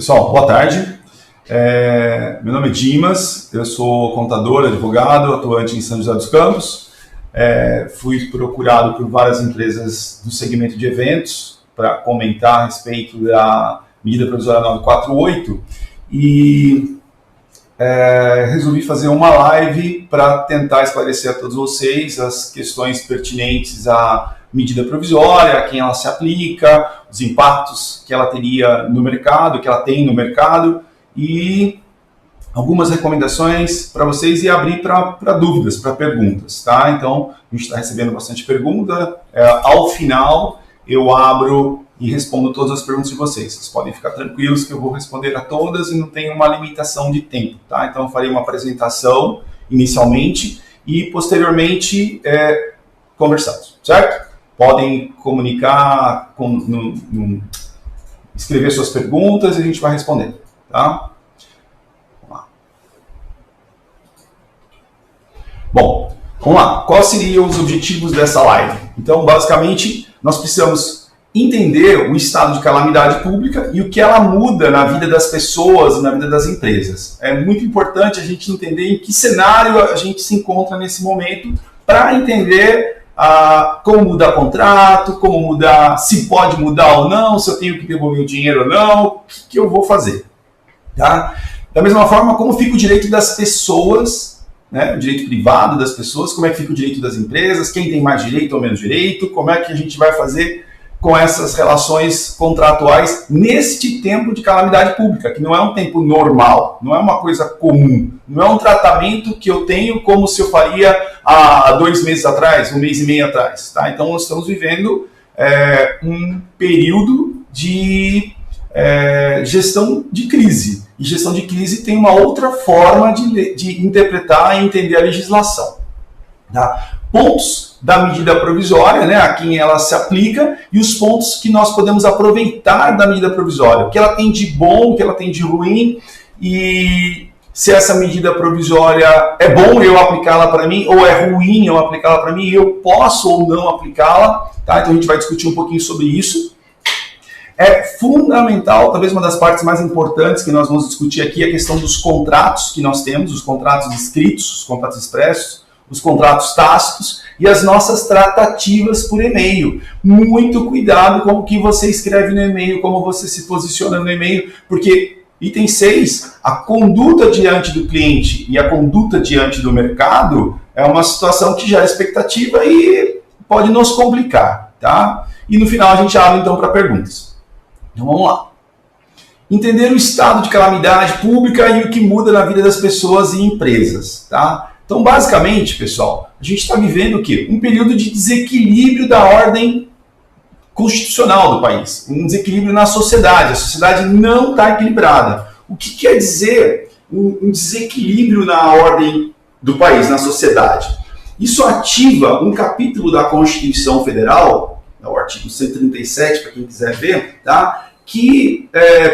Pessoal, boa tarde. Meu nome é Dimas, eu sou contador, advogado, atuante em São José dos Campos. Fui procurado por várias empresas do segmento de eventos para comentar a respeito da medida provisória 948 e resolvi fazer uma live para tentar esclarecer a todos vocês as questões pertinentes à medida provisória, a quem ela se aplica, os impactos que ela teria no mercado, que ela tem no mercado e algumas recomendações para vocês e abrir para dúvidas, para perguntas, tá? Então, a gente está recebendo bastante pergunta. Ao final, eu abro e respondo todas as perguntas de vocês. Vocês podem ficar tranquilos que eu vou responder a todas e não tem uma limitação de tempo, tá? Então, eu farei uma apresentação inicialmente e, posteriormente, conversamos, certo? Podem comunicar, escrever suas perguntas e a gente vai respondendo, tá? Bom, vamos lá. Quais seriam os objetivos dessa live? Então, basicamente, nós precisamos entender o estado de calamidade pública e o que ela muda na vida das pessoas e na vida das empresas. É muito importante a gente entender em que cenário a gente se encontra nesse momento para entender como mudar contrato, como mudar, se pode mudar ou não, se eu tenho que devolver o dinheiro ou não, o que eu vou fazer. Tá? Da mesma forma, como fica o direito das pessoas, né, o direito privado das pessoas, como é que fica o direito das empresas, quem tem mais direito ou menos direito, como é que a gente vai fazer com essas relações contratuais neste tempo de calamidade pública, que não é um tempo normal, não é uma coisa comum, não é um tratamento que eu tenho como se eu faria há 2 meses atrás, 1 mês e meio atrás. Tá? Então, nós estamos vivendo um período de gestão de crise. E gestão de crise tem uma outra forma de interpretar e entender a legislação. Tá? Pontos da medida provisória, né, a quem ela se aplica, e os pontos que nós podemos aproveitar da medida provisória. O que ela tem de bom, o que ela tem de ruim, e se essa medida provisória é bom eu aplicá-la para mim, ou é ruim eu aplicá-la para mim, eu posso ou não aplicá-la. Tá? Então a gente vai discutir um pouquinho sobre isso. É fundamental, talvez uma das partes mais importantes que nós vamos discutir aqui, é a questão dos contratos que nós temos, os contratos escritos, os contratos expressos, os contratos tácitos e as nossas tratativas por e-mail. Muito cuidado com o que você escreve no e-mail, como você se posiciona no e-mail, porque item 6, a conduta diante do cliente e a conduta diante do mercado é uma situação que gera expectativa e pode nos complicar, tá? E no final a gente abre então para perguntas. Então vamos lá. Entender o estado de calamidade pública e o que muda na vida das pessoas e empresas, tá? Então, basicamente, pessoal, a gente está vivendo o quê? Um período de desequilíbrio da ordem constitucional do país, um desequilíbrio na sociedade. A sociedade não está equilibrada. O que quer dizer um desequilíbrio na ordem do país, na sociedade? Isso ativa um capítulo da Constituição Federal, o artigo 137, para quem quiser ver, tá? Que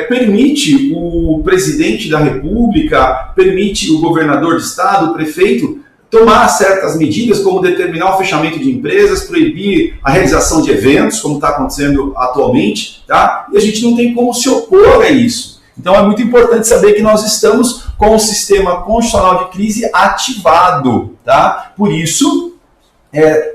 permite o presidente da República, permite o governador de estado, o prefeito, tomar certas medidas, como determinar o fechamento de empresas, proibir a realização de eventos, como está acontecendo atualmente, tá? E a gente não tem como se opor a isso. Então é muito importante saber que nós estamos com o sistema constitucional de crise ativado, tá? Por isso,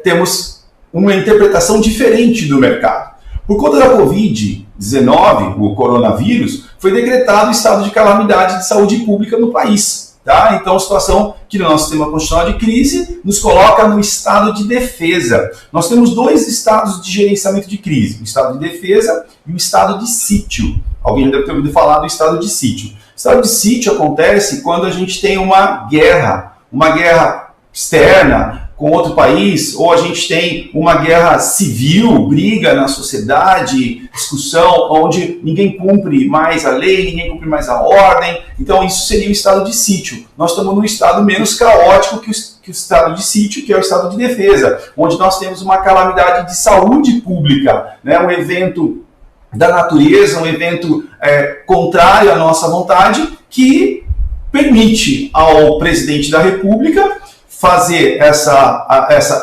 temos uma interpretação diferente do mercado. Por conta da Covid-19, o coronavírus, foi decretado o estado de calamidade de saúde pública no país. Tá? Então, a situação que no nosso sistema constitucional de crise nos coloca no estado de defesa. Nós temos 2 estados de gerenciamento de crise, o estado de defesa e o estado de sítio. Alguém já deve ter ouvido falar do estado de sítio. O estado de sítio acontece quando a gente tem uma guerra externa com outro país, ou a gente tem uma guerra civil, briga na sociedade, discussão, onde ninguém cumpre mais a lei, ninguém cumpre mais a ordem. Então isso seria o estado de sítio. Nós estamos num estado menos caótico que o estado de sítio, que é o estado de defesa, onde nós temos uma calamidade de saúde pública, né? Um evento da natureza, um evento contrário à nossa vontade, que permite ao presidente da República fazer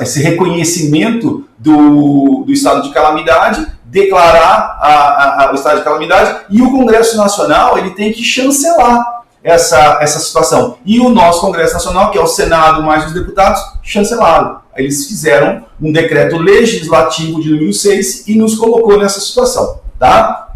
esse reconhecimento do estado de calamidade, declarar o estado de calamidade e o Congresso Nacional ele tem que chancelar essa situação. E o nosso Congresso Nacional, que é o Senado mais os deputados, chancelaram. Eles fizeram um decreto legislativo de número 6 e nos colocou nessa situação. Tá?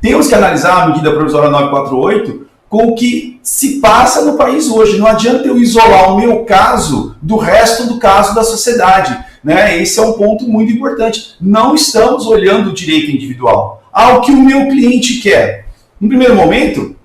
Temos que analisar a medida provisória 948 com o que se passa no país hoje. Não adianta eu isolar o meu caso do resto do caso da sociedade. Né? Esse é um ponto muito importante. Não estamos olhando o direito individual. O que o meu cliente quer. No primeiro momento,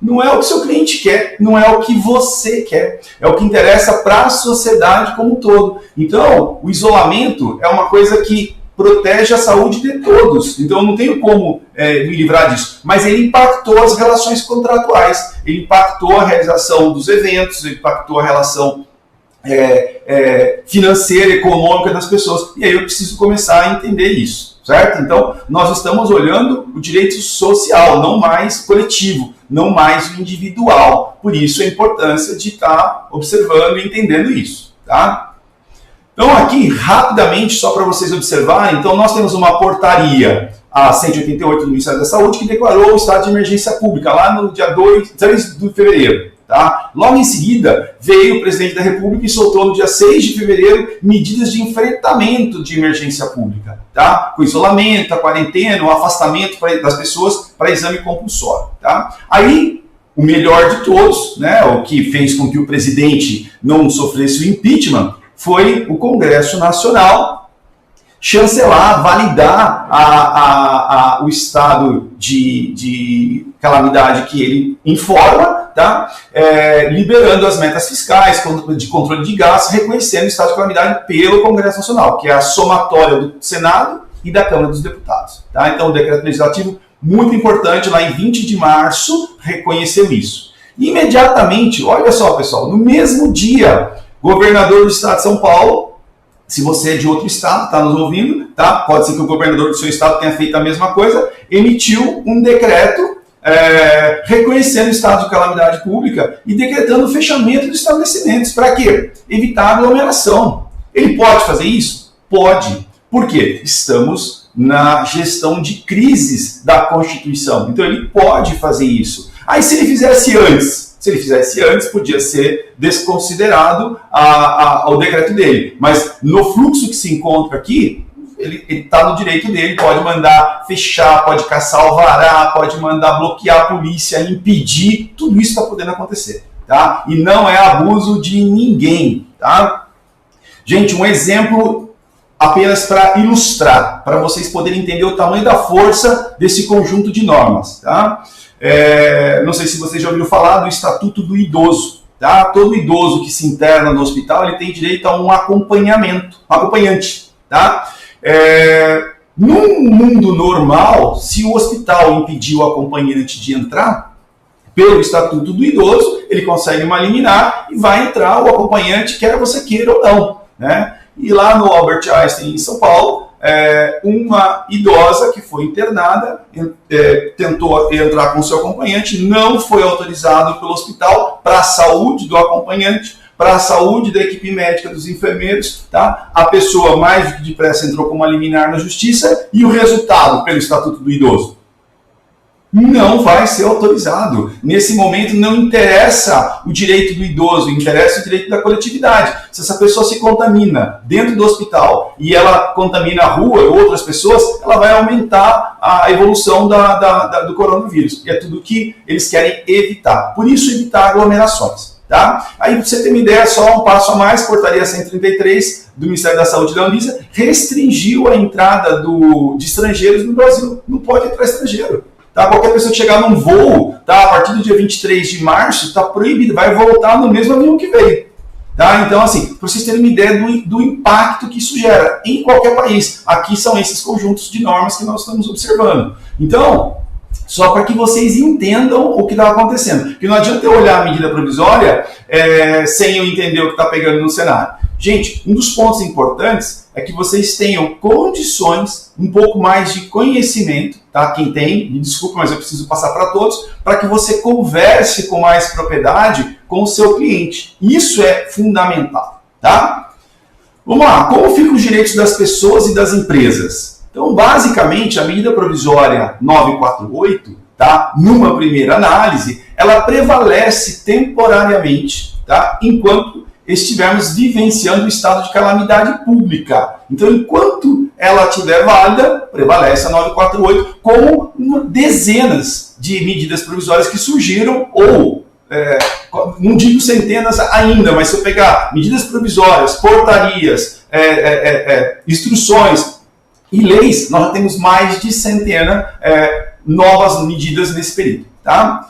não é o que o seu cliente quer, não é o que você quer. É o que interessa para a sociedade como um todo. Então, o isolamento é uma coisa que protege a saúde de todos. Então, eu não tenho como me livrar disso. Mas ele impactou as relações contratuais, ele impactou a realização dos eventos, ele impactou a relação financeira, econômica das pessoas. E aí eu preciso começar a entender isso, certo? Então, nós estamos olhando o direito social, não mais coletivo, não mais o individual. Por isso a importância de estar observando e entendendo isso, tá? Então aqui, rapidamente, só para vocês observarem, então nós temos uma portaria, a 188 do Ministério da Saúde, que declarou o estado de emergência pública lá no dia 3 de fevereiro. Tá? Logo em seguida, veio o presidente da República e soltou no dia 6 de fevereiro medidas de enfrentamento de emergência pública, tá? Com isolamento, a quarentena, o afastamento das pessoas para exame compulsório. Tá? Aí, o melhor de todos, né, o que fez com que o presidente não sofresse o impeachment, foi o Congresso Nacional chancelar, validar o estado de calamidade que ele informa, tá? Liberando as metas fiscais de controle de gastos, reconhecendo o estado de calamidade pelo Congresso Nacional, que é a somatória do Senado e da Câmara dos Deputados. Tá? Então, o decreto legislativo, muito importante, lá em 20 de março, reconheceu isso. Imediatamente, olha só, pessoal, no mesmo dia, governador do estado de São Paulo, se você é de outro estado, está nos ouvindo, tá? Pode ser que o governador do seu estado tenha feito a mesma coisa, emitiu um decreto reconhecendo o estado de calamidade pública e decretando o fechamento dos estabelecimentos. Para quê? Evitar aglomeração. Ele pode fazer isso? Pode. Por quê? Estamos na gestão de crises da Constituição. Então ele pode fazer isso. Aí se ele fizesse antes, podia ser desconsiderado o decreto dele. Mas no fluxo que se encontra aqui, ele está no direito dele, pode mandar fechar, pode caçar alvará, pode mandar bloquear a polícia, impedir, tudo isso está podendo acontecer. Tá? E não é abuso de ninguém. Tá? Gente, um exemplo apenas para ilustrar, para vocês poderem entender o tamanho da força desse conjunto de normas. Tá? Não sei se vocês já ouviram falar do Estatuto do Idoso. Tá? Todo idoso que se interna no hospital ele tem direito a um acompanhante. Tá? Num mundo normal, se o hospital impedir o acompanhante de entrar, pelo Estatuto do Idoso, ele consegue uma liminar e vai entrar o acompanhante, quer você queira ou não. Né? E lá no Albert Einstein, em São Paulo, uma idosa que foi internada, tentou entrar com seu acompanhante, não foi autorizado pelo hospital para a saúde do acompanhante, para a saúde da equipe médica dos enfermeiros. Tá? A pessoa mais do que depressa entrou com uma liminar na justiça e o resultado pelo Estatuto do Idoso não vai ser autorizado. Nesse momento não interessa o direito do idoso, interessa o direito da coletividade. Se essa pessoa se contamina dentro do hospital e ela contamina a rua ou outras pessoas, ela vai aumentar a evolução do coronavírus. E é tudo que eles querem evitar. Por isso, evitar aglomerações. Tá? Aí, para você ter uma ideia, só um passo a mais, portaria 133 do Ministério da Saúde da Anvisa restringiu a entrada de estrangeiros no Brasil. Não pode entrar estrangeiro. Tá? Qualquer pessoa que chegar num voo, tá? A partir do dia 23 de março, está proibido, vai voltar no mesmo avião que veio. Tá? Então, assim, para vocês terem uma ideia do impacto que isso gera em qualquer país. Aqui são esses conjuntos de normas que nós estamos observando. Então, só para que vocês entendam o que está acontecendo. Porque não adianta eu olhar a medida provisória sem eu entender o que está pegando no cenário. Gente, um dos pontos importantes é que vocês tenham condições, um pouco mais de conhecimento, tá? Quem tem, me desculpe, mas eu preciso passar para todos, para que você converse com mais propriedade com o seu cliente. Isso é fundamental, tá? Vamos lá, como ficam os direitos das pessoas e das empresas? Então, basicamente, a medida provisória 948, tá, numa primeira análise, ela prevalece temporariamente, tá, enquanto estivermos vivenciando o estado de calamidade pública. Então, enquanto ela estiver válida, prevalece a 948, como dezenas de medidas provisórias que surgiram, ou, não digo centenas ainda, mas se eu pegar medidas provisórias, portarias, instruções e leis, nós já temos mais de centena novas medidas nesse período. Tá?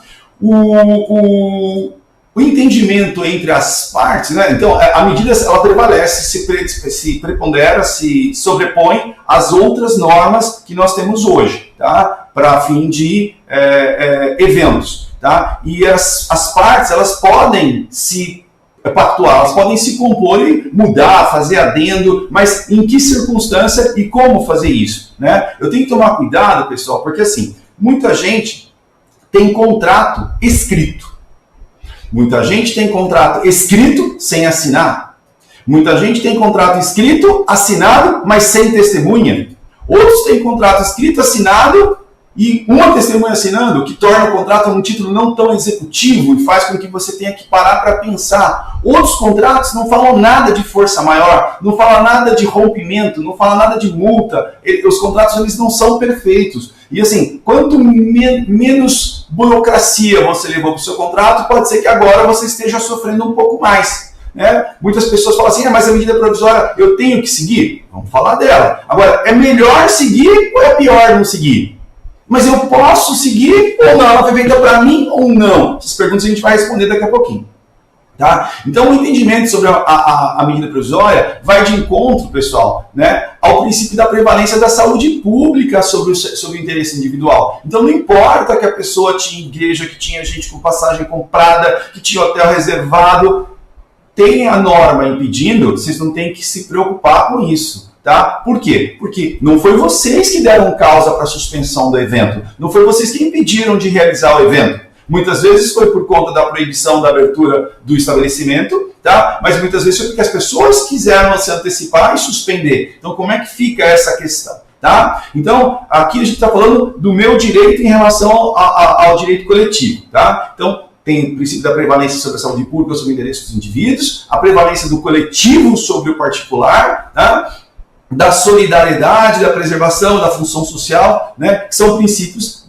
O entendimento entre as partes, né? Então a medida ela prevalece, se prepondera, se sobrepõe às outras normas que nós temos hoje, tá? Para fim de eventos. Tá? E as partes elas podem se pactuar, elas podem se compor e mudar, fazer adendo, mas em que circunstância e como fazer isso? Né? Eu tenho que tomar cuidado, pessoal, porque assim, muita gente tem contrato escrito. Muita gente tem contrato escrito sem assinar. Muita gente tem contrato escrito, assinado, mas sem testemunha. Outros têm contrato escrito, assinado e uma testemunha assinando, o que torna o contrato um título não tão executivo e faz com que você tenha que parar para pensar. Outros contratos não falam nada de força maior, não falam nada de rompimento, não falam nada de multa. Os contratos eles não são perfeitos. E assim, quanto menos burocracia você levou para o seu contrato, pode ser que agora você esteja sofrendo um pouco mais. Né? Muitas pessoas falam assim, mas a medida provisória eu tenho que seguir? Vamos falar dela. Agora, é melhor seguir ou é pior não seguir? Mas eu posso seguir ou não? Ela foi feita para mim ou não? Essas perguntas a gente vai responder daqui a pouquinho. Tá? Então, o entendimento sobre a medida provisória vai de encontro, pessoal, né, ao princípio da prevalência da saúde pública sobre o interesse individual. Então, não importa que a pessoa tinha igreja, que tinha gente com passagem comprada, que tinha hotel reservado, tem a norma impedindo, vocês não têm que se preocupar com isso. Tá? Por quê? Porque não foi vocês que deram causa para a suspensão do evento, não foi vocês que impediram de realizar o evento. Muitas vezes foi por conta da proibição da abertura do estabelecimento, tá? Mas muitas vezes foi porque as pessoas quiseram se antecipar e suspender. Então, como é que fica essa questão? Tá? Então, aqui a gente está falando do meu direito em relação ao direito coletivo. Tá? Então, tem o princípio da prevalência sobre a saúde pública, sobre o interesse dos indivíduos, a prevalência do coletivo sobre o particular, tá? Da solidariedade, da preservação, da função social, né, que são princípios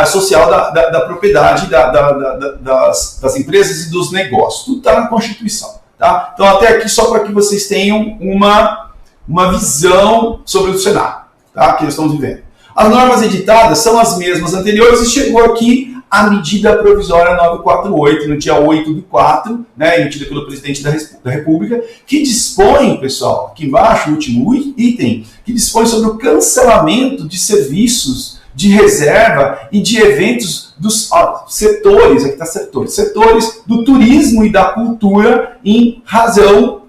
social da propriedade das empresas e dos negócios. Tudo está na Constituição. Tá? Então, até aqui, só para que vocês tenham uma visão sobre o cenário, tá, que nós estamos vivendo. As normas editadas são as mesmas anteriores e chegou aqui a medida provisória 948, no dia 8/4, né, emitida pelo presidente da República, que dispõe, pessoal, aqui embaixo, o último item, que dispõe sobre o cancelamento de serviços de reserva e de eventos dos setores, aqui está setores do turismo e da cultura em razão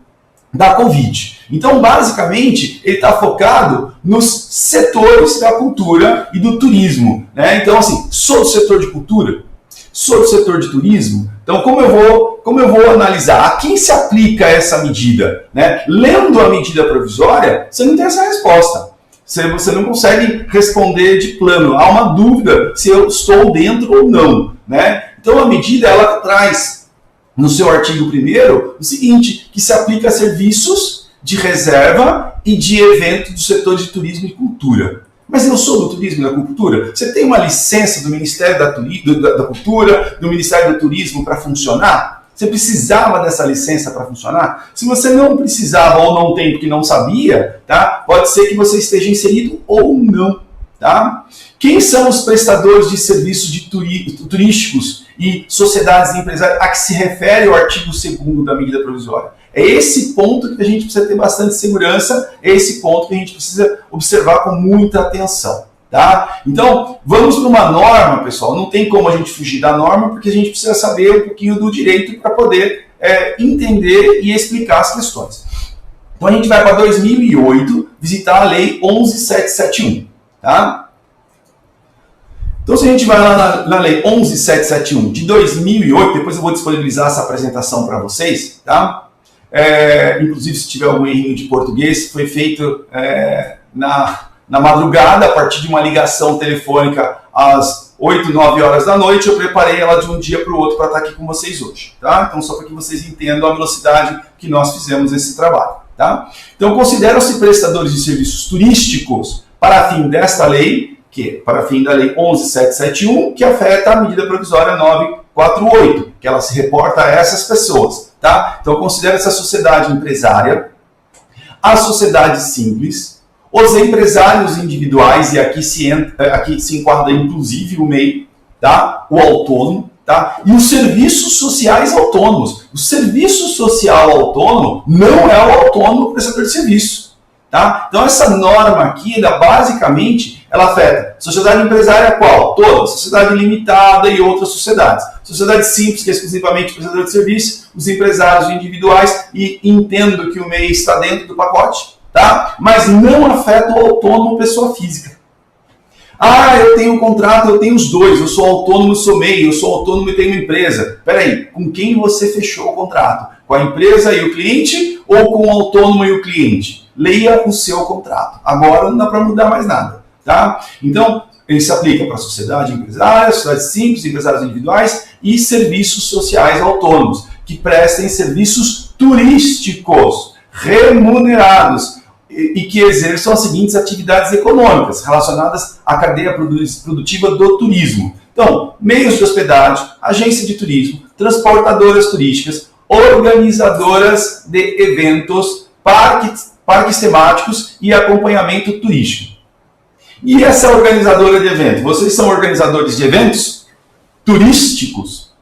da Covid. Então, basicamente, ele está focado nos setores da cultura e do turismo. Né? Então, assim, sou do setor de cultura, sou do setor de turismo, então como eu vou analisar a quem se aplica essa medida? Né? Lendo a medida provisória, você não tem essa resposta. Você não consegue responder de plano. Há uma dúvida se eu estou dentro ou não. Né? Então, a medida ela traz no seu artigo 1º o seguinte, que se aplica a serviços de reserva e de evento do setor de turismo e cultura. Mas eu sou do turismo e da cultura? Você tem uma licença do Ministério da Cultura, do Ministério do Turismo para funcionar? Você precisava dessa licença para funcionar? Se você não precisava ou não tem porque não sabia, tá? Pode ser que você esteja inserido ou não. Tá? Quem são os prestadores de serviços turísticos e sociedades empresariais a que se refere o artigo 2º da medida provisória? É esse ponto que a gente precisa ter bastante segurança, é esse ponto que a gente precisa observar com muita atenção. Tá? Então, vamos para uma norma, pessoal. Não tem como a gente fugir da norma, porque a gente precisa saber um pouquinho do direito para poder entender e explicar as questões. Então, a gente vai para 2008 visitar a Lei 11.771. Tá? Então, se a gente vai lá na Lei 11.771 de 2008, depois eu vou disponibilizar essa apresentação para vocês, tá? Inclusive, se tiver algum errinho de português, foi feito na madrugada, a partir de uma ligação telefônica às 8, 9 horas da noite, eu preparei ela de um dia para o outro para estar aqui com vocês hoje, tá? Então, só para que vocês entendam a velocidade que nós fizemos esse trabalho, tá? Então, consideram-se prestadores de serviços turísticos para fim desta lei, para fim da lei 11.771, que afeta a medida provisória 948, que ela se reporta a essas pessoas, tá? Então, considera essa sociedade empresária, a sociedade simples, os empresários individuais, e aqui se enquadra inclusive o MEI, tá? O autônomo, tá? E os serviços sociais autônomos. O serviço social autônomo não é o autônomo prestador de serviço, tá? Então essa norma aqui, basicamente, ela afeta sociedade empresária qual? Toda, sociedade limitada e outras sociedades. Sociedade simples, que é exclusivamente prestador de serviço, os empresários individuais, e entendo que o MEI está dentro do pacote, tá? Mas não afeta o autônomo pessoa física. Ah, eu tenho um contrato, eu tenho os dois, eu sou autônomo e sou MEI, eu sou autônomo e tenho uma empresa. Peraí, com quem você fechou o contrato? Com a empresa e o cliente ou com o autônomo e o cliente? Leia o seu contrato. Agora não dá para mudar mais nada, tá? Então, ele se aplica para a sociedade empresária, sociedade simples, empresários individuais e serviços sociais autônomos, que prestem serviços turísticos remunerados e que exerçam as seguintes atividades econômicas relacionadas à cadeia produtiva do turismo. Então, meios de hospedagem, agência de turismo, transportadoras turísticas, organizadoras de eventos, parques temáticos e acompanhamento turístico. E essa organizadora de eventos? Vocês são organizadores de eventos turísticos?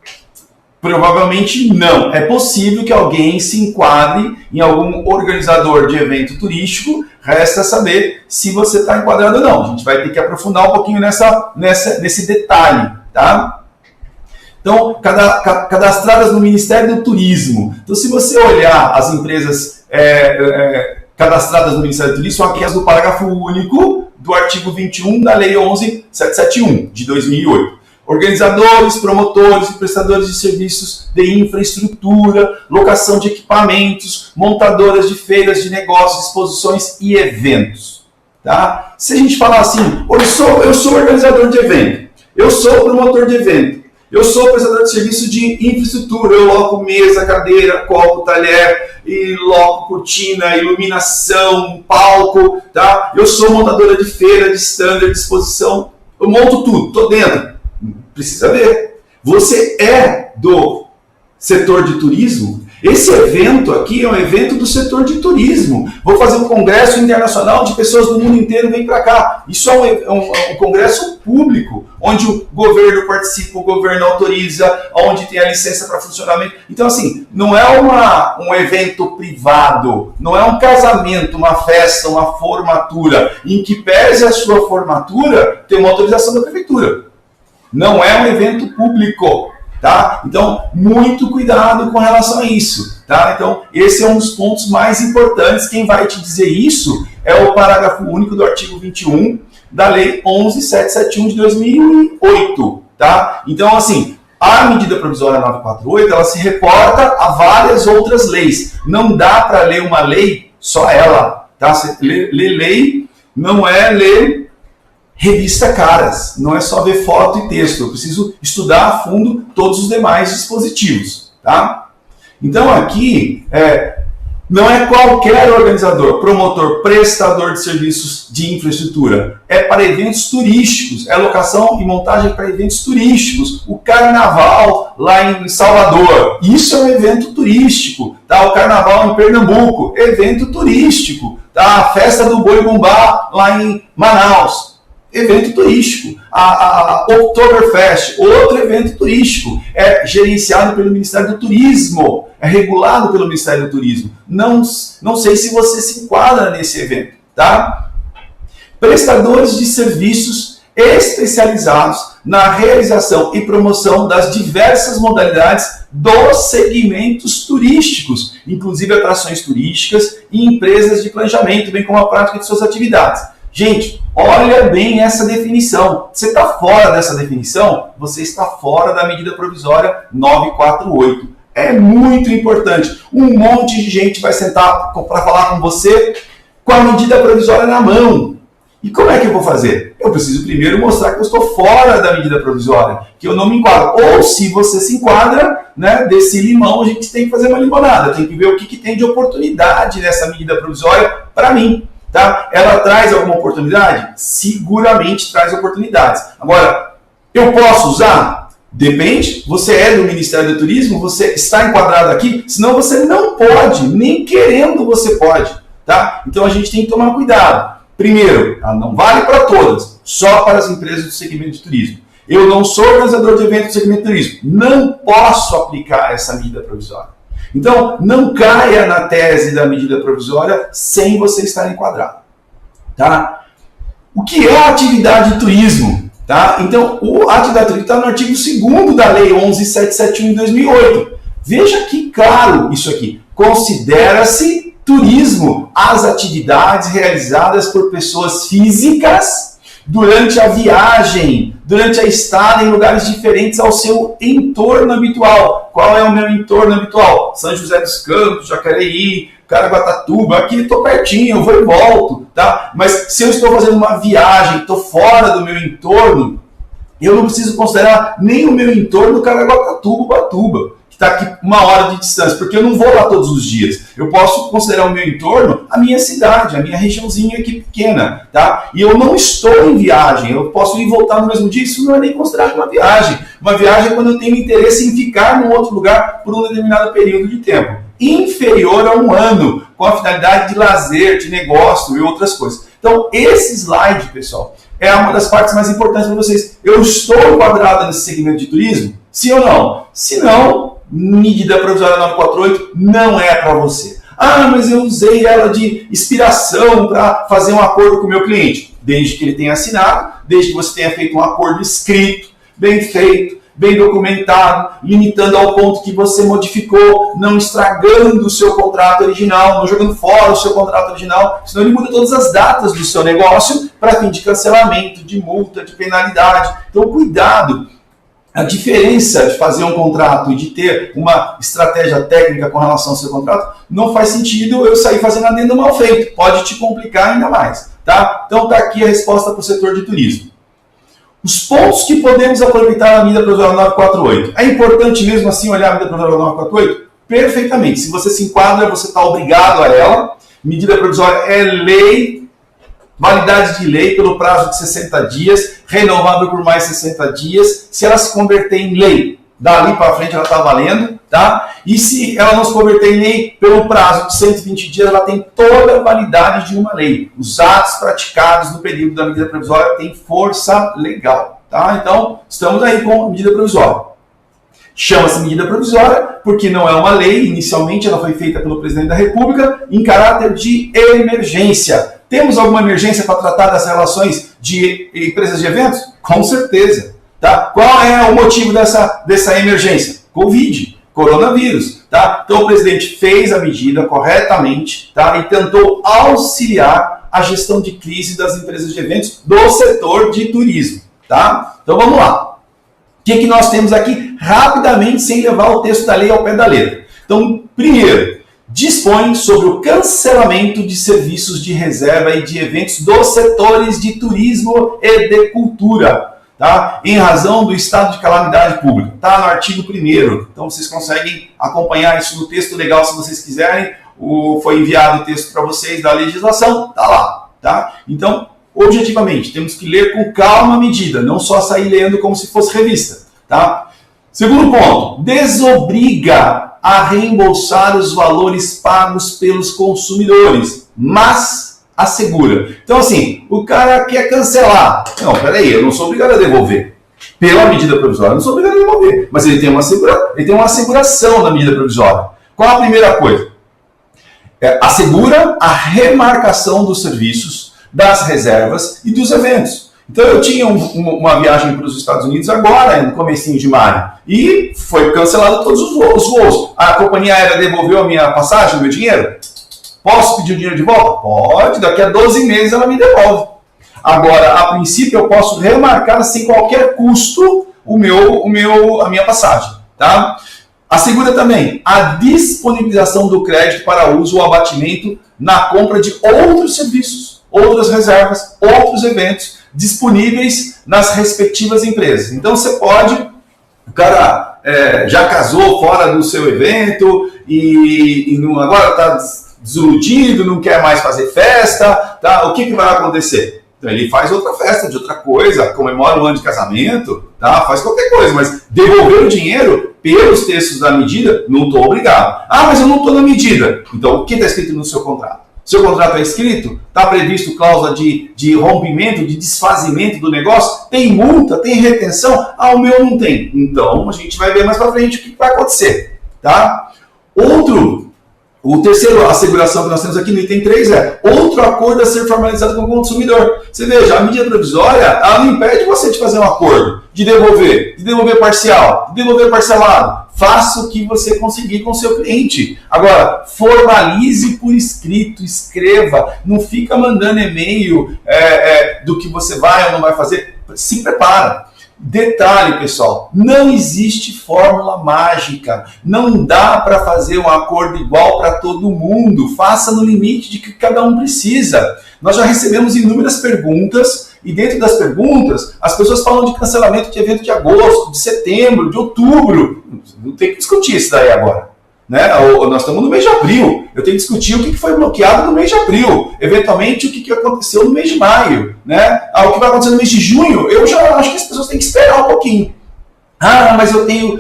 Provavelmente não. É possível que alguém se enquadre em algum organizador de evento turístico, resta saber se você está enquadrado ou não. A gente vai ter que aprofundar um pouquinho nesse detalhe, tá? Então, cadastradas no Ministério do Turismo. Então, se você olhar as empresas cadastradas no Ministério do Turismo, são aquelas do parágrafo único do artigo 21 da Lei 11.771, de 2008. Organizadores, promotores e prestadores de serviços de infraestrutura, locação de equipamentos, montadoras de feiras de negócios, exposições e eventos. Tá? Se a gente falar assim, eu sou organizador de evento, eu sou promotor de evento, eu sou prestador de serviço de infraestrutura, eu loco mesa, cadeira, copo, talher, e loco cortina, iluminação, palco, tá? Eu sou montadora de feira, de stand, de exposição, eu monto tudo, estou dentro. Precisa ver. Você é do setor de turismo? Esse evento aqui é um evento do setor de turismo. Vou fazer um congresso internacional de pessoas do mundo inteiro vêm para cá. Isso é um congresso público, onde o governo participa, o governo autoriza, onde tem a licença para funcionamento. Então, assim, não é um evento privado, não é um casamento, uma festa, uma formatura, em que pese a sua formatura, tem uma autorização da prefeitura. Não é um evento público, tá? Então, muito cuidado com relação a isso, tá? Então, esse é um dos pontos mais importantes. Quem vai te dizer isso é o parágrafo único do artigo 21 da Lei 11.771 de 2008, tá? Então, assim, a medida provisória 948, ela se reporta a várias outras leis. Não dá para ler uma lei, só ela, tá? Ler lei não é ler revista Caras, não é só ver foto e texto, eu preciso estudar a fundo todos os demais dispositivos, tá? Então aqui, não é qualquer organizador, promotor, prestador de serviços de infraestrutura, é para eventos turísticos, é locação e montagem para eventos turísticos, o carnaval lá em Salvador, isso é um evento turístico, tá? O carnaval em Pernambuco, evento turístico, tá? A festa do Boi Bumbá lá em Manaus, evento turístico. A Oktoberfest, outro evento turístico, é gerenciado pelo Ministério do Turismo, é regulado pelo Ministério do Turismo. Não sei se você se enquadra nesse evento, tá? Prestadores de serviços especializados na realização e promoção das diversas modalidades dos segmentos turísticos, inclusive atrações turísticas e empresas de planejamento, bem como a prática de suas atividades. Gente, olha bem essa definição. Você está fora dessa definição? Você está fora da medida provisória 948. É muito importante. Um monte de gente vai sentar para falar com você com a medida provisória na mão. E como é que eu vou fazer? Eu preciso primeiro mostrar que eu estou fora da medida provisória, que eu não me enquadro. Ou se você se enquadra, né, desse limão a gente tem que fazer uma limonada, tem que ver o que tem de oportunidade nessa medida provisória para mim. Tá? Ela traz alguma oportunidade? Seguramente traz oportunidades. Agora, eu posso usar? Depende. Você é do Ministério do Turismo, você está enquadrado aqui, senão você não pode, nem querendo você pode. Tá? Então a gente tem que tomar cuidado. Primeiro, ela não vale para todas, só para as empresas do segmento de turismo. Eu não sou organizador de eventos do segmento de turismo, não posso aplicar essa medida provisória. Então, não caia na tese da medida provisória sem você estar enquadrado. Tá? O que é a atividade de turismo? Tá? Então, a atividade de turismo está no artigo 2º da Lei 11.771 de 2008. Veja que claro isso aqui. Considera-se turismo as atividades realizadas por pessoas físicas durante a viagem, durante a estada em lugares diferentes ao seu entorno habitual. Qual é o meu entorno habitual? São José dos Campos, Jacareí, Caraguatatuba, aqui estou pertinho, eu vou e volto. Tá? Mas se eu estou fazendo uma viagem, estou fora do meu entorno, eu não preciso considerar nem o meu entorno Caraguatatuba, Ubatuba, que está aqui 1 hora de distância, porque eu não vou lá todos os dias. Eu posso considerar o meu entorno a minha cidade, a minha regiãozinha aqui pequena. Tá? E eu não estou em viagem, eu posso ir e voltar no mesmo dia, isso não é nem considerado uma viagem. Uma viagem é quando eu tenho interesse em ficar num outro lugar por um determinado período de tempo, inferior a 1 ano, com a finalidade de lazer, de negócio e outras coisas. Então, esse slide, pessoal, é uma das partes mais importantes para vocês. Eu estou enquadrado nesse segmento de turismo? Sim ou não? Se não, medida provisória 948 não é para você. Ah, mas eu usei ela de inspiração para fazer um acordo com o meu cliente. Desde que ele tenha assinado, desde que você tenha feito um acordo escrito, bem feito, bem documentado, limitando ao ponto que você modificou, não estragando o seu contrato original, não jogando fora o seu contrato original, senão ele muda todas as datas do seu negócio para fim de cancelamento, de multa, de penalidade. Então, cuidado. A diferença de fazer um contrato e de ter uma estratégia técnica com relação ao seu contrato não faz sentido eu sair fazendo adendo mal feito. Pode te complicar ainda mais. Tá? Então está aqui a resposta para o setor de turismo. Os pontos que podemos aproveitar na medida provisória 948. É importante mesmo assim olhar a medida provisória 948? Perfeitamente. Se você se enquadra, você está obrigado a ela. Medida provisória é lei, validade de lei pelo prazo de 60 dias, renovável por mais 60 dias. Se ela se converter em lei, dali para frente ela está valendo, tá? E se ela não se converter em lei, pelo prazo de 120 dias, ela tem toda a validade de uma lei. Os atos praticados no período da medida provisória têm força legal, tá? Então, estamos aí com a medida provisória. Chama-se medida provisória porque não é uma lei, inicialmente ela foi feita pelo presidente da República em caráter de emergência. Temos alguma emergência para tratar das relações de empresas de eventos? Com certeza. Tá? Qual é o motivo dessa emergência? Covid, coronavírus. Tá? Então o presidente fez a medida corretamente, tá? E tentou auxiliar a gestão de crise das empresas de eventos do setor de turismo. Tá? Então vamos lá. O que nós temos aqui rapidamente, sem levar o texto da lei ao pé da letra? Então, primeiro, dispõe sobre o cancelamento de serviços de reserva e de eventos dos setores de turismo e de cultura, tá? Em razão do estado de calamidade pública. Está no artigo 1º, então vocês conseguem acompanhar isso no texto legal se vocês quiserem. Foi enviado o texto para vocês da legislação, está lá. Tá? Então, objetivamente, temos que ler com calma a medida, não só sair lendo como se fosse revista. Tá? Segundo ponto, desobriga a reembolsar os valores pagos pelos consumidores, mas assegura. Então, assim, o cara quer cancelar. Não, peraí, eu não sou obrigado a devolver. Pela medida provisória, eu não sou obrigado a devolver. Mas ele tem uma asseguração da medida provisória. Qual a primeira coisa? Assegura a remarcação dos serviços, das reservas e dos eventos. Então eu tinha uma viagem para os Estados Unidos agora, no comecinho de maio, e foi cancelado todos os voos. A companhia aérea devolveu a minha passagem, o meu dinheiro? Posso pedir o dinheiro de volta? Pode, daqui a 12 meses ela me devolve. Agora, a princípio, eu posso remarcar sem qualquer custo a minha passagem. Tá? Assegura também a disponibilização do crédito para uso ou abatimento na compra de outros serviços. outras reservas, outros eventos disponíveis nas respectivas empresas. Então você pode, o cara já casou fora do seu evento e agora está desiludido, não quer mais fazer festa, tá? O que vai acontecer? Então ele faz outra festa de outra coisa, comemora um ano de casamento, tá? Faz qualquer coisa, mas devolver o dinheiro pelos textos da medida, não estou obrigado. Ah, mas eu não estou na medida. Então o que está escrito no seu contrato? Seu contrato é escrito? Está previsto cláusula de rompimento, de desfazimento do negócio? Tem multa? Tem retenção? Ah, o meu não tem. Então a gente vai ver mais para frente o que vai acontecer, tá? O terceiro asseguração que nós temos aqui no item 3 é outro acordo a ser formalizado com o consumidor. Você veja, a medida provisória, ela não impede você de fazer um acordo, de devolver parcial, de devolver parcelado. Faça o que você conseguir com o seu cliente. Agora, formalize por escrito, escreva, não fica mandando e-mail do que você vai ou não vai fazer. Se prepara. Detalhe, pessoal, não existe fórmula mágica, não dá para fazer um acordo igual para todo mundo, faça no limite de que cada um precisa. Nós já recebemos inúmeras perguntas e dentro das perguntas as pessoas falam de cancelamento de evento de agosto, de setembro, de outubro, não tem que discutir isso daí agora. Né? Nós estamos no mês de abril, eu tenho que discutir o que foi bloqueado no mês de abril, eventualmente o que aconteceu no mês de maio, né? O que vai acontecer no mês de junho, eu já acho que as pessoas têm que esperar um pouquinho. Ah, mas eu tenho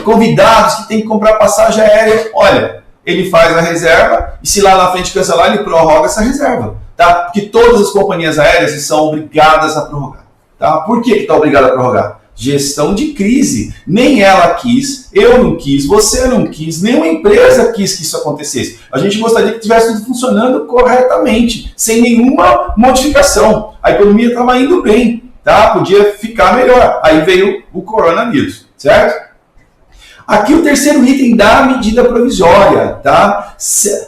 convidados que têm que comprar passagem aérea. Olha, ele faz a reserva e se lá na frente cancelar, ele prorroga essa reserva, tá? Porque todas as companhias aéreas são obrigadas a prorrogar, tá? Por que está obrigado a prorrogar? Gestão de crise. Nem ela quis, eu não quis, você não quis, nenhuma empresa quis que isso acontecesse. A gente gostaria que estivesse tudo funcionando corretamente, sem nenhuma modificação. A economia estava indo bem, tá? Podia ficar melhor. Aí veio o coronavírus, certo? Aqui o terceiro item da medida provisória, tá?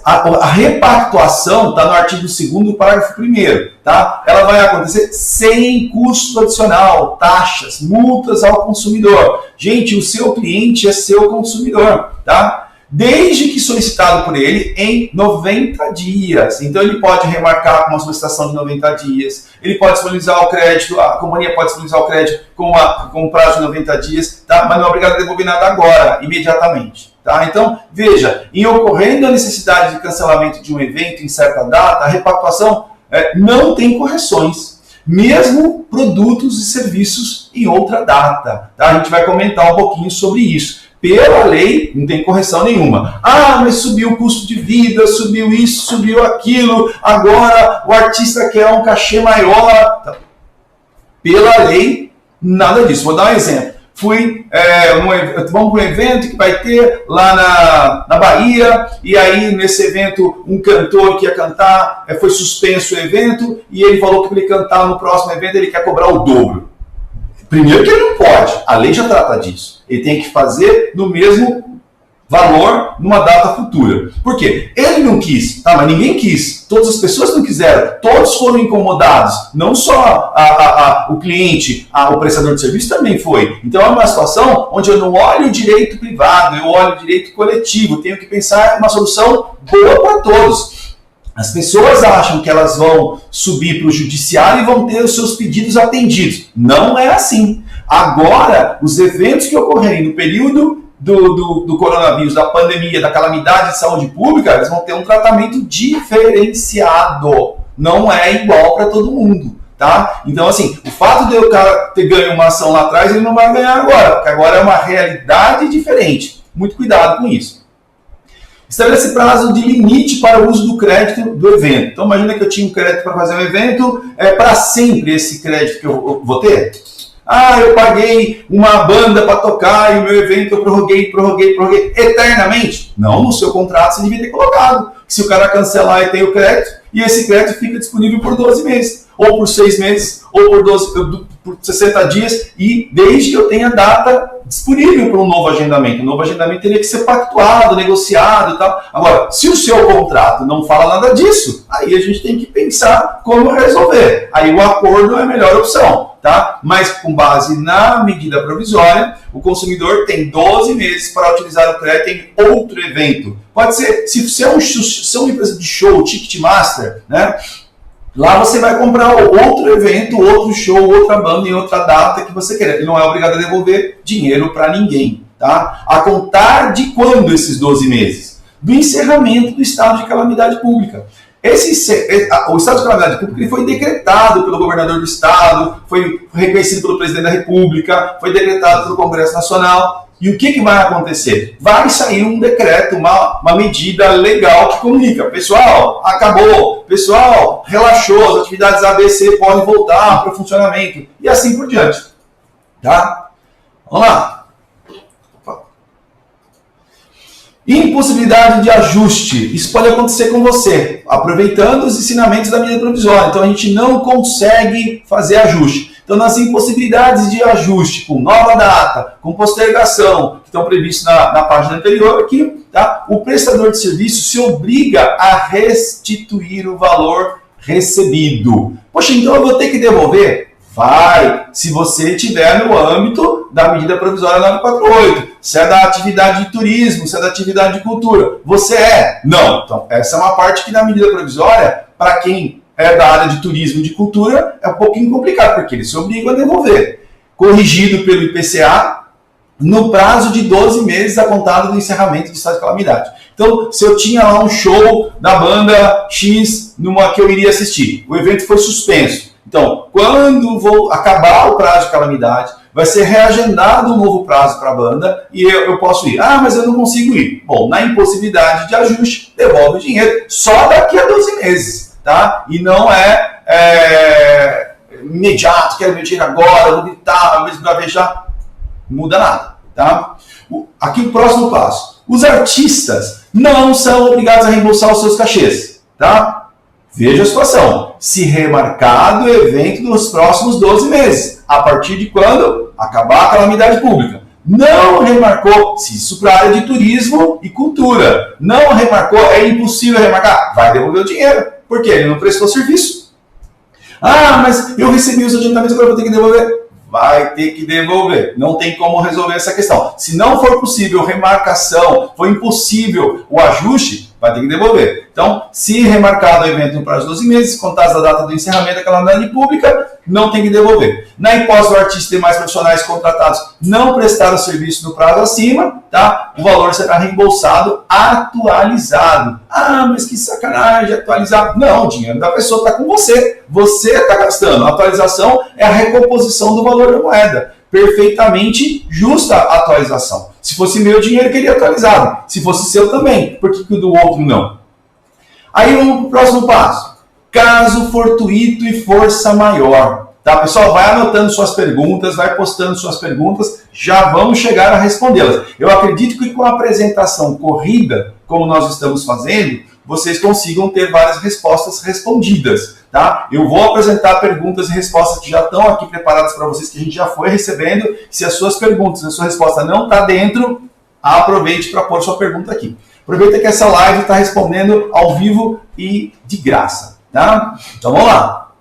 A repactuação está no artigo 2º, parágrafo 1º, tá? Ela vai acontecer sem custo adicional, taxas, multas ao consumidor. Gente, o seu cliente é seu consumidor, tá? Desde que solicitado por ele em 90 dias. Então ele pode remarcar com uma solicitação de 90 dias, ele pode disponibilizar o crédito, a companhia pode disponibilizar o crédito com um prazo de 90 dias, tá? Mas não é obrigado a devolver nada agora, imediatamente. Tá? Então, veja, em ocorrendo a necessidade de cancelamento de um evento em certa data, a repactuação não tem correções, mesmo produtos e serviços em outra data. Tá? A gente vai comentar um pouquinho sobre isso. Pela lei, não tem correção nenhuma. Ah, mas subiu o custo de vida, subiu isso, subiu aquilo, agora o artista quer um cachê maior. Pela lei, nada disso. Vou dar um exemplo. Vamos para um evento que vai ter lá na Bahia, e aí nesse evento um cantor que ia cantar, foi suspenso o evento, e ele falou que para ele cantar no próximo evento ele quer cobrar o dobro. Primeiro que ele não pode, a lei já trata disso. Ele tem que fazer no mesmo valor numa data futura. Por quê? Ele não quis, tá? Mas ninguém quis. Todas as pessoas não quiseram. Todos foram incomodados. Não só o cliente, o prestador de serviço também foi. Então é uma situação onde eu não olho o direito privado, eu olho o direito coletivo. Tenho que pensar em uma solução boa para todos. As pessoas acham que elas vão subir para o judiciário e vão ter os seus pedidos atendidos. Não é assim. Agora, os eventos que ocorrerem no período do coronavírus, da pandemia, da calamidade de saúde pública, eles vão ter um tratamento diferenciado. Não é igual para todo mundo. Tá? Então, assim, o fato de o cara ter ganho uma ação lá atrás, ele não vai ganhar agora, porque agora é uma realidade diferente. Muito cuidado com isso. Estabelece prazo de limite para o uso do crédito do evento. Então, imagina que eu tinha um crédito para fazer um evento, para sempre esse crédito que eu vou ter. Ah, eu paguei uma banda para tocar e o meu evento eu prorroguei eternamente. Não, no seu contrato você devia ter colocado. Se o cara cancelar e tem o crédito, e esse crédito fica disponível por 12 meses, ou por 6 meses, ou por 60 dias, e desde que eu tenha data disponível para um novo agendamento. O novo agendamento teria que ser pactuado, negociado e tal. Agora, se o seu contrato não fala nada disso, aí a gente tem que pensar como resolver. Aí o acordo é a melhor opção, tá? Mas com base na medida provisória, o consumidor tem 12 meses para utilizar o crédito em outro evento. Pode ser, se você é uma empresa de show, Ticketmaster, né? Lá você vai comprar outro evento, outro show, outra banda em outra data que você queira. E não é obrigado a devolver dinheiro para ninguém. Tá? A contar de quando esses 12 meses? Do encerramento do estado de calamidade pública. O estado de calamidade pública ele foi decretado pelo governador do estado, foi reconhecido pelo presidente da República, foi decretado pelo Congresso Nacional. E o que vai acontecer? Vai sair um decreto, uma medida legal que comunica. Pessoal, acabou. Pessoal, relaxou. As atividades ABC podem voltar para o funcionamento. E assim por diante. Tá? Vamos lá. Impossibilidade de ajuste. Isso pode acontecer com você, aproveitando os ensinamentos da medida provisória. Então a gente não consegue fazer ajuste. Então nas impossibilidades de ajuste, com nova data, com postergação, que estão previstos na página anterior aqui, tá? O prestador de serviço se obriga a restituir o valor recebido. Poxa, então eu vou ter que devolver? Vai, se você estiver no âmbito da medida provisória 948. Se é da atividade de turismo, se é da atividade de cultura. Você é? Não. Então, essa é uma parte que na medida provisória, para quem é da área de turismo e de cultura, é um pouquinho complicado, porque eles se obrigam a devolver. Corrigido pelo IPCA, no prazo de 12 meses a contada do encerramento do estado de calamidade. Então, se eu tinha lá um show da banda X que eu iria assistir, o evento foi suspenso. Então, quando vou acabar o prazo de calamidade, vai ser reagendado um novo prazo para a banda e eu posso ir. Ah, mas eu não consigo ir. Bom, na impossibilidade de ajuste, devolve o dinheiro só daqui a 12 meses. Tá? E não é imediato, quero meu dinheiro agora, vou gritar, vou esbravejar. Muda nada. Tá? Aqui o próximo passo. Os artistas não são obrigados a reembolsar os seus cachês. Tá? Veja a situação. Se remarcado o evento nos próximos 12 meses. A partir de quando? Acabar a calamidade pública. Não remarcou, se isso para a área de turismo e cultura. Não remarcou, é impossível remarcar. Vai devolver o dinheiro. Por quê? Ele não prestou serviço. Ah, mas eu recebi os adiantamentos, agora vou ter que devolver. Vai ter que devolver. Não tem como resolver essa questão. Se não for possível remarcação, for impossível o ajuste, vai ter que devolver. Então, se remarcado o evento no prazo de 12 meses, contados da data do encerramento da calamidade pública, não tem que devolver. Na hipótese do artista e demais profissionais contratados não prestaram serviço no prazo acima, tá? O valor será reembolsado atualizado. Ah, mas que sacanagem atualizar. Não, o dinheiro da pessoa está com você. Você está gastando. A atualização é a recomposição do valor da moeda. Perfeitamente justa a atualização. Se fosse meu dinheiro, queria atualizado. Se fosse seu também. Por que o do outro não? Aí vamos para o próximo passo. Caso fortuito e força maior. Tá, pessoal? Vai anotando suas perguntas, vai postando suas perguntas, já vamos chegar a respondê-las. Eu acredito que com a apresentação corrida, como nós estamos fazendo, vocês consigam ter várias respostas respondidas. Tá? Eu vou apresentar perguntas e respostas que já estão aqui preparadas para vocês, que a gente já foi recebendo. Se as suas perguntas, a sua resposta não está dentro, aproveite para pôr sua pergunta aqui. Aproveita que essa live está respondendo ao vivo e de graça. Tá? Então vamos lá.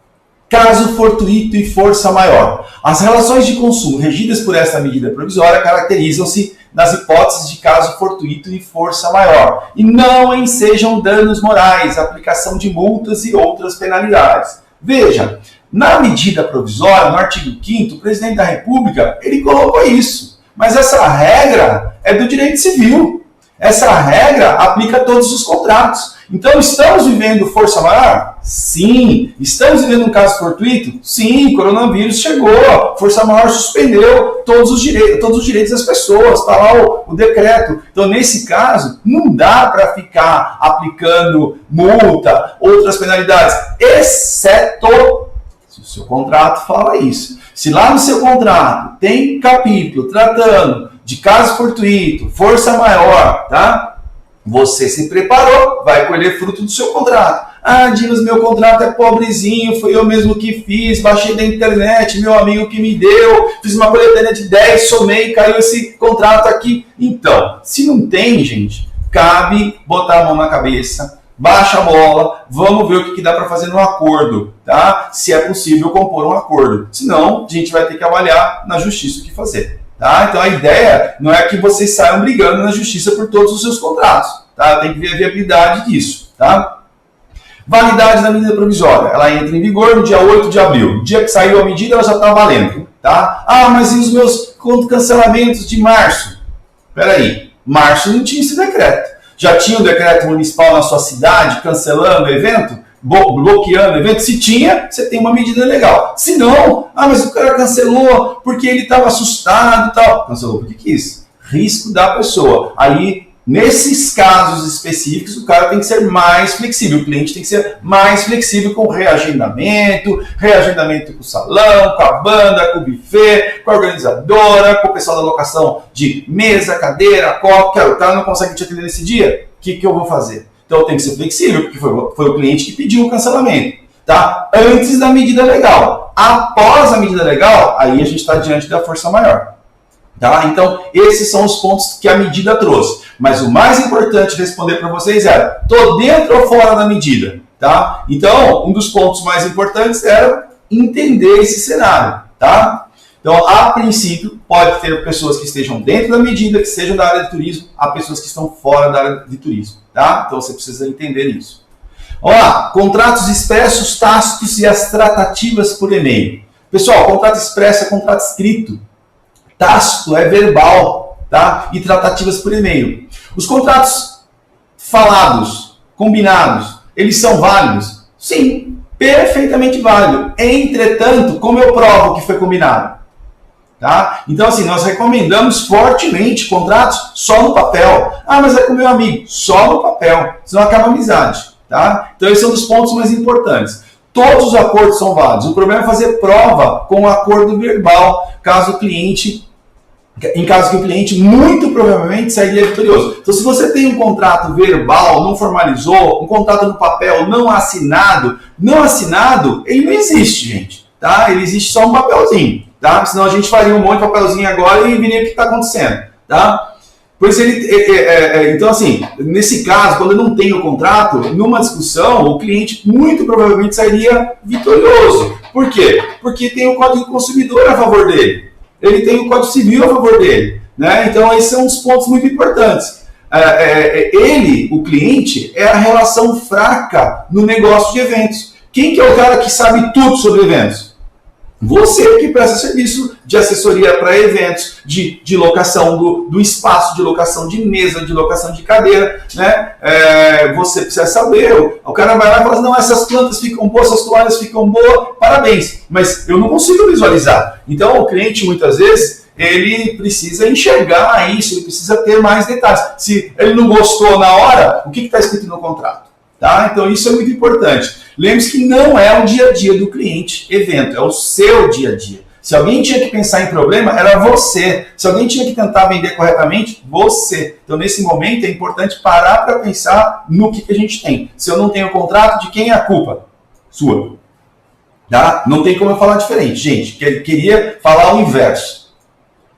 Caso fortuito e força maior. As relações de consumo regidas por esta medida provisória caracterizam-se nas hipóteses de caso fortuito e força maior, e não ensejam danos morais, aplicação de multas e outras penalidades. Veja, na medida provisória, no artigo 5º, o presidente da República, ele colocou isso. Mas essa regra é do direito civil. Essa regra aplica a todos os contratos. Então, estamos vivendo força maior? Sim. Estamos vivendo um caso fortuito? Sim. Coronavírus chegou. Força maior suspendeu todos os direitos das pessoas. Está lá o decreto. Então, nesse caso, não dá para ficar aplicando multa, outras penalidades, exceto se o seu contrato fala isso. Se lá no seu contrato tem capítulo tratando de caso fortuito, força maior, tá? Você se preparou, vai colher fruto do seu contrato. Ah, Dimas, meu contrato é pobrezinho, foi eu mesmo que fiz, baixei da internet, meu amigo que me deu, fiz uma coletânea de 10, somei, caiu esse contrato aqui. Então, se não tem, gente, cabe botar a mão na cabeça, baixa a bola, vamos ver o que dá para fazer no acordo, tá? Se é possível compor um acordo. Senão, a gente vai ter que avaliar na justiça o que fazer. Tá? Então a ideia não é que vocês saiam brigando na justiça por todos os seus contratos. Tá? Tem que ver a viabilidade disso. Tá? Validade da medida provisória. Ela entra em vigor no dia 8 de abril. No dia que saiu a medida, ela já está valendo. Tá? Ah, mas e os meus cancelamentos de março? Peraí, março não tinha esse decreto. Já tinha o decreto municipal na sua cidade cancelando o evento? Bloqueando o evento? Se tinha, você tem uma medida legal. Se não, mas o cara cancelou porque ele estava assustado e tal. Cancelou porque quis. Risco da pessoa. Aí, nesses casos específicos, o cara tem que ser mais flexível. O cliente tem que ser mais flexível com o reagendamento com o salão, com a banda, com o buffet, com a organizadora, com o pessoal da locação de mesa, cadeira, copo. O cara não consegue te atender nesse dia? O que eu vou fazer? Então eu tenho que ser flexível, porque foi o cliente que pediu o cancelamento. Tá? Antes da medida legal. Após a medida legal, aí a gente está diante da força maior. Tá? Então, esses são os pontos que a medida trouxe. Mas o mais importante responder para vocês era: estou dentro ou fora da medida? Tá? Então, um dos pontos mais importantes era entender esse cenário. Tá? Então, a princípio, pode ter pessoas que estejam dentro da medida, que sejam da área de turismo, há pessoas que estão fora da área de turismo. Tá? Então, você precisa entender isso. Vamos lá, contratos expressos, tácitos e as tratativas por e-mail. Pessoal, contrato expresso é contrato escrito. Tácito é verbal, tá? E tratativas por e-mail. Os contratos falados, combinados, eles são válidos? Sim, perfeitamente válido. Entretanto, como eu provo que foi combinado? Tá? Então, assim, nós recomendamos fortemente contratos só no papel. Ah, mas é com meu amigo. Só no papel, senão acaba a amizade. Tá? Então, esses são os pontos mais importantes. Todos os acordos são válidos. O problema é fazer prova com o acordo verbal, em caso que o cliente muito provavelmente sairia vitorioso. Então, se você tem um contrato verbal, não formalizou, um contrato no papel não assinado, ele não existe, gente. Tá? Ele existe só um papelzinho. Tá? Senão a gente faria um monte de papelzinho agora e veria o que está acontecendo. Tá? Pois então, assim, nesse caso, quando não tem o contrato, numa discussão, o cliente muito provavelmente sairia vitorioso. Por quê? Porque tem o Código do Consumidor a favor dele. Ele tem o Código Civil a favor dele. Né? Então, esses são os pontos muito importantes. O cliente, é a relação fraca no negócio de eventos. Quem que é o cara que sabe tudo sobre eventos? Você que presta serviço de assessoria para eventos, de locação do espaço, de locação de mesa, de locação de cadeira, né? Você precisa saber. O cara vai lá e fala assim: não, essas plantas ficam boas, essas toalhas ficam boas, parabéns. Mas eu não consigo visualizar. Então o cliente muitas vezes ele precisa enxergar isso, ele precisa ter mais detalhes. Se ele não gostou na hora, o que está escrito no contrato? Tá? Então isso é muito importante. Lembre-se que não é o dia a dia do cliente evento, é o seu dia a dia. Se alguém tinha que pensar em problema, era você. Se alguém tinha que tentar vender corretamente, você. Então, nesse momento, é importante parar para pensar no que a gente tem. Se eu não tenho contrato, de quem é a culpa? Sua. Tá? Não tem como eu falar diferente. Gente, queria falar o inverso.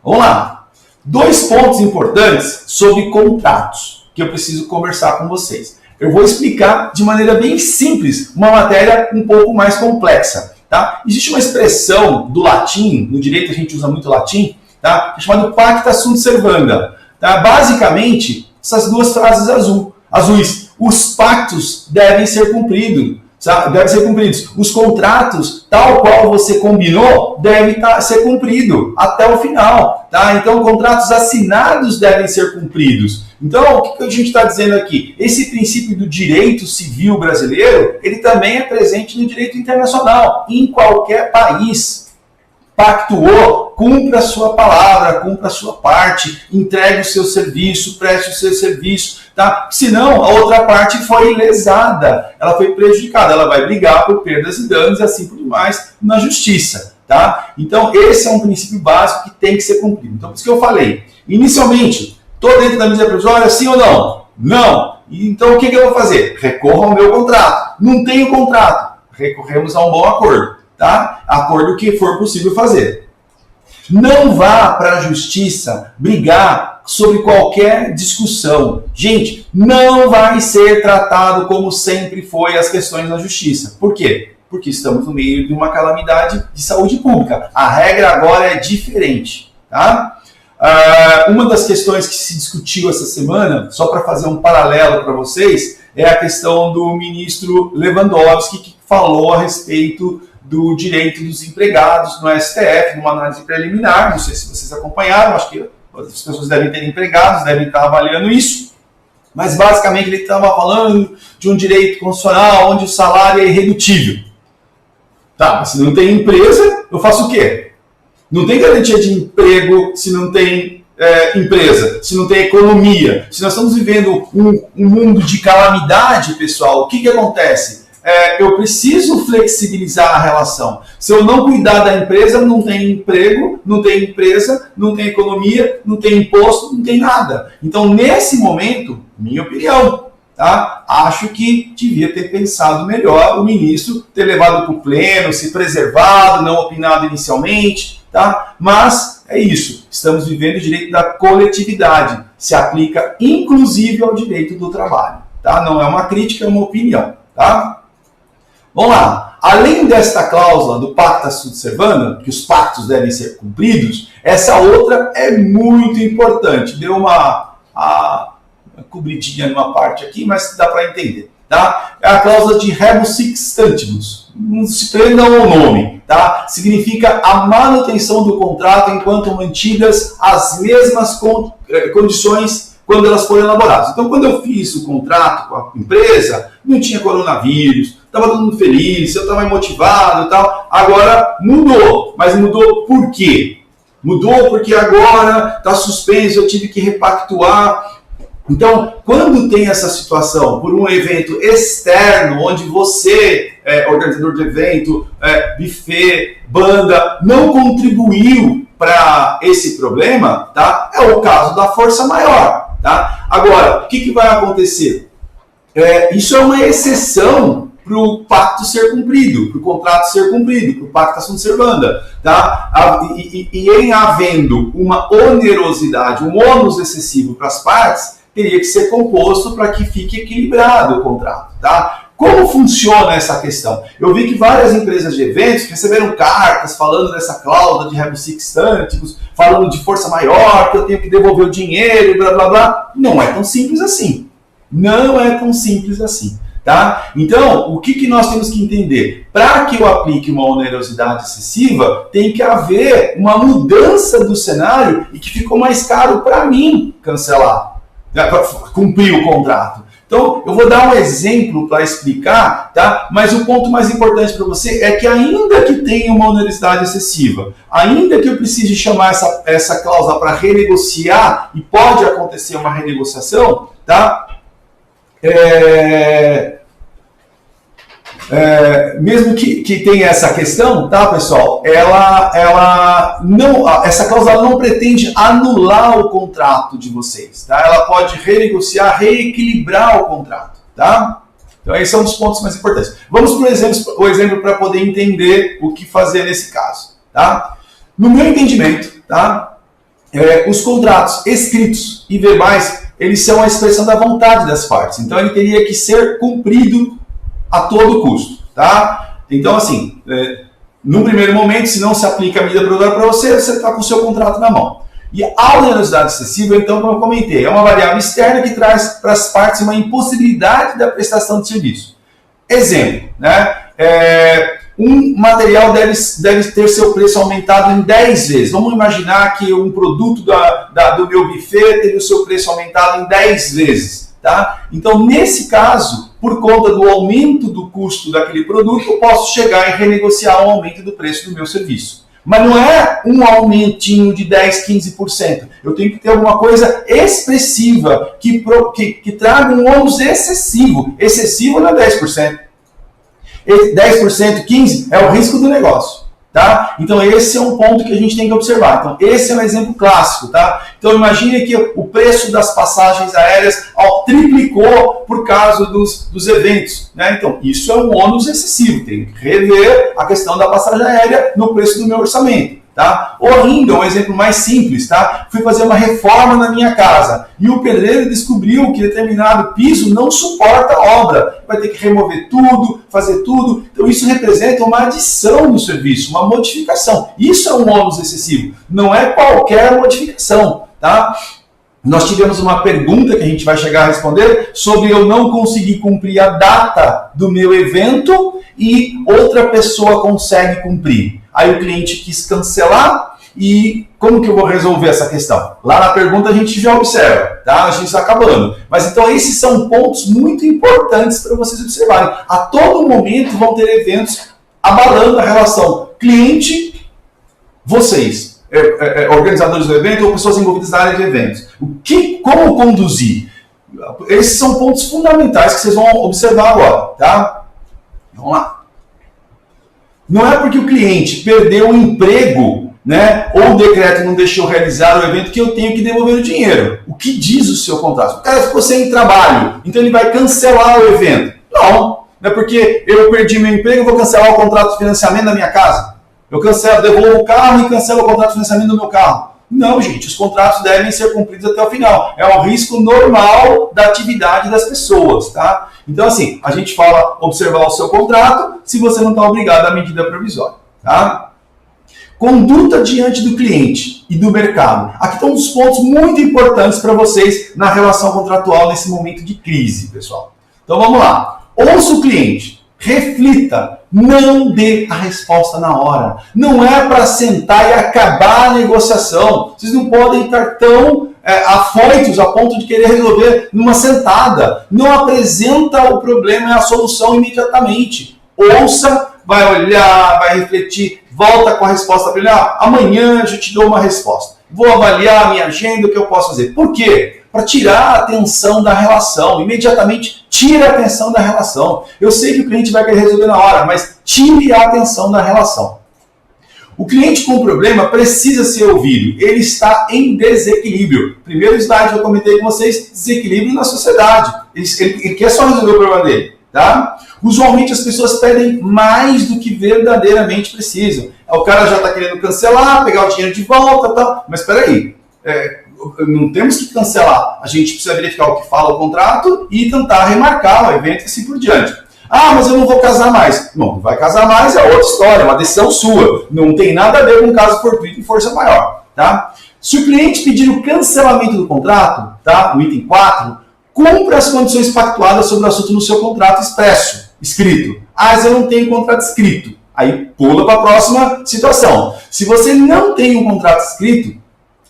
Vamos lá. 2 pontos importantes sobre contratos que eu preciso conversar com vocês. Eu vou explicar de maneira bem simples uma matéria um pouco mais complexa. Tá? Existe uma expressão do latim, no direito a gente usa muito latim, tá? Chamado pacta sunt servanda. Tá? Basicamente, essas 2 frases azuis. Os pactos devem ser cumpridos. Os contratos, tal qual você combinou, devem ser cumpridos até o final. Tá? Então, contratos assinados devem ser cumpridos. Então, o que a gente está dizendo aqui? Esse princípio do direito civil brasileiro, ele também é presente no direito internacional, em qualquer país. Pactuou, cumpra a sua palavra, cumpra a sua parte, entregue o seu serviço, preste o seu serviço, tá? Senão, a outra parte foi lesada, ela foi prejudicada, ela vai brigar por perdas e danos e assim por demais na justiça, tá? Então, esse é um princípio básico que tem que ser cumprido. Então, por isso que eu falei, inicialmente, estou dentro da medida provisória, sim ou não? Não. Então, o que eu vou fazer? Recorro ao meu contrato. Não tenho contrato. Recorremos a um bom acordo. Tá? Acordo que for possível fazer. Não vá para a justiça brigar sobre qualquer discussão. Gente, não vai ser tratado como sempre foi as questões na justiça. Por quê? Porque estamos no meio de uma calamidade de saúde pública. A regra agora é diferente. Tá? Uma das questões que se discutiu essa semana, só para fazer um paralelo para vocês, é a questão do ministro Lewandowski, que falou a respeito do direito dos empregados no STF, numa análise preliminar. Não sei se vocês acompanharam, acho que as pessoas devem ter empregados, devem estar avaliando isso. Mas basicamente ele estava falando de um direito constitucional onde o salário é irredutível. Tá, mas se não tem empresa, eu faço o quê? Não tem garantia de emprego se não tem empresa, se não tem economia. Se nós estamos vivendo um mundo de calamidade, pessoal, o que acontece? Eu preciso flexibilizar a relação. Se eu não cuidar da empresa, não tem emprego, não tem empresa, não tem economia, não tem imposto, não tem nada. Então, nesse momento, minha opinião, tá? Acho que devia ter pensado melhor o ministro, ter levado para o pleno, se preservado, não opinado inicialmente, tá? Mas é isso, estamos vivendo o direito da coletividade, se aplica inclusive ao direito do trabalho, tá? Não é uma crítica, é uma opinião, tá? Vamos lá, além desta cláusula do pacta sunt servanda, que os pactos devem ser cumpridos, essa outra é muito importante, deu uma cobridinha numa parte aqui, mas dá para entender, tá? É a cláusula de rebus sic stantibus, não se prendam ao nome, tá? Significa a manutenção do contrato enquanto mantidas as mesmas condições quando elas foram elaboradas. Então, quando eu fiz o contrato com a empresa, não tinha coronavírus, estava todo mundo feliz, eu estava motivado e tal. Agora mudou, mas mudou por quê? Mudou porque agora está suspenso, eu tive que repactuar. Então, quando tem essa situação por um evento externo, onde você, organizador de evento, buffet, banda, não contribuiu para esse problema, tá? É o caso da força maior, tá? Agora, o que vai acontecer? Isso é uma exceção para o pacto ser cumprido, para o contrato ser cumprido, para o pacta sunt servanda, tá? E em havendo uma onerosidade, um ônus excessivo para as partes, teria que ser composto para que fique equilibrado o contrato, tá? Como funciona essa questão? Eu vi que várias empresas de eventos receberam cartas falando dessa cláusula de rebus sic stantibus, falando de força maior, que eu tenho que devolver o dinheiro, blá blá blá. Não é tão simples assim. Não é tão simples assim, tá? Então, o que nós temos que entender? Para que eu aplique uma onerosidade excessiva, tem que haver uma mudança do cenário e que ficou mais caro para mim cancelar, para cumprir o contrato. Então, eu vou dar um exemplo para explicar, tá? Mas o ponto mais importante para você é que ainda que tenha uma onerosidade excessiva, ainda que eu precise chamar essa cláusula para renegociar, e pode acontecer uma renegociação, tá? Mesmo que tenha essa questão, tá, pessoal? Essa cláusula não pretende anular o contrato de vocês, tá? Ela pode renegociar, reequilibrar o contrato, tá? Então, esses são um dos pontos mais importantes. Vamos para o exemplo para poder entender o que fazer nesse caso, tá? No meu entendimento, tá? Os contratos escritos e verbais, eles são a expressão da vontade das partes. Então, ele teria que ser cumprido a todo custo, tá? Então, assim, num primeiro momento, se não se aplica a medida provisória para você, você está com o seu contrato na mão. E a onerosidade excessiva, então, como eu comentei, é uma variável externa que traz para as partes uma impossibilidade da prestação de serviço. Exemplo, né? Um material deve ter seu preço aumentado em 10 vezes. Vamos imaginar que um produto do meu buffet teve o seu preço aumentado em 10 vezes. Tá? Então, nesse caso, por conta do aumento do custo daquele produto, eu posso chegar e renegociar o aumento do preço do meu serviço. Mas não é um aumentinho de 10%, 15%. Eu tenho que ter alguma coisa expressiva que traga um ônus excessivo. Excessivo não é 10%. 10%, 15% é o risco do negócio, tá? Então esse é um ponto que a gente tem que observar. Então esse é um exemplo clássico, tá? Então imagine que o preço das passagens aéreas triplicou por causa dos eventos, né? Então isso é um ônus excessivo, tem que rever a questão da passagem aérea no preço do meu orçamento. Tá? Ou ainda, um exemplo mais simples, tá? Fui fazer uma reforma na minha casa e o pedreiro descobriu que determinado piso não suporta a obra. Vai ter que remover tudo, fazer tudo. Então isso representa uma adição no serviço, uma modificação. Isso é um ônus excessivo, não é qualquer modificação, tá? Nós tivemos uma pergunta que a gente vai chegar a responder sobre eu não conseguir cumprir a data do meu evento e outra pessoa consegue cumprir. Aí o cliente quis cancelar e como que eu vou resolver essa questão? Lá na pergunta a gente já observa, tá? A gente está acabando. Mas então esses são pontos muito importantes para vocês observarem. A todo momento vão ter eventos abalando a relação cliente, vocês. Organizadores do evento ou pessoas envolvidas na área de eventos. Como conduzir? Esses são pontos fundamentais que vocês vão observar agora, tá? Vamos lá. Não é porque o cliente perdeu o emprego, né, ou o decreto não deixou realizar o evento que eu tenho que devolver o dinheiro. O que diz o seu contrato? O cara ficou sem trabalho, então ele vai cancelar o evento. Não é porque eu perdi meu emprego, eu vou cancelar o contrato de financiamento da minha casa. Eu devolvo o carro e cancelo o contrato de financiamento do meu carro. Não, gente, os contratos devem ser cumpridos até o final. É um risco normal da atividade das pessoas, tá? Então, assim, a gente fala observar o seu contrato se você não está obrigado à medida provisória, tá? Conduta diante do cliente e do mercado. Aqui estão os pontos muito importantes para vocês na relação contratual nesse momento de crise, pessoal. Então, vamos lá. Ouça o cliente. Reflita, não dê a resposta na hora. Não é para sentar e acabar a negociação. Vocês não podem estar tão afoitos a ponto de querer resolver numa sentada. Não apresenta o problema e a solução imediatamente. Ouça, vai olhar, vai refletir, volta com a resposta para ele. Amanhã eu te dou uma resposta. Vou avaliar a minha agenda, o que eu posso fazer. Por quê? Para tirar a atenção da relação. Imediatamente tira a atenção da relação. Eu sei que o cliente vai querer resolver na hora, mas tire a atenção da relação. O cliente com problema precisa ser ouvido. Ele está em desequilíbrio. Primeiro slide que eu comentei com vocês, desequilíbrio na sociedade. Ele quer só resolver o problema dele. Tá? Usualmente as pessoas pedem mais do que verdadeiramente precisam. O cara já está querendo cancelar, pegar o dinheiro de volta, tá? Mas espera aí. Não temos que cancelar. A gente precisa verificar o que fala o contrato e tentar remarcar o evento e assim por diante. Mas eu não vou casar mais. Não vai casar mais, é outra história, é uma decisão sua. Não tem nada a ver com caso fortuito e força maior. Tá? Se o cliente pedir o cancelamento do contrato, tá? No item 4, cumpra as condições pactuadas sobre o assunto no seu contrato escrito. Mas eu não tenho contrato escrito. Aí pula para a próxima situação. Se você não tem um contrato escrito,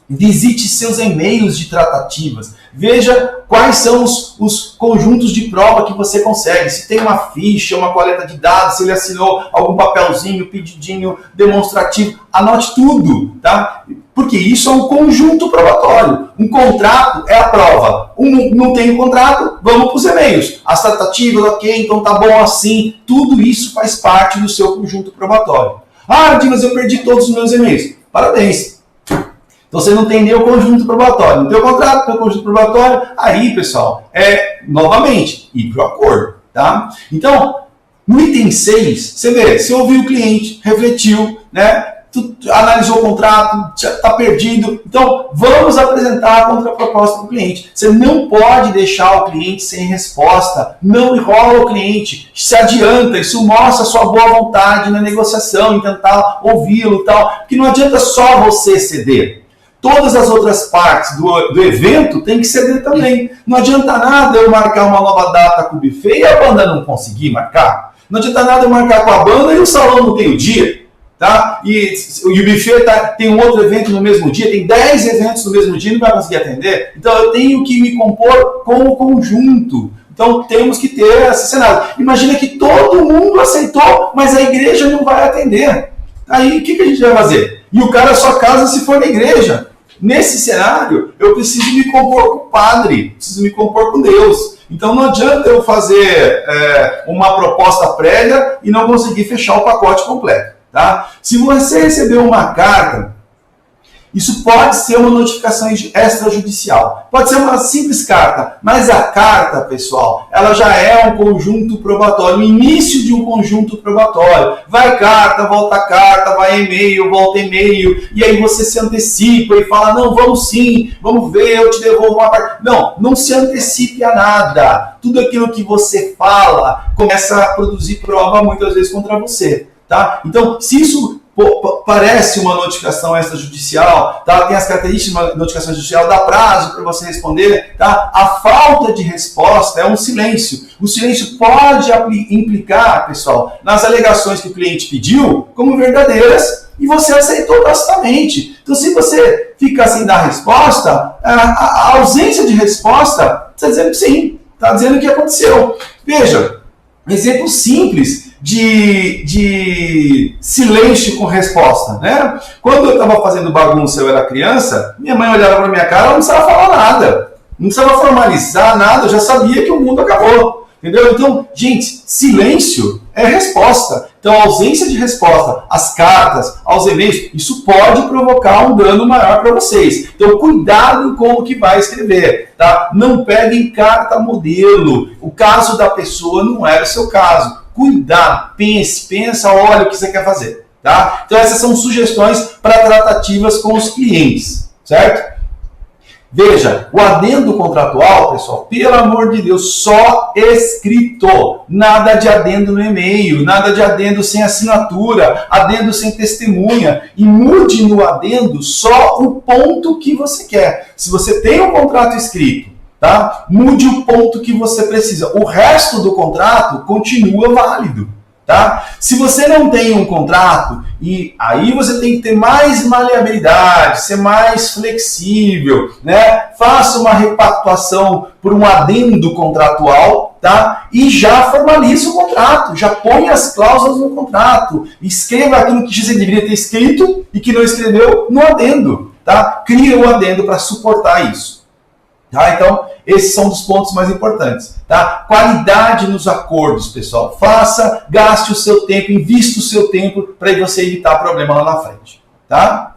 visite seus e-mails de tratativas. Veja quais são os conjuntos de prova que você consegue. Se tem uma ficha, uma coleta de dados, se ele assinou algum papelzinho, pedidinho demonstrativo, anote tudo, tá? Porque isso é um conjunto probatório. Um contrato é a prova. Não tem um contrato, vamos para os e-mails. As tratativas, ok, então tá bom assim. Tudo isso faz parte do seu conjunto probatório. Dimas, eu perdi todos os meus e-mails. Parabéns. Então você não tem nem o conjunto probatório. Não tem o contrato, não tem o conjunto probatório. Aí, pessoal, novamente, ir para o acordo. Tá? Então, no item 6, você vê, você ouviu o cliente, refletiu, né? Analisou o contrato, está perdido. Então, vamos apresentar a contraproposta para o cliente. Você não pode deixar o cliente sem resposta. Não enrola o cliente. Se adianta. Isso mostra a sua boa vontade na negociação, em tentar ouvi-lo e tal. Porque não adianta só você ceder. Todas as outras partes do evento têm que ceder também. Não adianta nada eu marcar uma nova data com o buffet e a banda não conseguir marcar. Não adianta nada eu marcar com a banda e o salão não tem o dia. Tá? E o buffet tem um outro evento no mesmo dia, tem 10 eventos no mesmo dia e não vai conseguir atender. Então eu tenho que me compor como conjunto. Então temos que ter esse cenário. Imagina que todo mundo aceitou, mas a igreja não vai atender. Aí o que a gente vai fazer? E o cara só casa se for na igreja. Nesse cenário, eu preciso me compor com o padre, preciso me compor com Deus. Então não adianta eu fazer uma proposta prévia e não conseguir fechar o pacote completo. Tá? Se você recebeu uma carta, isso pode ser uma notificação extrajudicial. Pode ser uma simples carta, mas a carta, pessoal, ela já é um conjunto probatório, o início de um conjunto probatório. Vai carta, vai e-mail, volta e-mail, e aí você se antecipa e fala, não, vamos sim, vamos ver, eu te devolvo uma parte. Não se antecipe a nada. Tudo aquilo que você fala começa a produzir prova muitas vezes contra você. Tá? Então, se isso parece uma notificação extrajudicial, tá? Tem as características de uma notificação judicial, dá prazo para você responder, tá? A falta de resposta é um silêncio. O silêncio pode implicar, pessoal, nas alegações que o cliente pediu como verdadeiras e você aceitou tacitamente. Então, se você fica sem dar resposta, a ausência de resposta está dizendo que sim, está dizendo que aconteceu. Veja, exemplo simples de silêncio com resposta, né? Quando eu estava fazendo bagunça, eu era criança, minha mãe olhava para minha cara, ela não precisava falar nada, não precisava formalizar nada, eu já sabia que o mundo acabou, entendeu? Então, gente, silêncio é resposta. Então, a ausência de resposta às cartas, aos e-mails, isso pode provocar um dano maior para vocês. Então, cuidado com o que vai escrever, tá? Não peguem carta modelo. O caso da pessoa não era o seu caso. Cuidado, pensa, olha o que você quer fazer, tá? Então, essas são sugestões para tratativas com os clientes, certo? Veja, o adendo contratual, pessoal, pelo amor de Deus, só escrito. Nada de adendo no e-mail, nada de adendo sem assinatura, adendo sem testemunha. E mude no adendo só o ponto que você quer. Se você tem um contrato escrito, tá? Mude o ponto que você precisa. O resto do contrato continua válido. Tá? Se você não tem um contrato, e aí você tem que ter mais maleabilidade, ser mais flexível, né? Faça uma repactuação por um adendo contratual, tá? E já formalize o contrato, já põe as cláusulas no contrato, escreva aquilo que você deveria ter escrito e que não escreveu no adendo, tá? Cria o adendo para suportar isso. Tá? Então, esses são os pontos mais importantes. Tá? Qualidade nos acordos, pessoal. Gaste o seu tempo, invista o seu tempo para você evitar problema lá na frente. Tá?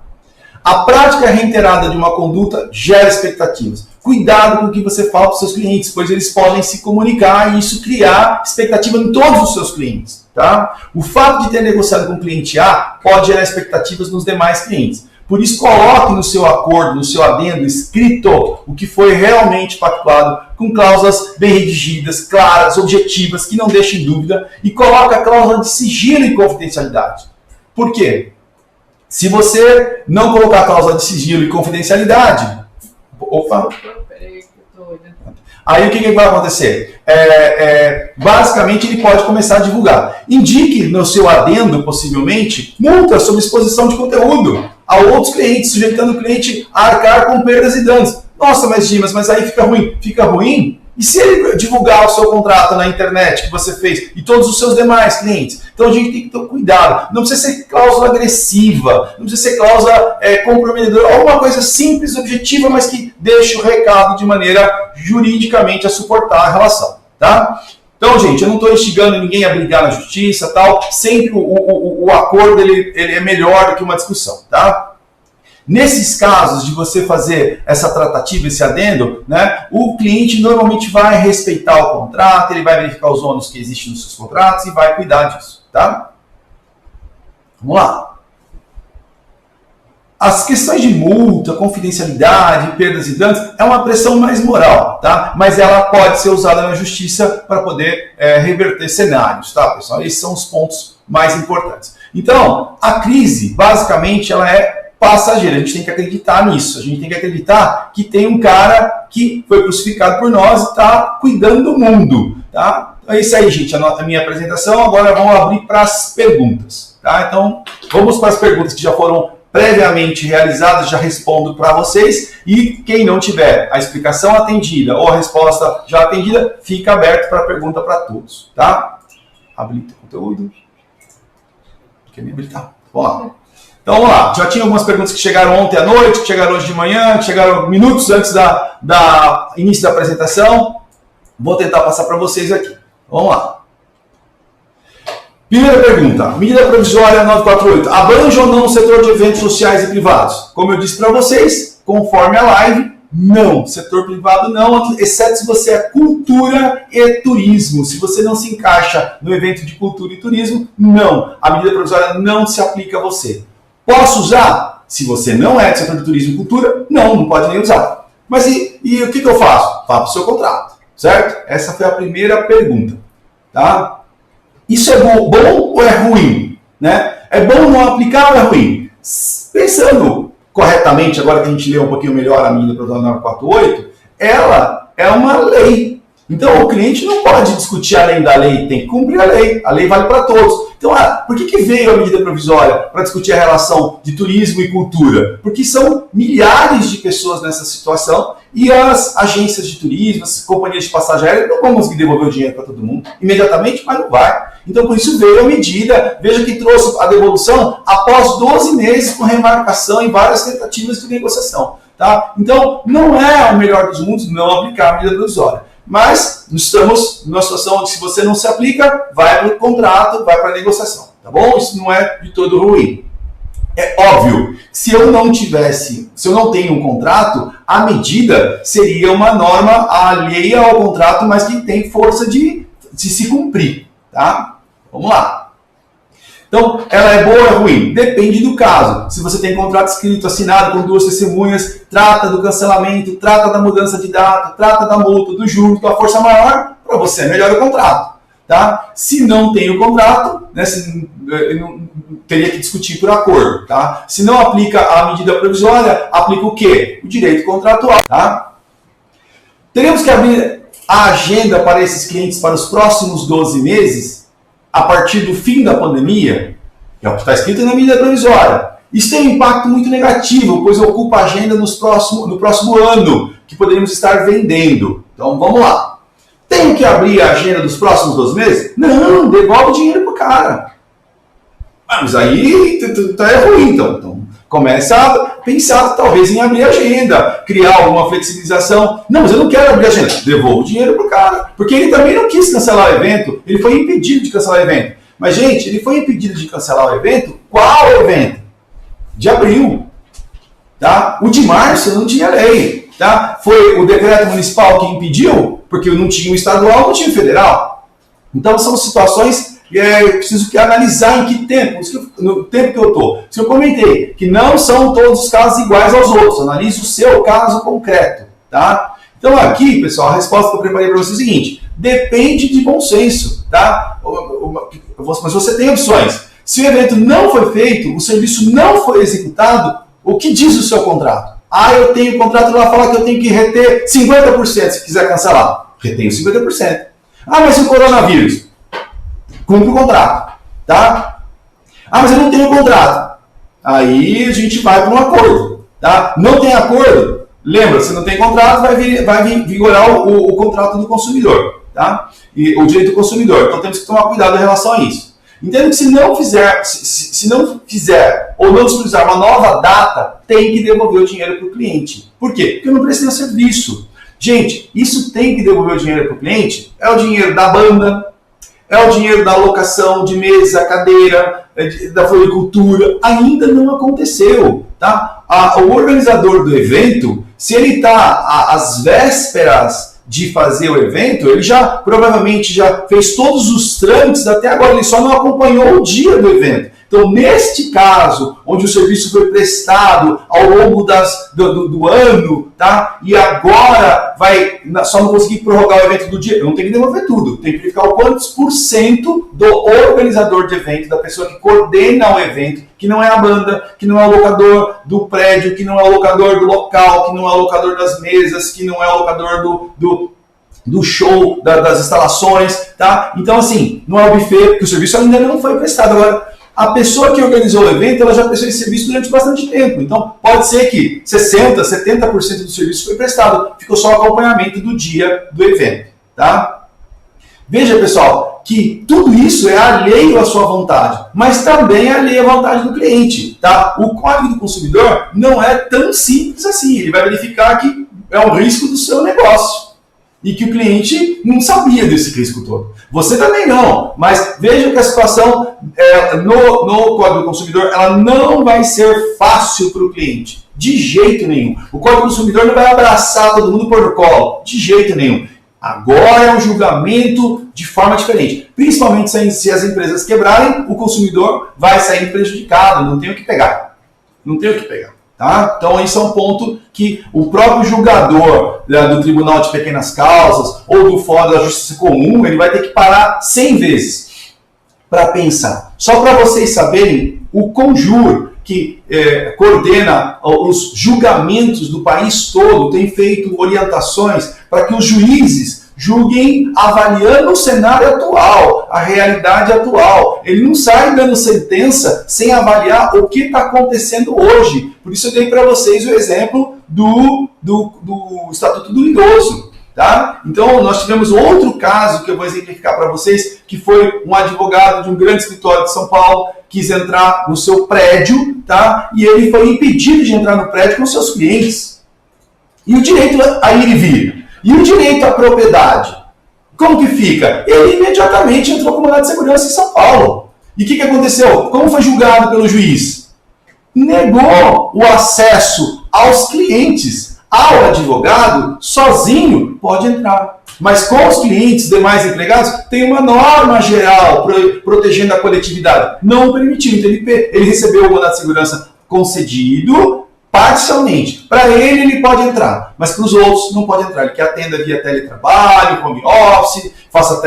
A prática reiterada de uma conduta gera expectativas. Cuidado com o que você fala para os seus clientes, pois eles podem se comunicar e isso criar expectativa em todos os seus clientes. Tá? O fato de ter negociado com o cliente A pode gerar expectativas nos demais clientes. Por isso, coloque no seu acordo, no seu adendo, escrito o que foi realmente pactuado, com cláusulas bem redigidas, claras, objetivas, que não deixem dúvida, e coloque a cláusula de sigilo e confidencialidade. Por quê? Se você não colocar a cláusula de sigilo e confidencialidade... Opa! Aí o que vai acontecer? Basicamente, ele pode começar a divulgar. Indique no seu adendo, possivelmente, multas sobre exposição de conteúdo a outros clientes, sujeitando o cliente a arcar com perdas e danos. Nossa, mas Dimas, mas aí fica ruim. Fica ruim? E se ele divulgar o seu contrato na internet que você fez e todos os seus demais clientes? Então a gente tem que ter cuidado. Não precisa ser cláusula agressiva, não precisa ser cláusula comprometedora, alguma coisa simples, objetiva, mas que deixe o recado de maneira juridicamente a suportar a relação. Tá? Então, gente, eu não estou instigando ninguém a brigar na justiça, tal. Sempre o acordo ele é melhor do que uma discussão, tá? Nesses casos de você fazer essa tratativa, esse adendo, né, o cliente normalmente vai respeitar o contrato, ele vai verificar os ônus que existem nos seus contratos e vai cuidar disso, tá? Vamos lá. As questões de multa, confidencialidade, perdas e danos é uma pressão mais moral, tá? Mas ela pode ser usada na justiça para poder reverter cenários, tá, pessoal? Esses são os pontos mais importantes. Então, a crise, basicamente, ela é passageira. A gente tem que acreditar nisso. A gente tem que acreditar que tem um cara que foi crucificado por nós e está cuidando do mundo, tá? Então é isso aí, gente. A minha apresentação. Agora vamos abrir para as perguntas, tá? Então, vamos para as perguntas que já foram previamente realizadas, já respondo para vocês, e quem não tiver a explicação atendida ou a resposta já atendida, fica aberto para pergunta para todos, tá? Habilita o conteúdo. Quer me habilitar? Vamos lá. Então vamos lá. Já tinha algumas perguntas que chegaram ontem à noite, que chegaram hoje de manhã, que chegaram minutos antes da início da apresentação. Vou tentar passar para vocês aqui. Vamos lá. Primeira pergunta, medida provisória 948, abrange ou não o setor de eventos sociais e privados? Como eu disse para vocês, conforme a live, não. Setor privado não, exceto se você é cultura e turismo. Se você não se encaixa no evento de cultura e turismo, não. A medida provisória não se aplica a você. Posso usar? Se você não é do setor de turismo e cultura, não pode nem usar. Mas e o que eu faço? Faça o seu contrato, certo? Essa foi a primeira pergunta, tá? Isso é bom ou é ruim? né? É bom não aplicar ou é ruim? Pensando corretamente, agora que a gente lê um pouquinho melhor a medida provisória 948, ela é uma lei. Então o cliente não pode discutir além da lei, tem que cumprir a lei vale para todos. Então, por que veio a medida provisória para discutir a relação de turismo e cultura? Porque são milhares de pessoas nessa situação e as agências de turismo, as companhias de passagem aérea não vão conseguir devolver o dinheiro para todo mundo imediatamente, mas não vai. Então, por isso veio a medida, veja que trouxe a devolução após 12 meses com remarcação em várias tentativas de negociação. Tá? Então, não é o melhor dos mundos não aplicar a medida provisória. Mas estamos numa situação onde se você não se aplica, vai para o contrato, vai para a negociação. Tá bom? Isso não é de todo ruim. É óbvio, se eu não tenho um contrato, a medida seria uma norma alheia ao contrato, mas que tem força de se cumprir. Tá? Vamos lá. Então, ela é boa ou é ruim? Depende do caso. Se você tem contrato escrito, assinado com 2 testemunhas, trata do cancelamento, trata da mudança de data, trata da multa, do juro, da força maior, para você é melhor o contrato. Tá? Se não tem o contrato, né, teria que discutir por acordo. Tá? Se não aplica a medida provisória, aplica o quê? O direito contratual. Tá? Teremos que abrir a agenda para esses clientes para os próximos 12 meses, a partir do fim da pandemia, é o que está escrito na medida provisória. Isso tem um impacto muito negativo, pois ocupa a agenda no próximo ano, que poderíamos estar vendendo. Então, vamos lá. Tenho que abrir a agenda dos próximos 12 meses? Não, devolve o dinheiro para o cara. Mas aí é ruim, então comece a pensar talvez em abrir a agenda, criar alguma flexibilização. Não, mas eu não quero abrir a agenda. Devolvo o dinheiro para o cara. Porque ele também não quis cancelar o evento, ele foi impedido de cancelar o evento. Mas, gente, ele foi impedido de cancelar o evento? Qual evento? De abril. Tá? O de março não tinha lei. Tá? Foi o decreto municipal que impediu, porque não tinha o estadual, não tinha o federal. Então, são situações eu preciso analisar em que tempo, no tempo que eu estou. Se eu comentei que não são todos os casos iguais aos outros, analise o seu caso concreto. Tá? Então aqui, pessoal, a resposta que eu preparei para você é o seguinte, depende de bom senso. Tá? Mas você tem opções. Se o evento não foi feito, o serviço não foi executado, o que diz o seu contrato? Eu tenho o contrato lá, fala que eu tenho que reter 50% se quiser cancelar. Retenho 50%. Mas e o coronavírus? Cumpre o contrato, tá? Mas eu não tenho contrato. Aí a gente vai para um acordo, tá? Não tem acordo? Lembra, se não tem contrato, vai vigorar o contrato do consumidor, tá? E o direito do consumidor. Então temos que tomar cuidado em relação a isso. Entendo que se não fizer ou não disponibilizar uma nova data, tem que devolver o dinheiro para o cliente. Por quê? Porque eu não prestei o serviço. Gente, isso tem que devolver o dinheiro para o cliente. É o dinheiro da banda, é o dinheiro da alocação de mesa, cadeira, da floricultura. Ainda não aconteceu. Tá? O organizador do evento, se ele está às vésperas de fazer o evento, ele provavelmente já fez todos os trâmites, até agora ele só não acompanhou o dia do evento. Então, neste caso, onde o serviço foi prestado ao longo do ano, tá? E agora só não conseguir prorrogar o evento do dia, eu não tenho que devolver tudo. Tem que verificar o quantos por cento do organizador de evento, da pessoa que coordena o evento, que não é a banda, que não é o locador do prédio, que não é o locador do local, que não é o locador das mesas, que não é o locador do show, das instalações, tá? Então, assim, não é o buffet, porque o serviço ainda não foi prestado. Agora, a pessoa que organizou o evento, ela já prestou esse serviço durante bastante tempo. Então, pode ser que 60%, 70% do serviço foi prestado. Ficou só o acompanhamento do dia do evento. Tá? Veja, pessoal, que tudo isso é alheio à sua vontade, mas também é alheio à vontade do cliente. Tá? O Código do Consumidor não é tão simples assim. Ele vai verificar que é um risco do seu negócio. E que o cliente não sabia desse risco todo. Você também não, mas veja que a situação no Código do Consumidor ela não vai ser fácil para o cliente, de jeito nenhum. O Código do Consumidor não vai abraçar todo mundo por no colo, de jeito nenhum. Agora é um julgamento de forma diferente, principalmente se as empresas quebrarem, o consumidor vai sair prejudicado, não tem o que pegar. Não tem o que pegar. Tá? Então, esse é um ponto que o próprio julgador do Tribunal de Pequenas Causas ou do Fórum da Justiça Comum, ele vai ter que parar 100 vezes. para pensar. Só para vocês saberem, o Conjur, que coordena os julgamentos do país todo, tem feito orientações para que os juízes julguem avaliando o cenário atual, a realidade atual. Ele não sai dando sentença sem avaliar o que está acontecendo hoje. Por isso eu dei para vocês o exemplo do Estatuto do Idoso. Tá? Então, nós tivemos outro caso que eu vou exemplificar para vocês, que foi um advogado de um grande escritório de São Paulo, quis entrar no seu prédio, tá? E ele foi impedido de entrar no prédio com seus clientes. E o direito a ir e vir? E o direito à propriedade? Como que fica? Ele imediatamente entrou com mandado de segurança em São Paulo. E o que aconteceu? Como foi julgado pelo juiz? Negou o acesso aos clientes. Ao advogado, sozinho, pode entrar. Mas com os clientes, demais empregados, tem uma norma geral protegendo a coletividade. Não permitiu. Então ele recebeu o mandado de segurança concedido parcialmente. Para ele pode entrar, mas para os outros não pode entrar. Ele que atenda via teletrabalho, home office, faça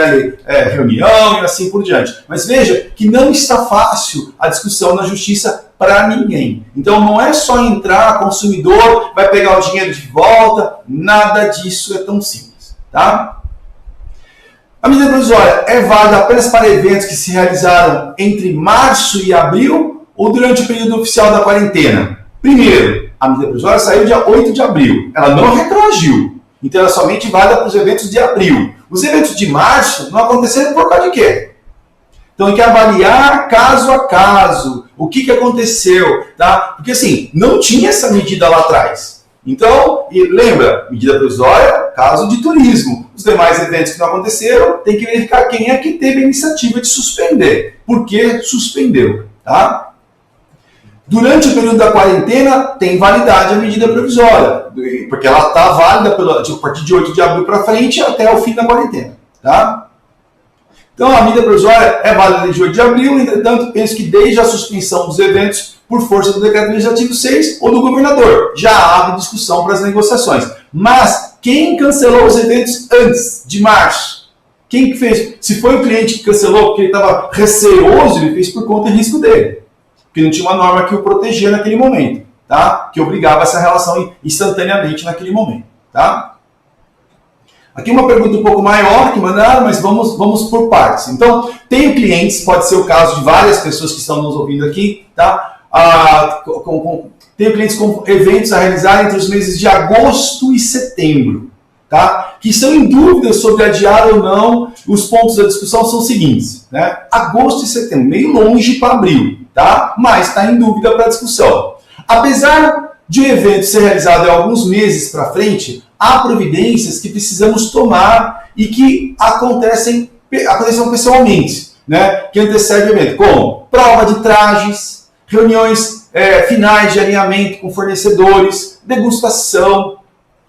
reunião e assim por diante. Mas veja que não está fácil a discussão na justiça para ninguém. Então não é só entrar, consumidor, vai pegar o dinheiro de volta, nada disso é tão simples. Tá? A medida provisória é válida apenas para eventos que se realizaram entre março e abril ou durante o período oficial da quarentena? Primeiro, a medida provisória saiu dia 8 de abril. Ela não retroagiu. Então ela é somente válida para os eventos de abril. Os eventos de março não aconteceram por causa de quê? Então tem que avaliar caso a caso o que aconteceu. Tá? Porque assim, não tinha essa medida lá atrás. Então, lembra, medida provisória, caso de turismo. Os demais eventos que não aconteceram, tem que verificar quem é que teve a iniciativa de suspender. Por que suspendeu? Tá? Durante o período da quarentena, tem validade a medida provisória, porque ela está válida a partir de 8 de abril para frente até o fim da quarentena. Tá? Então, a medida provisória é válida desde 8 de abril, entretanto, penso que desde a suspensão dos eventos por força do Decreto Legislativo 6 ou do governador, já abre discussão para as negociações. Mas quem cancelou os eventos antes de março? Quem que fez? Se foi o cliente que cancelou porque ele estava receoso, ele fez por conta e risco dele. Porque não tinha uma norma que o protegia naquele momento, tá? Que obrigava essa relação instantaneamente naquele momento, tá? Aqui uma pergunta um pouco maior que mandaram, mas vamos por partes. Então, tenho clientes, pode ser o caso de várias pessoas que estão nos ouvindo aqui, tá? Tenho clientes com eventos a realizar entre os meses de agosto e setembro, tá? Que estão em dúvida sobre adiar ou não. Os pontos da discussão são os seguintes, né? Agosto e setembro, meio longe para abril. Tá? Mas está em dúvida para discussão. Apesar de o evento ser realizado em alguns meses para frente, há providências que precisamos tomar e que acontecem pessoalmente, né? Que antecedem o evento, como prova de trajes, reuniões finais de alinhamento com fornecedores, degustação,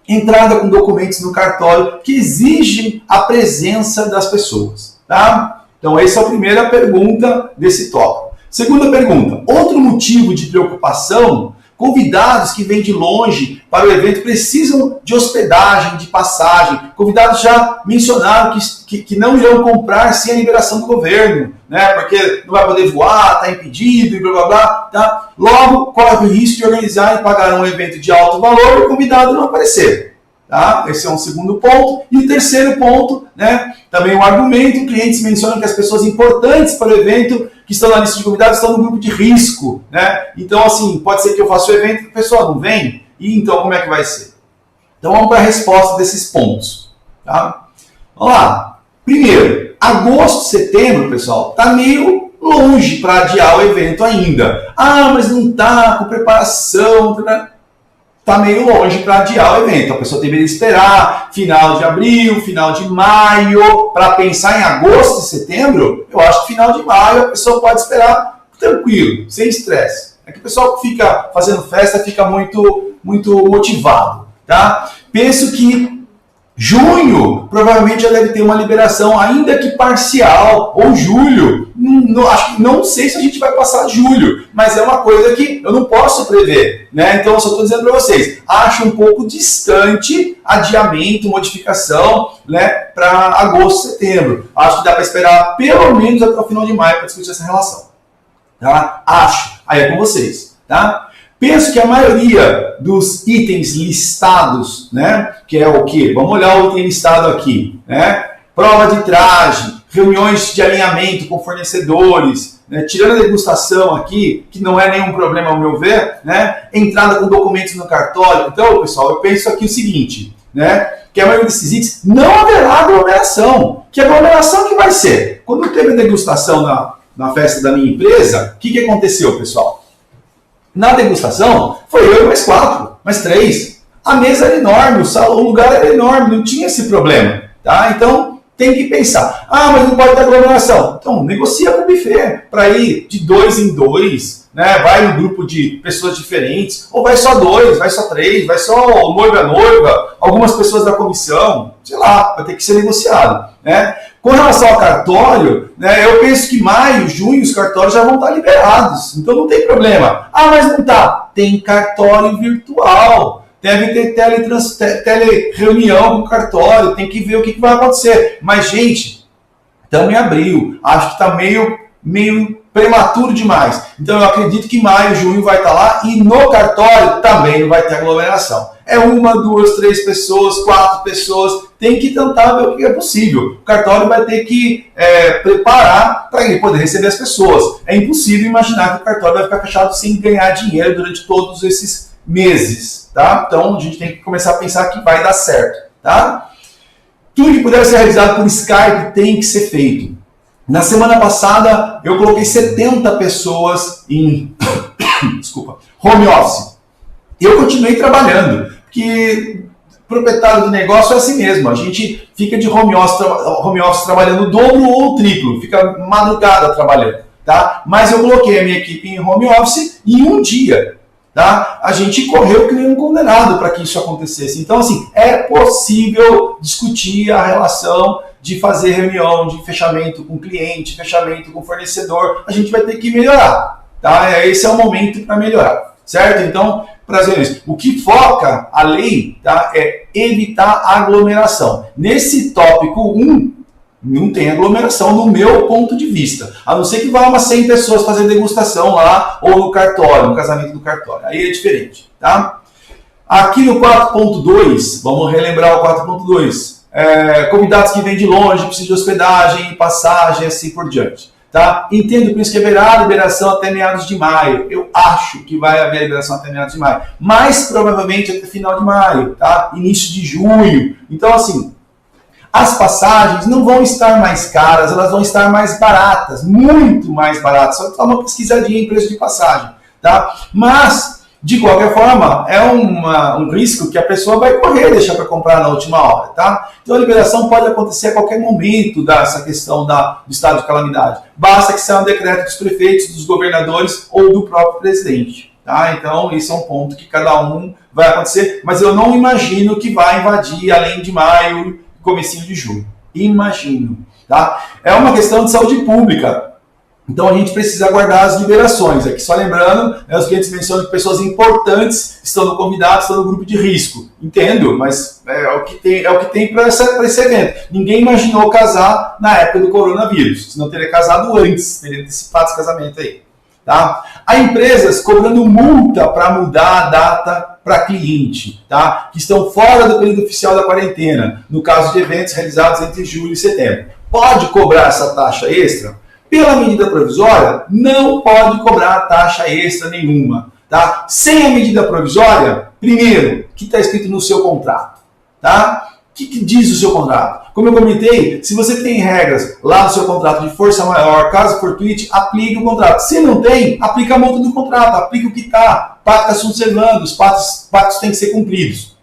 entrada com documentos no cartório, que exigem a presença das pessoas. Tá? Então essa é a primeira pergunta desse tópico. Segunda pergunta, outro motivo de preocupação, convidados que vêm de longe para o evento precisam de hospedagem, de passagem. Convidados já mencionaram que não irão comprar sem a liberação do governo, né? Porque não vai poder voar, está impedido e blá blá blá. Tá? Logo, corre o risco de organizar e pagar um evento de alto valor e o convidado não aparecer. Tá? Esse é um segundo ponto. E o terceiro ponto, né? Também o argumento, clientes mencionam que as pessoas importantes para o evento que estão na lista de convidados estão no grupo de risco, né? Então, assim, pode ser que eu faça o evento e a pessoa não vem, e então como é que vai ser? Então, vamos para a resposta desses pontos, tá? Vamos lá. Primeiro, agosto, setembro, pessoal, está meio longe para adiar o evento ainda. Ah, mas não está com preparação, está meio longe para adiar o evento. A pessoa deveria esperar final de abril, final de maio, para pensar em agosto e setembro. Eu acho que final de maio a pessoa pode esperar tranquilo, sem estresse. É que o pessoal que fica fazendo festa fica muito motivado. Tá? Penso que Junho, provavelmente já deve ter uma liberação, ainda que parcial, ou julho. Não sei se a gente vai passar julho, mas é uma coisa que eu não posso prever, né? Então, eu só estou dizendo para vocês, acho um pouco distante adiamento, modificação, né, para agosto, setembro. Acho que dá para esperar pelo menos até o final de maio para discutir essa relação. Tá? Acho. Aí é com vocês, tá? Penso que a maioria dos itens listados, né, que é o quê? Vamos olhar o item listado aqui, né? Prova de traje, reuniões de alinhamento com fornecedores, né? Tirando a degustação aqui, que não é nenhum problema ao meu ver, né? Entrada com documentos no cartório. Então, pessoal, eu penso aqui o seguinte, né? Que a maioria desses itens não haverá aglomeração. Que aglomeração que vai ser? Quando teve a degustação na festa da minha empresa, o que aconteceu, pessoal? Na degustação, foi eu e mais 4, mais 3. A mesa era enorme, o lugar era enorme, não tinha esse problema. Tá? Então, tem que pensar. Mas não pode ter aglomeração. Então, negocia com o buffet para ir de 2 em 2, né? Vai um grupo de pessoas diferentes, ou vai só 2, vai só 3, vai só o noiva, algumas pessoas da comissão, sei lá, vai ter que ser negociado. Né? Com relação ao cartório, né, eu penso que maio, junho, os cartórios já vão estar liberados. Então não tem problema. Mas não está. Tem cartório virtual. Deve ter tele-reunião com o cartório. Tem que ver o que vai acontecer. Mas, gente, estamos em abril. Acho que está meio prematuro demais. Então eu acredito que maio, junho vai estar lá. E no cartório também não vai ter aglomeração. É 1, 2, 3 pessoas, 4 pessoas. Tem que tentar ver o que é possível. O cartório vai ter que preparar para ele poder receber as pessoas. É impossível imaginar que o cartório vai ficar fechado sem ganhar dinheiro durante todos esses meses. Tá? Então a gente tem que começar a pensar que vai dar certo. Tá? Tudo que puder ser realizado por Skype tem que ser feito. Na semana passada eu coloquei 70 pessoas em home office. Eu continuei trabalhando, porque proprietário do negócio é assim mesmo, a gente fica de home office trabalhando o dobro ou o triplo, fica madrugada trabalhando, tá? Mas eu coloquei a minha equipe em home office e em um dia, tá? A gente correu que nem um condenado para que isso acontecesse. Então, assim, é possível discutir a relação de fazer reunião, de fechamento com cliente, fechamento com fornecedor, a gente vai ter que melhorar, tá? Esse é o momento para melhorar, certo? Então, o que foca a lei, tá, é evitar aglomeração. Nesse tópico 1, não tem aglomeração no meu ponto de vista. A não ser que vá umas 100 pessoas fazer degustação lá ou no cartório, no casamento do cartório. Aí é diferente. Tá? Aqui no 4.2, vamos relembrar o 4.2. Convidados que vêm de longe, precisam de hospedagem, passagem, assim por diante. Tá? Entendo por isso que haverá liberação até meados de maio. Eu acho que vai haver liberação até meados de maio. Mas provavelmente até final de maio, tá? Início de junho. Então, assim, as passagens não vão estar mais caras, elas vão estar mais baratas, muito mais baratas. Só que dá uma pesquisadinha em preço de passagem. Tá? Mas, de qualquer forma, é um risco que a pessoa vai correr deixar para comprar na última hora. Tá? Então a liberação pode acontecer a qualquer momento dessa questão do estado de calamidade. Basta que saia um decreto dos prefeitos, dos governadores ou do próprio presidente. Tá? Então esse é um ponto que cada um vai acontecer, mas eu não imagino que vai invadir além de maio, comecinho de junho. Imagino. Tá? É uma questão de saúde pública. Então a gente precisa aguardar as liberações. Aqui só lembrando, os clientes mencionam que pessoas importantes estão no convidado, estão no grupo de risco. Entendo, mas é o que tem para esse evento. Ninguém imaginou casar na época do coronavírus, senão teria casado antes, teria antecipado esse casamento aí. Tá? Há empresas cobrando multa para mudar a data para cliente, tá? Que estão fora do período oficial da quarentena, no caso de eventos realizados entre julho e setembro. Pode cobrar essa taxa extra? Pela medida provisória, não pode cobrar taxa extra nenhuma. Tá? Sem a medida provisória, primeiro, o que está escrito no seu contrato? Tá? O que diz o seu contrato? Como eu comentei, se você tem regras lá no seu contrato de força maior, caso fortuite, aplique o contrato. Se não tem, aplica a multa do contrato, aplica o que está. Pacta sunt servanda, os pactos têm que ser cumpridos.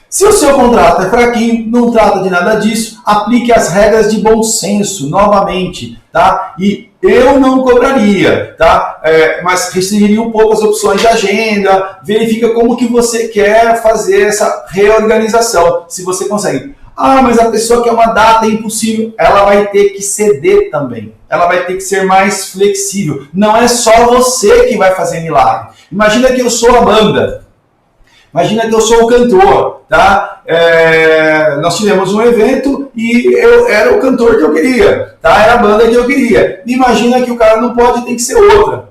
Se o seu contrato é fraquinho, não trata de nada disso, aplique as regras de bom senso, novamente, tá? E eu não cobraria, tá? Mas restringiria um pouco as opções de agenda, verifica como que você quer fazer essa reorganização, se você consegue. Ah, mas a pessoa quer uma data impossível, ela vai ter que ceder também, ela vai ter que ser mais flexível. Não é só você que vai fazer milagre. Imagina que eu sou a banda, imagina que eu sou o cantor, tá? Nós tivemos um evento e eu era o cantor que eu queria, tá? Era a banda que eu queria. Imagina que o cara não pode, tem que ser outra.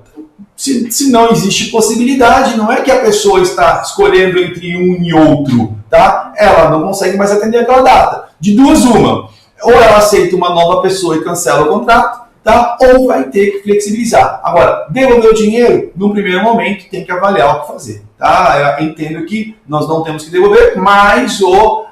Se não existe possibilidade, não é que a pessoa está escolhendo entre um e outro, tá? Ela não consegue mais atender aquela data. De duas, uma. Ou ela aceita uma nova pessoa e cancela o contrato, tá? Ou vai ter que flexibilizar. Agora, devolver o dinheiro, no primeiro momento, tem que avaliar o que fazer. Tá? Eu entendo que nós não temos que devolver, mas o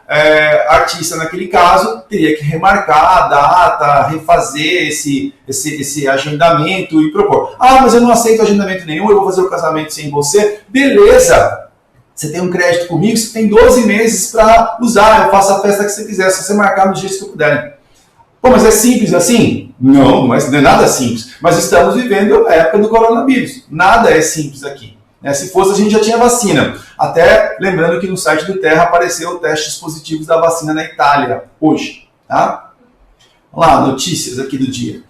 artista, naquele caso, teria que remarcar a data, refazer esse agendamento e propor. Ah, mas eu não aceito agendamento nenhum, eu vou fazer o casamento sem você. Beleza! Você tem um crédito comigo, você tem 12 meses para usar, eu faço a festa que você quiser, se você marcar nos dias que eu puder. Pô, mas é simples assim? Não, não é nada simples. Mas estamos vivendo a época do coronavírus. Nada é simples aqui. Se fosse, a gente já tinha vacina. Até lembrando que no site do Terra apareceu testes positivos da vacina na Itália, hoje. Tá? Vamos lá, notícias aqui do dia.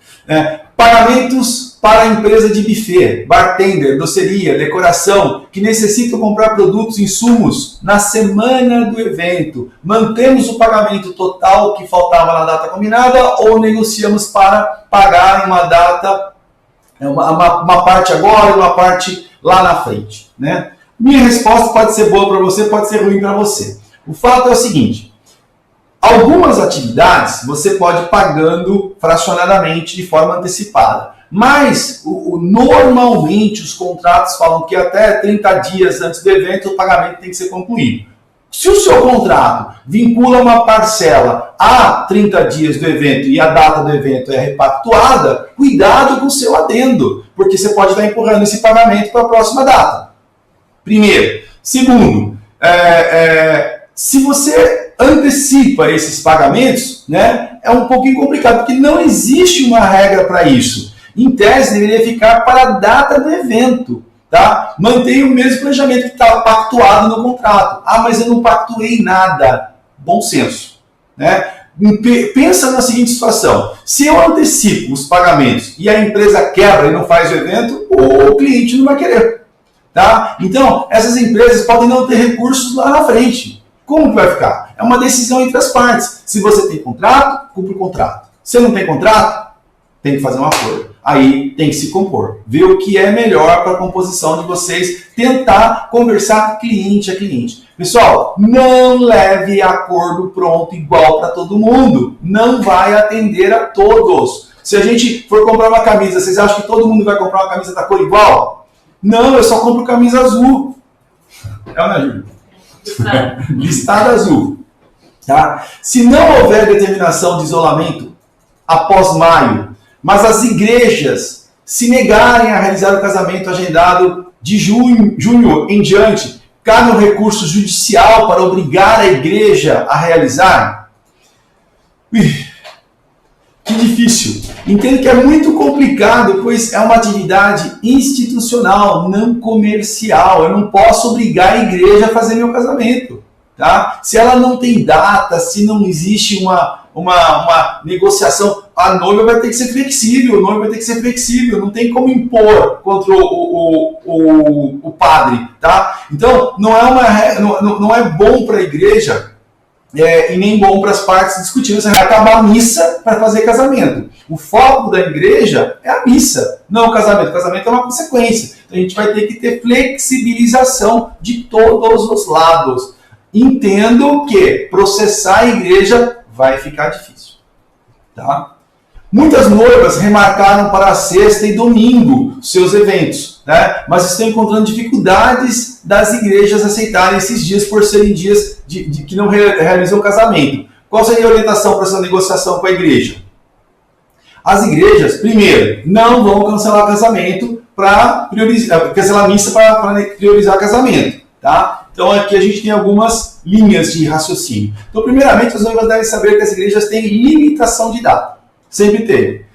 Pagamentos para a empresa de buffet, bartender, doceria, decoração, que necessitam comprar produtos e insumos na semana do evento. Mantemos o pagamento total que faltava na data combinada ou negociamos para pagar em uma data, uma parte agora e uma parte lá na frente, né? Minha resposta pode ser boa para você, pode ser ruim para você. O fato é o seguinte: algumas atividades você pode ir pagando fracionadamente de forma antecipada, mas normalmente os contratos falam que até 30 dias antes do evento o pagamento tem que ser concluído. Se o seu contrato vincula uma parcela a 30 dias do evento e a data do evento é repactuada, cuidado com o seu adendo, porque você pode estar empurrando esse pagamento para a próxima data. Primeiro. Segundo, se você antecipa esses pagamentos, né, é um pouquinho complicado, porque não existe uma regra para isso. Em tese, deveria ficar para a data do evento. Tá? Mantenha o mesmo planejamento que estava pactuado no contrato. Ah, mas eu não pactuei nada. Bom senso. Né? Pensa na seguinte situação: se eu antecipo os pagamentos e a empresa quebra e não faz o evento, o cliente não vai querer. Tá? Então, essas empresas podem não ter recursos lá na frente. Como que vai ficar? É uma decisão entre as partes. Se você tem contrato, cumpre o contrato. Se não tem contrato, tem que fazer um acordo. Aí tem que se compor, ver o que é melhor para a composição de vocês, tentar conversar cliente a cliente. Pessoal, não leve acordo pronto igual para todo mundo, não vai atender a todos. Se a gente for comprar uma camisa, vocês acham que todo mundo vai comprar uma camisa da cor igual? Não, eu só compro camisa azul. É ou não é, Júlio? Listada azul. Tá? Se não houver determinação de isolamento após maio, mas as igrejas se negarem a realizar o casamento agendado de junho em diante, cabe um recurso judicial para obrigar a igreja a realizar? Que difícil. Entendo que é muito complicado, pois é uma atividade institucional, não comercial. Eu não posso obrigar a igreja a fazer meu casamento. Tá? Se ela não tem data, se não existe uma negociação, a noiva vai ter que ser flexível, o noivo vai ter que ser flexível, não tem como impor contra o padre. Tá? Então, não é bom para a igreja e nem bom para as partes discutindo. Você vai acabar a missa para fazer casamento. O foco da igreja é a missa, não o casamento. O casamento é uma consequência. Então, a gente vai ter que ter flexibilização de todos os lados. Entendo que processar a igreja vai ficar difícil. Tá? Muitas noivas remarcaram para sexta e domingo seus eventos, né? Mas estão encontrando dificuldades das igrejas aceitarem esses dias por serem dias que não realizam casamento. Qual seria a orientação para essa negociação com a igreja? As igrejas, primeiro, não vão cancelar casamento para priorizar, cancelar missa para priorizar casamento. Tá? Então aqui a gente tem algumas linhas de raciocínio. Então, primeiramente, as noivas devem saber que as igrejas têm limitação de data. Sempre teve.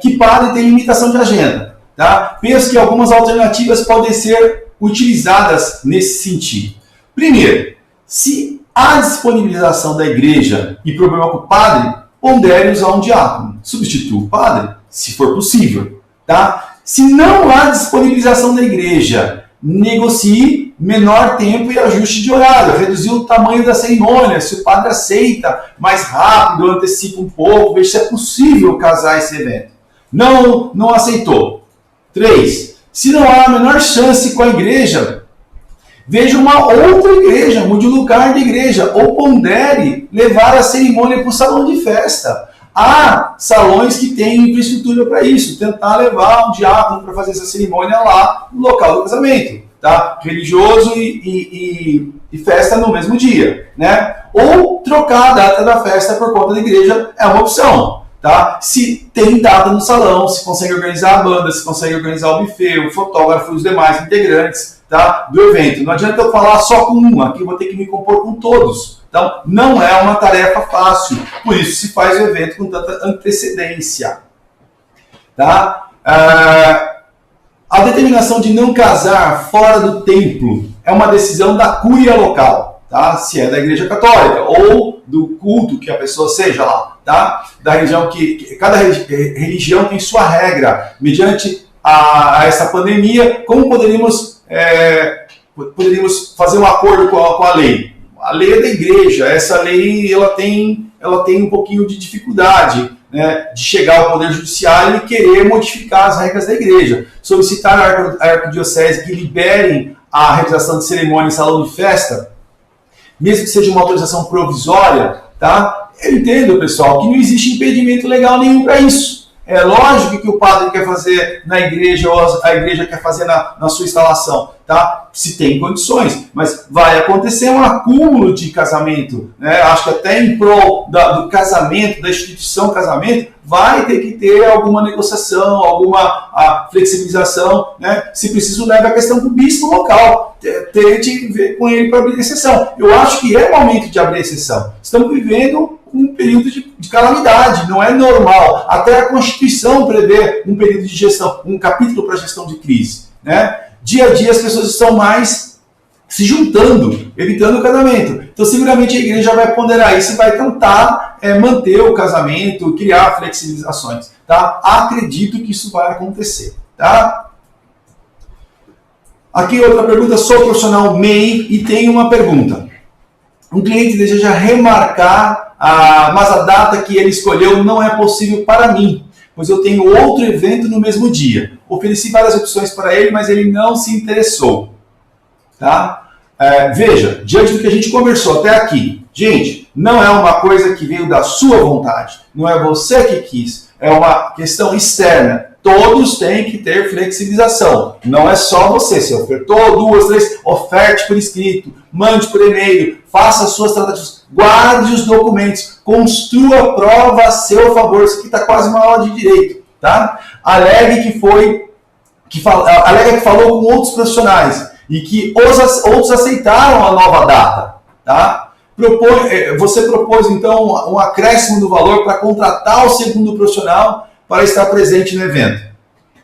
Que padre tem limitação de agenda. Tá? Penso que algumas alternativas podem ser utilizadas nesse sentido. Primeiro, se há disponibilização da igreja e problema com o padre, pondere usar um diácono. Substitua o padre, se for possível. Tá? Se não há disponibilização da igreja, negocie menor tempo e ajuste de horário, reduzir o tamanho da cerimônia, se o padre aceita mais rápido, antecipa um pouco, veja se é possível casar esse evento. Não aceitou. 3. Se não há a menor chance com a igreja, veja uma outra igreja, mude o lugar de igreja, ou pondere levar a cerimônia para o salão de festa. Há salões que têm infraestrutura para isso, tentar levar um diácono para fazer essa cerimônia lá no local do casamento, tá? Religioso e festa no mesmo dia, né? Ou trocar a data da festa por conta da igreja é uma opção, tá? Se tem data no salão, se consegue organizar a banda, se consegue organizar o buffet, o fotógrafo e os demais integrantes, tá, do evento. Não adianta eu falar só com um, aqui eu vou ter que me compor com todos. Então, não é uma tarefa fácil, por isso se faz o evento com tanta antecedência. Tá? A determinação de não casar fora do templo é uma decisão da cúria local, tá? Se é da Igreja Católica ou do culto que a pessoa seja lá, tá? Da religião cada religião tem sua regra. Mediante a essa pandemia, como poderíamos fazer um acordo com a lei? A lei é da igreja, essa lei ela tem um pouquinho de dificuldade, né, de chegar ao Poder Judiciário e querer modificar as regras da igreja. Solicitar à Arquidiocese que liberem a realização de cerimônia em salão de festa, mesmo que seja uma autorização provisória, tá? Eu entendo, pessoal, que não existe impedimento legal nenhum para isso. É lógico que o padre quer fazer na igreja ou a igreja quer fazer na sua instalação, tá? Se tem condições, mas vai acontecer um acúmulo de casamento, né? Acho que até em prol do casamento, da instituição casamento, vai ter que ter alguma negociação, alguma flexibilização, né? Se preciso, leve a questão do bispo local, tente ver com ele para abrir exceção. Eu acho que é o momento de abrir exceção. Estamos vivendo um período de calamidade, não é normal. Até a Constituição prevê um período de gestão, um capítulo para gestão de crise, né? Dia a dia as pessoas estão mais se juntando, evitando o casamento. Então seguramente a igreja vai ponderar isso e vai tentar manter o casamento, criar flexibilizações, tá? Acredito que isso vai acontecer, tá? Aqui outra pergunta, sou profissional MEI e tenho uma pergunta. Um cliente deseja remarcar, mas a data que ele escolheu não é possível para mim, pois eu tenho outro evento no mesmo dia. Ofereci várias opções para ele, mas ele não se interessou. Tá? Veja, diante do que a gente conversou até aqui, gente, não é uma coisa que veio da sua vontade, não é você que quis, é uma questão externa. Todos têm que ter flexibilização. Não é só você. Se ofertou 2, 3, oferte por escrito, mande por e-mail, faça as suas tratativas, guarde os documentos, construa prova a seu favor. Isso aqui está quase uma aula de direito. Tá? Alegue que falou com outros profissionais e que outros aceitaram a nova data. Tá? Você propôs, então, um acréscimo do valor para contratar o segundo profissional para estar presente no evento.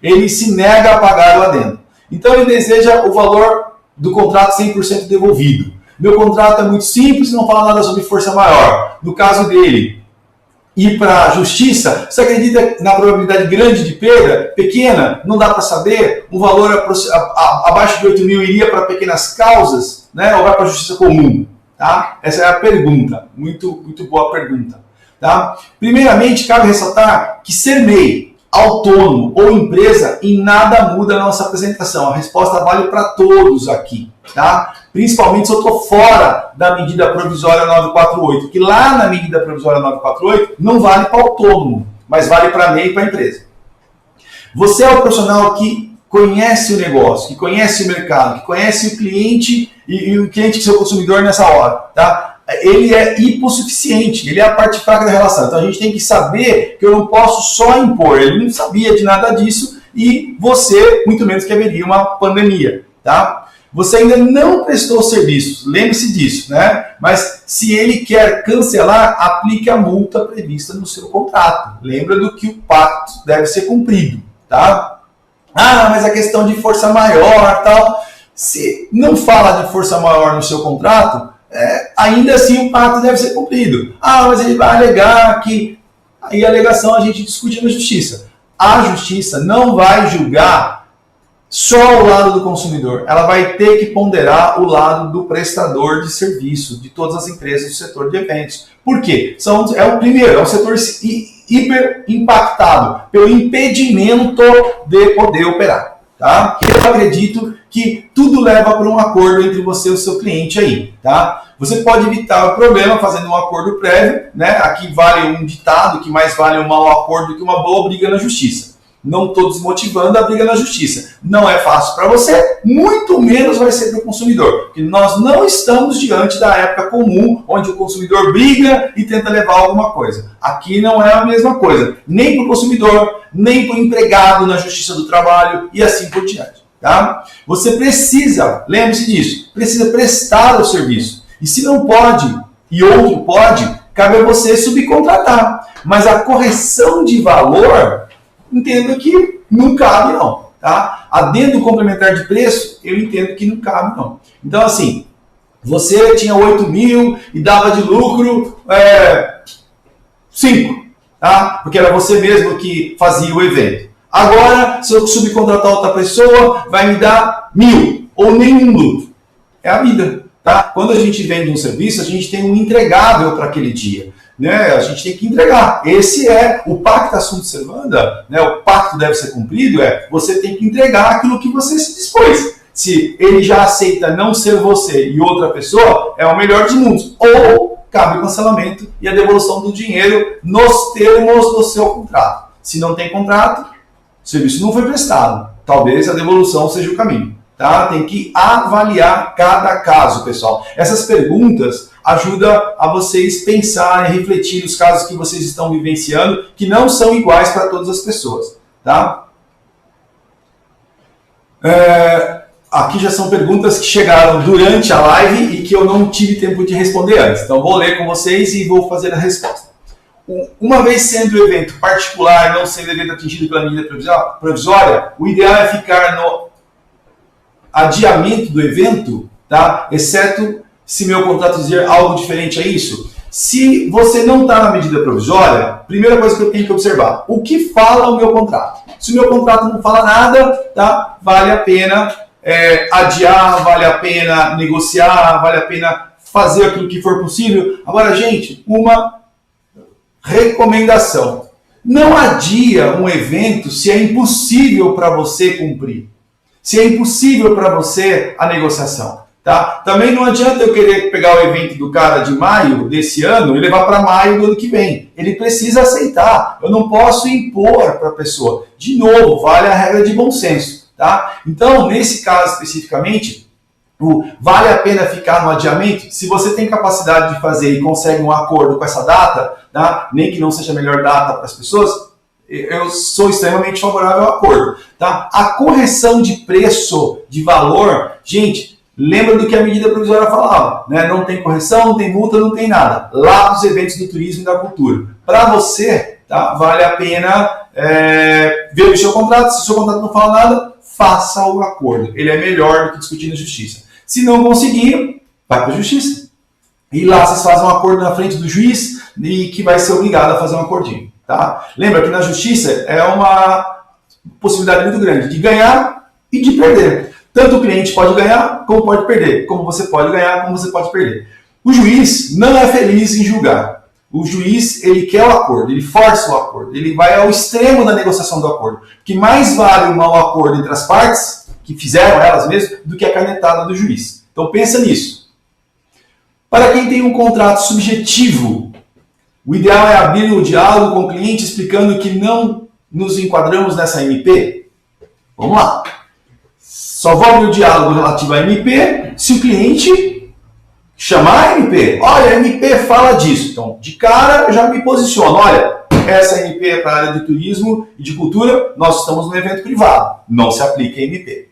Ele se nega a pagar lá dentro. Então ele deseja o valor do contrato 100% devolvido. Meu contrato é muito simples, não fala nada sobre força maior. No caso dele, ir para a justiça, você acredita na probabilidade grande de perda? Pequena? Não dá para saber? Um valor abaixo de 8 mil iria para pequenas causas, né? Ou vai para a justiça comum? Tá? Essa é a pergunta. Muito, muito boa pergunta. Tá? Primeiramente, cabe ressaltar que ser MEI, autônomo ou empresa em nada muda a nossa apresentação. A resposta vale para todos aqui. Tá? Principalmente se eu estou fora da medida provisória 948, que lá na medida provisória 948 não vale para autônomo, mas vale para MEI e para empresa. Você é o profissional que conhece o negócio, que conhece o mercado, que conhece o cliente e o cliente que é o seu consumidor nessa hora. Tá? Ele é hipossuficiente, ele é a parte fraca da relação. Então a gente tem que saber que eu não posso só impor. Ele não sabia de nada disso e você, muito menos que haveria uma pandemia. Tá? você ainda não prestou serviços, lembre-se disso, né? Mas se ele quer cancelar, aplique a multa prevista no seu contrato. Lembra do que o pacto deve ser cumprido, tá? Ah, mas a questão de força maior, tal. Se não fala de força maior no seu contrato, ainda assim o pacto deve ser cumprido. Ah, mas ele vai alegar que... Aí a alegação a gente discute na justiça. A justiça não vai julgar só o lado do consumidor. Ela vai ter que ponderar o lado do prestador de serviço, de todas as empresas do setor de eventos. Por quê? É um setor hiper impactado pelo impedimento de poder operar. Tá? Eu acredito que tudo leva para um acordo entre você e o seu cliente aí. Tá? Você pode evitar o problema fazendo um acordo prévio, né? Aqui vale um ditado que mais vale um mau acordo que uma boa briga na justiça. Não estou desmotivando a briga na justiça. Não é fácil para você, muito menos vai ser para o consumidor. Porque nós não estamos diante da época comum, onde o consumidor briga e tenta levar alguma coisa. Aqui não é a mesma coisa. Nem para o consumidor, nem para o empregado na justiça do trabalho e assim por diante. Tá? Você precisa, lembre-se disso, precisa prestar o serviço. E se não pode, e outro pode, cabe a você subcontratar. Mas a correção de valor... entendo que não cabe não, tá? Adendo complementar de preço, eu entendo que não cabe não. Então assim, você tinha 8 mil e dava de lucro 5, tá? Porque era você mesmo que fazia o evento. Agora, se eu subcontratar outra pessoa, vai me dar 1.000 ou nenhum lucro. É a vida, tá? Quando a gente vende um serviço, a gente tem um entregável para aquele dia. Né, a gente tem que entregar. Esse é o pacto assunto servanda, né, o pacto deve ser cumprido, você tem que entregar aquilo que você se dispôs. Se ele já aceita não ser você e outra pessoa, é o melhor dos mundos. Ou cabe o cancelamento e a devolução do dinheiro nos termos do seu contrato. Se não tem contrato, o serviço não foi prestado. Talvez a devolução seja o caminho. Tá? Tem que avaliar cada caso, pessoal. Essas perguntas ajudam a vocês pensarem, refletir os casos que vocês estão vivenciando, que não são iguais para todas as pessoas. Tá? Aqui já são perguntas que chegaram durante a live e que eu não tive tempo de responder antes. Então vou ler com vocês e vou fazer a resposta. Uma vez sendo o evento particular, não sendo evento atingido pela medida provisória, o ideal é ficar no adiamento do evento, tá? Exceto se meu contrato dizer algo diferente a isso. Se você não está na medida provisória, primeira coisa que eu tenho que observar, o que fala o meu contrato? Se o meu contrato não fala nada, tá? Vale a pena adiar, vale a pena negociar, vale a pena fazer aquilo que for possível. Agora, gente, uma recomendação. Não adia um evento se é impossível para você cumprir. Se é impossível para você a negociação. Tá? Também não adianta eu querer pegar o evento do cara de maio desse ano e levar para maio do ano que vem. Ele precisa aceitar. Eu não posso impor para a pessoa. De novo, vale a regra de bom senso. Tá? Então, nesse caso especificamente, vale a pena ficar no adiamento? Se você tem capacidade de fazer e consegue um acordo com essa data, tá? Nem que não seja a melhor data para as pessoas, eu sou extremamente favorável ao acordo. Tá? A correção de preço, de valor, gente, lembra do que a medida provisória falava, né? Não tem correção, não tem multa, não tem nada. Lá nos eventos do turismo e da cultura. Para você, tá? Vale a pena ver o seu contrato. Se o seu contrato não fala nada, faça o acordo. Ele é melhor do que discutir na justiça. Se não conseguir, vai para a justiça. E lá vocês fazem um acordo na frente do juiz e que vai ser obrigado a fazer um acordinho. Tá? Lembra que na justiça é uma possibilidade muito grande de ganhar e de perder. Tanto o cliente pode ganhar como pode perder. Como você pode ganhar, como você pode perder. O juiz não é feliz em julgar. O juiz, ele quer o acordo, ele força o acordo, ele vai ao extremo da negociação do acordo. Que mais vale um mau acordo entre as partes, que fizeram elas mesmas, do que a canetada do juiz. Então pensa nisso. Para quem tem um contrato subjetivo, o ideal é abrir o diálogo com o cliente explicando que não nos enquadramos nessa MP. Vamos lá. Só vou abrir o diálogo relativo à MP se o cliente chamar a MP. Olha, a MP fala disso. Então, de cara, eu já me posiciono. Olha, essa MP é para a área de turismo e de cultura. Nós estamos num evento privado. Não se aplica a MP.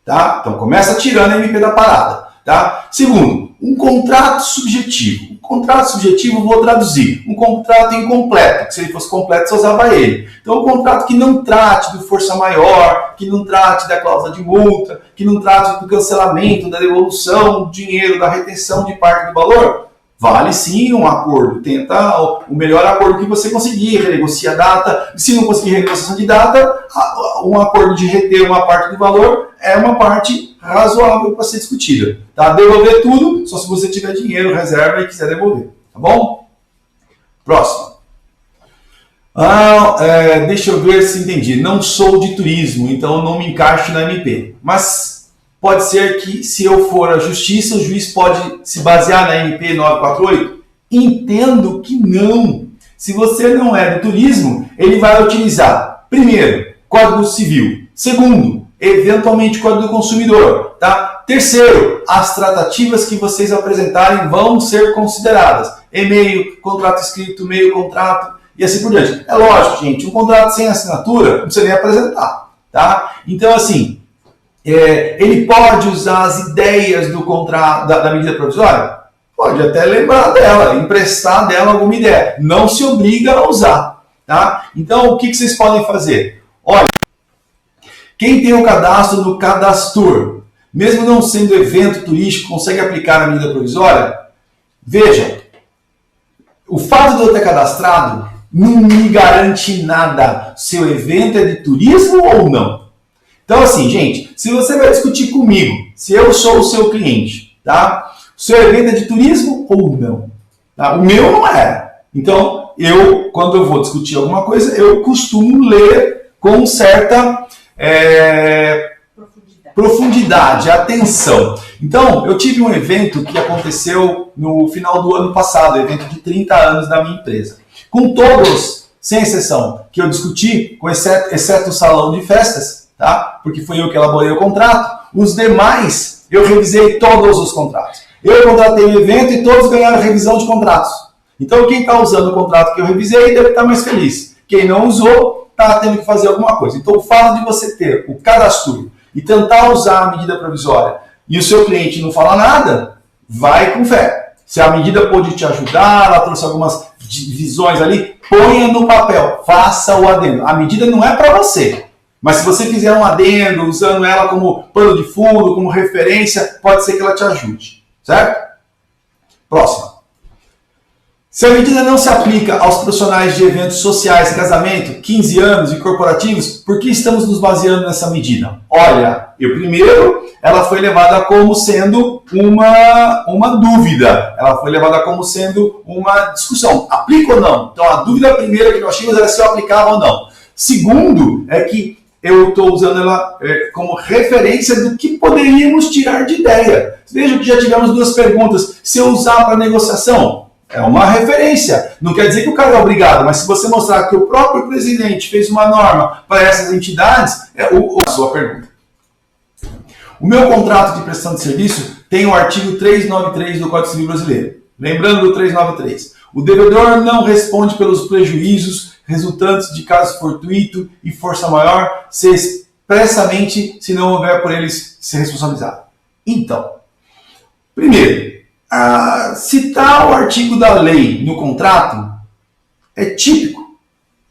tá? Então começa tirando a MP da parada, tá? Segundo, um contrato subjetivo. Um contrato subjetivo, vou traduzir, um contrato incompleto, que se ele fosse completo, você usava ele. Então, um contrato que não trate do força maior, que não trate da cláusula de multa, que não trate do cancelamento, da devolução do dinheiro, da retenção de parte do valor, vale sim um acordo. Tenta o melhor acordo que você conseguir, renegocia a data. Se não conseguir renegociação de data, um acordo de reter uma parte do valor é uma parte razoável para ser discutida. Tá? Devolver tudo, só se você tiver dinheiro, reserva e quiser devolver. Tá bom? Próximo. Deixa eu ver se entendi. Não sou de turismo, então não me encaixo na MP. Mas pode ser que, se eu for à justiça, o juiz pode se basear na MP 948? Entendo que não. Se você não é do turismo, ele vai utilizar, primeiro, Código Civil. Segundo, eventualmente Código do Consumidor. Tá? Terceiro, as tratativas que vocês apresentarem vão ser consideradas. E-mail, contrato escrito, meio contrato e assim por diante. É lógico, gente, um contrato sem assinatura não precisa nem apresentar. Tá? Então, assim, ele pode usar as ideias do contrato, da medida provisória? Pode até lembrar dela, emprestar dela alguma ideia. Não se obriga a usar. Tá? Então, o que vocês podem fazer? Olha, quem tem o cadastro no Cadastur, mesmo não sendo evento turístico, consegue aplicar a medida provisória? Veja, o fato de eu ter cadastrado não me garante nada. Seu evento é de turismo ou não? Então, assim, gente, se você vai discutir comigo, se eu sou o seu cliente, tá? O seu evento é de turismo ou não? Tá? O meu não é. Então, quando eu vou discutir alguma coisa, eu costumo ler com certa profundidade, atenção. Então, eu tive um evento que aconteceu no final do ano passado, evento de 30 anos da minha empresa. Com todos, sem exceção, que eu discuti, exceto o salão de festas, tá? Porque foi eu que elaborei o contrato, os demais eu revisei todos os contratos. Eu contratei o evento e todos ganharam revisão de contratos. Então, quem está usando o contrato que eu revisei deve estar mais feliz. Quem não usou, está tendo que fazer alguma coisa. Então, o fato de você ter o cadastro e tentar usar a medida provisória e o seu cliente não falar nada, vai com fé. Se a medida pode te ajudar, ela trouxe algumas visões ali, ponha no papel, faça o adendo. A medida não é para você, mas se você fizer um adendo, usando ela como pano de fundo, como referência, pode ser que ela te ajude. Certo? Próxima. Se a medida não se aplica aos profissionais de eventos sociais, casamento, 15 anos e corporativos, por que estamos nos baseando nessa medida? Olha, primeiro, ela foi levada como sendo uma dúvida. Ela foi levada como sendo uma discussão. Aplica ou não? Então, a dúvida primeira que nós tínhamos era se eu aplicava ou não. Segundo, é que eu estou usando ela como referência do que poderíamos tirar de ideia. Veja que já tivemos duas perguntas. Se eu usar para negociação, é uma referência. Não quer dizer que o cara é obrigado, mas se você mostrar que o próprio presidente fez uma norma para essas entidades, a sua pergunta. O meu contrato de prestação de serviço tem o artigo 393 do Código Civil Brasileiro. Lembrando do 393. O devedor não responde pelos prejuízos resultantes de caso fortuito e força maior, se expressamente, se não houver por eles ser responsabilizado. Então, primeiro, citar o artigo da lei no contrato é típico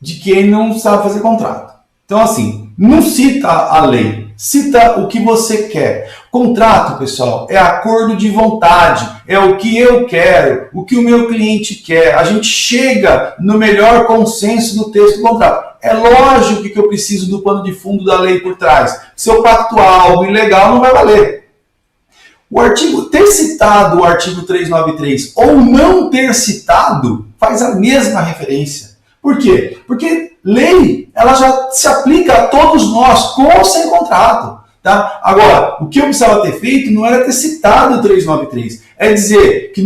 de quem não sabe fazer contrato. Então, assim, não cita a lei, cita o que você quer. Contrato, pessoal, é acordo de vontade, é o que eu quero, o que o meu cliente quer. A gente chega no melhor consenso do texto do contrato. É lógico que eu preciso do pano de fundo da lei por trás. Se eu pactuar algo ilegal, não vai valer. Ter citado o artigo 393 ou não ter citado faz a mesma referência. Por quê? Porque lei ela já se aplica a todos nós, com ou sem contrato. Tá? Agora, o que eu precisava ter feito não era ter citado o 393. É dizer que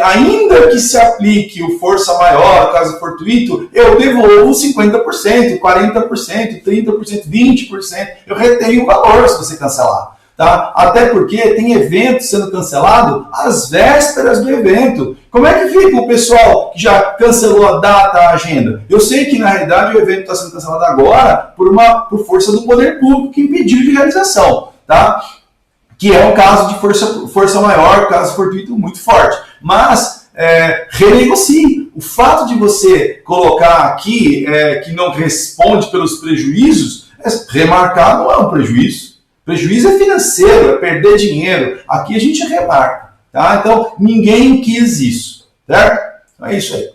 ainda que se aplique o força maior, caso fortuito, eu devolvo 50%, 40%, 30%, 20%. Eu retenho o valor se você cancelar. Tá? Até porque tem evento sendo cancelado às vésperas do evento. Como é que fica o pessoal que já cancelou a data, a agenda? Eu sei que na realidade o evento está sendo cancelado agora por força do poder público que impediu de realização. tá? Que é um caso de força maior, caso fortuito muito forte. Mas renegocie. O fato de você colocar aqui que não responde pelos prejuízos, remarcar não é um prejuízo. Prejuízo é financeiro, é perder dinheiro. Aqui a gente remarca. Tá? Então, ninguém quis isso. Certo? É isso aí.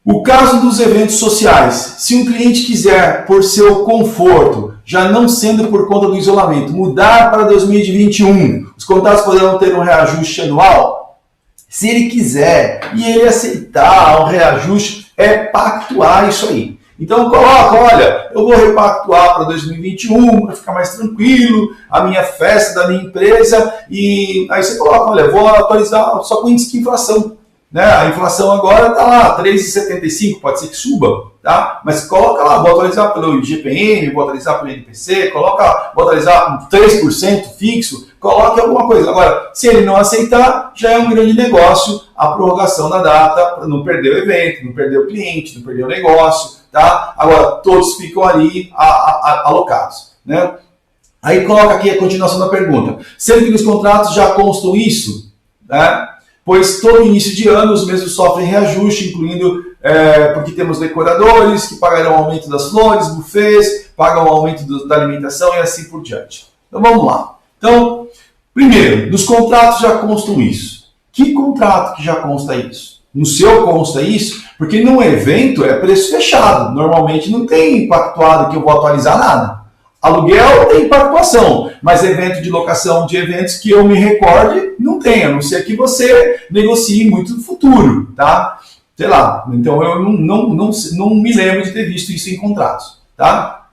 O caso dos eventos sociais. Se um cliente quiser, por seu conforto, já não sendo por conta do isolamento, mudar para 2021, os contratos poderão ter um reajuste anual? Se ele quiser e ele aceitar um reajuste, é pactuar isso aí. Então coloca, olha, eu vou repactuar para 2021, para ficar mais tranquilo, a minha festa da minha empresa, e aí você coloca, olha, vou atualizar só com índice de inflação. Né? A inflação agora está lá, 3,75, pode ser que suba, tá? Mas coloca lá, vou atualizar pelo IGPM, vou atualizar pelo INPC, vou atualizar 3% fixo, coloque alguma coisa. Agora, se ele não aceitar, já é um grande negócio a prorrogação da data, para não perder o evento, não perder o cliente, não perder o negócio, tá? Agora, todos ficam ali alocados, né? Aí coloca aqui a continuação da pergunta. Sendo que nos contratos já constam isso, né? Pois todo início de ano os mesmos sofrem reajuste, incluindo porque temos decoradores que pagarão aumento das flores, buffets, pagam aumento da alimentação e assim por diante. Então vamos lá. Então, primeiro, nos contratos já constam isso. Que contrato que já consta isso? No seu consta isso? Porque num evento é preço fechado. Normalmente não tem pactuado que eu vou atualizar nada. Aluguel tem pactuação, mas evento de locação de eventos que eu me recorde, não tem, a não ser que você negocie muito no futuro, tá? Sei lá, então eu não me lembro de ter visto isso em contratos, tá?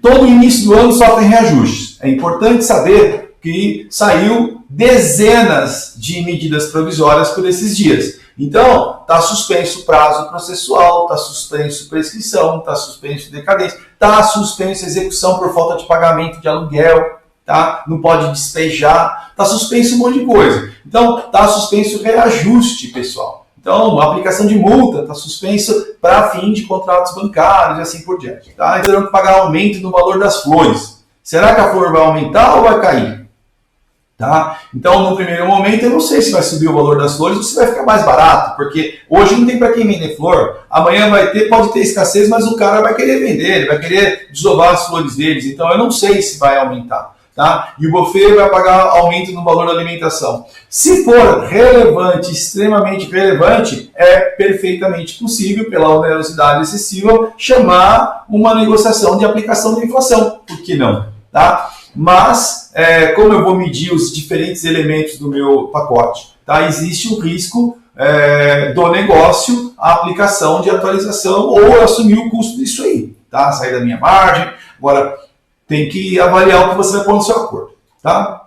Todo início do ano sofre reajustes. É importante saber que saiu dezenas de medidas provisórias por esses dias. Então, está suspenso o prazo processual, está suspenso prescrição, está suspenso decadência, está suspenso execução por falta de pagamento de aluguel, tá? Não pode despejar, está suspenso um monte de coisa. Então, está suspenso reajuste, pessoal. Então, a aplicação de multa está suspenso para fim de contratos bancários e assim por diante. Tá? Eles terão que pagar aumento no valor das flores. Será que a flor vai aumentar ou vai cair? Tá? Então, no primeiro momento, eu não sei se vai subir o valor das flores ou se vai ficar mais barato, porque hoje não tem para quem vender flor, amanhã pode ter escassez, mas o cara vai querer vender, ele vai querer desovar as flores deles, então eu não sei se vai aumentar. Tá? E o buffet vai pagar aumento no valor da alimentação. Se for relevante, extremamente relevante, é perfeitamente possível, pela onerosidade excessiva, chamar uma negociação de aplicação da inflação. Por que não? Tá? Mas, como eu vou medir os diferentes elementos do meu pacote, tá? Existe o risco do negócio, a aplicação de atualização ou eu assumir o custo disso aí, tá? Sair da minha margem. Agora, tem que avaliar o que você vai pôr no seu acordo. Tá?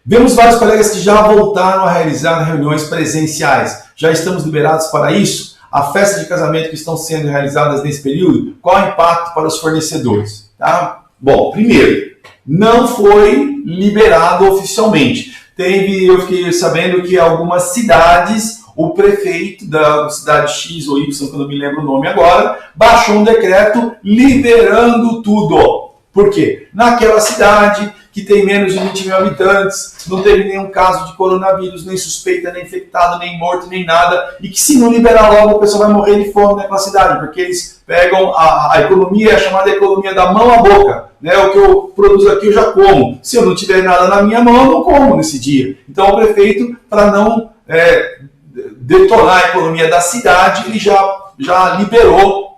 Vemos vários colegas que já voltaram a realizar reuniões presenciais. Já estamos liberados para isso? A festa de casamento que estão sendo realizadas nesse período, qual o impacto para os fornecedores? Tá? Bom, primeiro, não foi liberado oficialmente. Eu fiquei sabendo que algumas cidades, o prefeito da cidade X ou Y, que eu não me lembro o nome agora, baixou um decreto liberando tudo. Por quê? Naquela cidade que tem menos de 20 mil habitantes, não teve nenhum caso de coronavírus, nem suspeita, nem infectado, nem morto, nem nada, e que se não liberar logo a pessoa vai morrer de fome naquela cidade, porque eles pegam a economia, a chamada economia da mão à boca, né? O que eu produzo aqui eu já como, se eu não tiver nada na minha mão eu não como nesse dia. Então o prefeito, para não detonar a economia da cidade, ele já liberou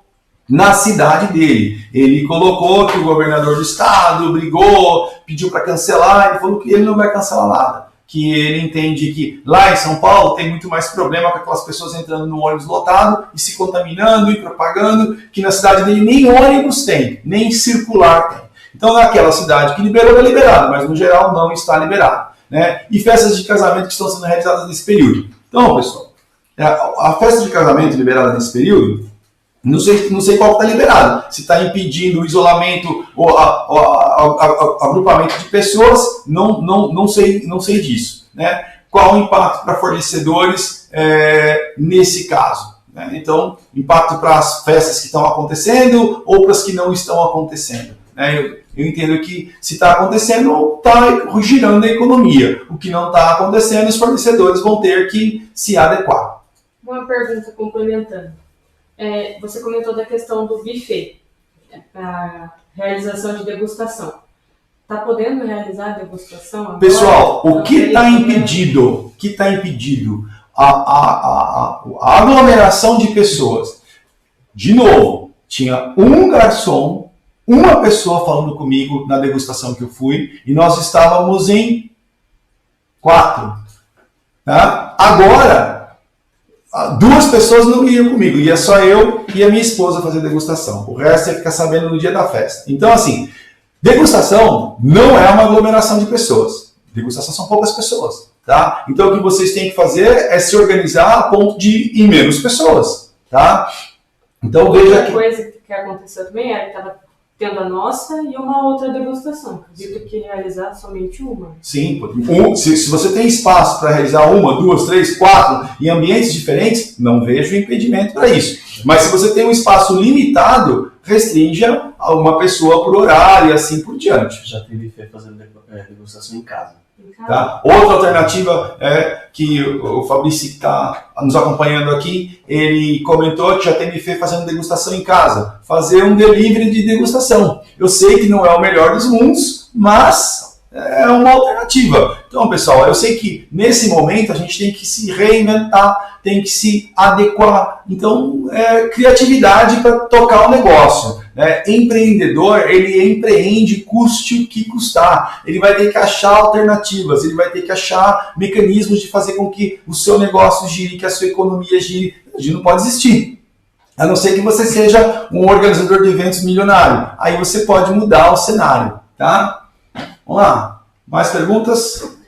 na cidade dele. Ele colocou que o governador do estado brigou, pediu para cancelar, ele falou que ele não vai cancelar nada. Que ele entende que lá em São Paulo tem muito mais problema com aquelas pessoas entrando no ônibus lotado e se contaminando e propagando, que na cidade dele nem ônibus tem, nem circular tem. Então naquela cidade que liberou é liberado, mas no geral não está liberado. Né? E festas de casamento que estão sendo realizadas nesse período. Então, pessoal, a festa de casamento liberada nesse período, não sei qual está liberado. Se está impedindo o isolamento ou agrupamento de pessoas, não sei disso. Né? Qual o impacto para fornecedores nesse caso? Né? Então, impacto para as festas que estão acontecendo ou para as que não estão acontecendo. né? Eu entendo que se está acontecendo, está girando a economia. O que não está acontecendo, os fornecedores vão ter que se adequar. Uma pergunta complementando. Você comentou da questão do buffet, a realização de degustação. Está podendo realizar a degustação agora? Pessoal, o que está impedido? A aglomeração de pessoas. De novo, tinha um garçom, uma pessoa falando comigo na degustação que eu fui, e nós estávamos em 4. Tá? Agora, 2 pessoas não iam comigo, ia só eu e a minha esposa fazer degustação. O resto ia ficar sabendo no dia da festa. Então, assim, degustação não é uma aglomeração de pessoas. Degustação são poucas pessoas. Tá? Então, o que vocês têm que fazer é se organizar a ponto de ir menos pessoas. Tá? Então, veja que... Outra coisa que aconteceu também era que estava tendo a nossa e uma outra degustação. Acredito que realizar somente uma. Sim, se você tem espaço para realizar 1, 2, 3, 4 em ambientes diferentes, não vejo impedimento para isso. Mas se você tem um espaço limitado, restrinja a uma pessoa por horário e assim por diante. Já teve fazendo degustação em casa. Tá? Outra alternativa é que o Fabrício está nos acompanhando aqui, ele comentou que já tem buffet fazendo degustação em casa. Fazer um delivery de degustação. Eu sei que não é o melhor dos mundos, mas é uma alternativa. Então, pessoal, eu sei que nesse momento a gente tem que se reinventar, tem que se adequar. Então, criatividade para tocar o negócio. Empreendedor, ele empreende custe o que custar. Ele vai ter que achar alternativas, ele vai ter que achar mecanismos de fazer com que o seu negócio gire, que a sua economia gire. Ele não pode existir. A não ser que você seja um organizador de eventos milionário. Aí você pode mudar o cenário. Tá? Vamos lá. Mais perguntas?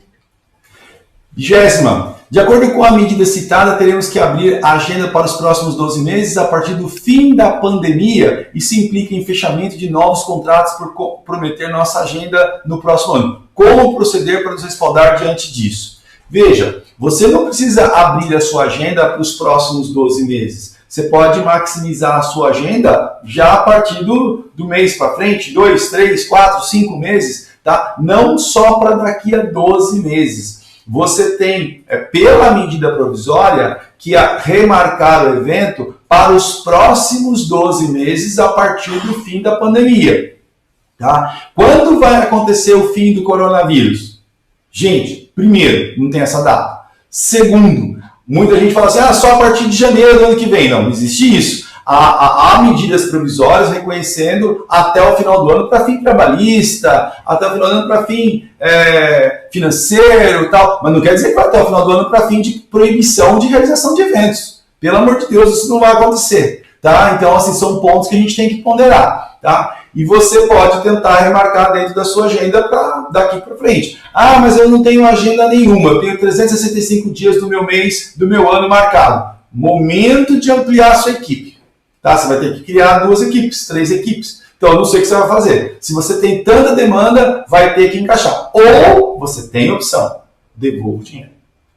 20ª. De acordo com a medida citada, teremos que abrir a agenda para os próximos 12 meses a partir do fim da pandemia. Isso implica em fechamento de novos contratos por comprometer nossa agenda no próximo ano. Como proceder para nos respaldar diante disso? Veja, você não precisa abrir a sua agenda para os próximos 12 meses. Você pode maximizar a sua agenda já a partir do mês para frente, 2, 3, 4, 5 meses, tá? Não só para daqui a 12 meses. Você tem, pela medida provisória, que remarcar o evento para os próximos 12 meses a partir do fim da pandemia. Tá? Quando vai acontecer o fim do coronavírus? Gente, primeiro, não tem essa data. Segundo, muita gente fala assim, só a partir de janeiro do ano que vem. Não existe isso. Há medidas provisórias reconhecendo até o final do ano para fim trabalhista, até o final do ano para fim financeiro e tal, mas não quer dizer que vai até o final do ano para fim de proibição de realização de eventos. Pelo amor de Deus, isso não vai acontecer. Tá? Então, assim, são pontos que a gente tem que ponderar. Tá? E você pode tentar remarcar dentro da sua agenda para daqui para frente. Mas eu não tenho agenda nenhuma, eu tenho 365 dias do meu mês, do meu ano marcado. Momento de ampliar a sua equipe. Tá? Você vai ter que criar 2 equipes, 3 equipes. Então, eu não sei o que você vai fazer. Se você tem tanta demanda, vai ter que encaixar. Ou você tem opção, devolva o dinheiro.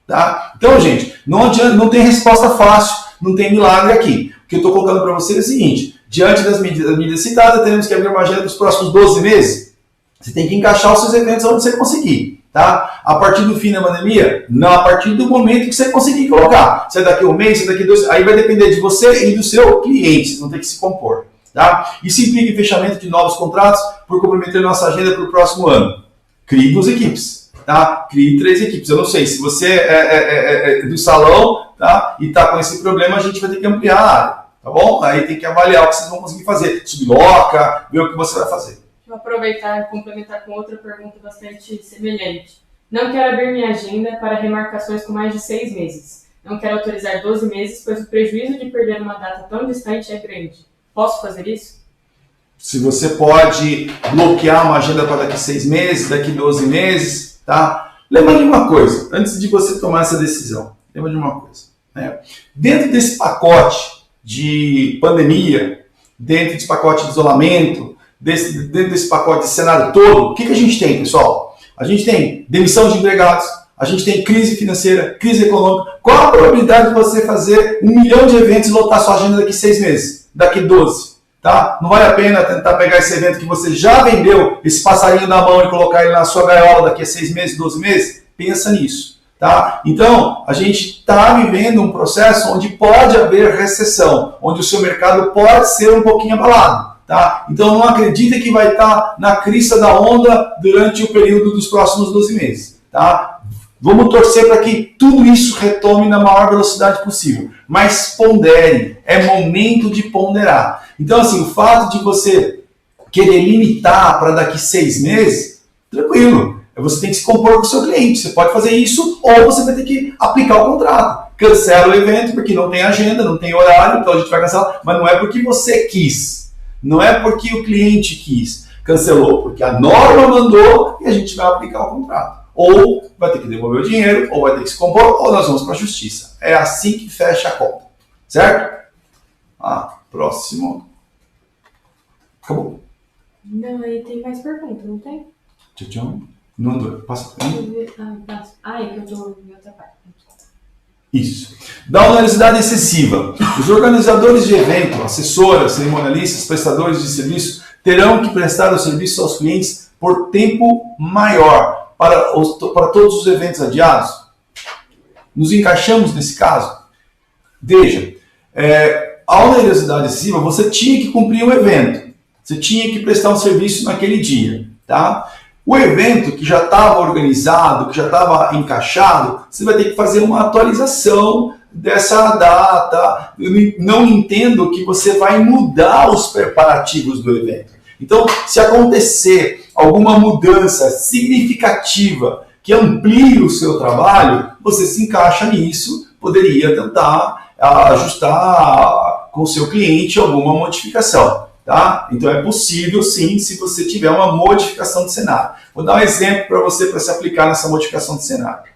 Tá? Então, gente, não adianta, não tem resposta fácil, não tem milagre aqui. O que eu estou colocando para você é o seguinte, diante das medidas citadas, teremos que abrir uma agenda para os próximos 12 meses. Você tem que encaixar os seus eventos onde você conseguir. Tá? A partir do fim da pandemia? Não, a partir do momento que você conseguir colocar. Se é daqui a 1 mês, se é daqui a 2, aí vai depender de você e do seu cliente, vocês vão ter que se compor. Tá? Isso implica em fechamento de novos contratos por comprometer nossa agenda para o próximo ano. Crie 2 equipes. Tá? Crie 3 equipes. Eu não sei, se você é do salão, tá? E está com esse problema, a gente vai ter que ampliar a área. Tá bom? Aí tem que avaliar o que vocês vão conseguir fazer. Subloca, ver o que você vai fazer. Vou aproveitar e complementar com outra pergunta bastante semelhante. Não quero abrir minha agenda para remarcações com mais de 6 meses. Não quero autorizar 12 meses, pois o prejuízo de perder uma data tão distante é grande. Posso fazer isso? Se você pode bloquear uma agenda para daqui 6 meses, daqui 12 meses, tá? Lembra de uma coisa, antes de você tomar essa decisão, lembra de uma coisa. Né? Dentro desse pacote de pandemia, dentro desse pacote de isolamento, dentro desse pacote de cenário todo, o que a gente tem, pessoal? A gente tem demissão de empregados, a gente tem crise financeira, crise econômica. Qual a probabilidade de você fazer 1 milhão de eventos e lotar sua agenda daqui 6 meses? Daqui 12? tá? Não vale a pena tentar pegar esse evento que você já vendeu, esse passarinho na mão e colocar ele na sua gaiola daqui a 6 meses, 12 meses. Pensa nisso, tá? Então, a gente está vivendo um processo onde pode haver recessão, onde o seu mercado pode ser um pouquinho abalado. Tá? Então não acredita que vai estar na crista da onda durante o período dos próximos 12 meses. Tá? Vamos torcer para que tudo isso retome na maior velocidade possível. Mas pondere, é momento de ponderar. Então assim, o fato de você querer limitar para daqui 6 meses, tranquilo. Você tem que se compor com o seu cliente. Você pode fazer isso ou você vai ter que aplicar o contrato. Cancela o evento porque não tem agenda, não tem horário, então a gente vai cancelar. Mas não é porque você quis. Não é porque o cliente quis, cancelou, porque a norma mandou e a gente vai aplicar o contrato. Ou vai ter que devolver o dinheiro, ou vai ter que se compor, ou nós vamos para a justiça. É assim que fecha a conta. Certo? Próximo. Acabou. Não, aí tem mais pergunta, não tem? Tchau. Não andou. Passa. Passa. É que eu estou em outra parte. Isso. Da onerosidade excessiva. Os organizadores de evento, assessoras, cerimonialistas, prestadores de serviço terão que prestar o serviço aos clientes por tempo maior para todos os eventos adiados. Nos encaixamos nesse caso? Veja, a onerosidade excessiva, você tinha que cumprir um evento. Você tinha que prestar um serviço naquele dia. Tá? O evento que já estava organizado, que já estava encaixado, você vai ter que fazer uma atualização dessa data. Eu não entendo que você vai mudar os preparativos do evento. Então, se acontecer alguma mudança significativa que amplie o seu trabalho, você se encaixa nisso, poderia tentar ajustar com o seu cliente alguma modificação. Tá? Então é possível sim, se você tiver uma modificação de cenário. Vou dar um exemplo para você para se aplicar nessa modificação de cenário.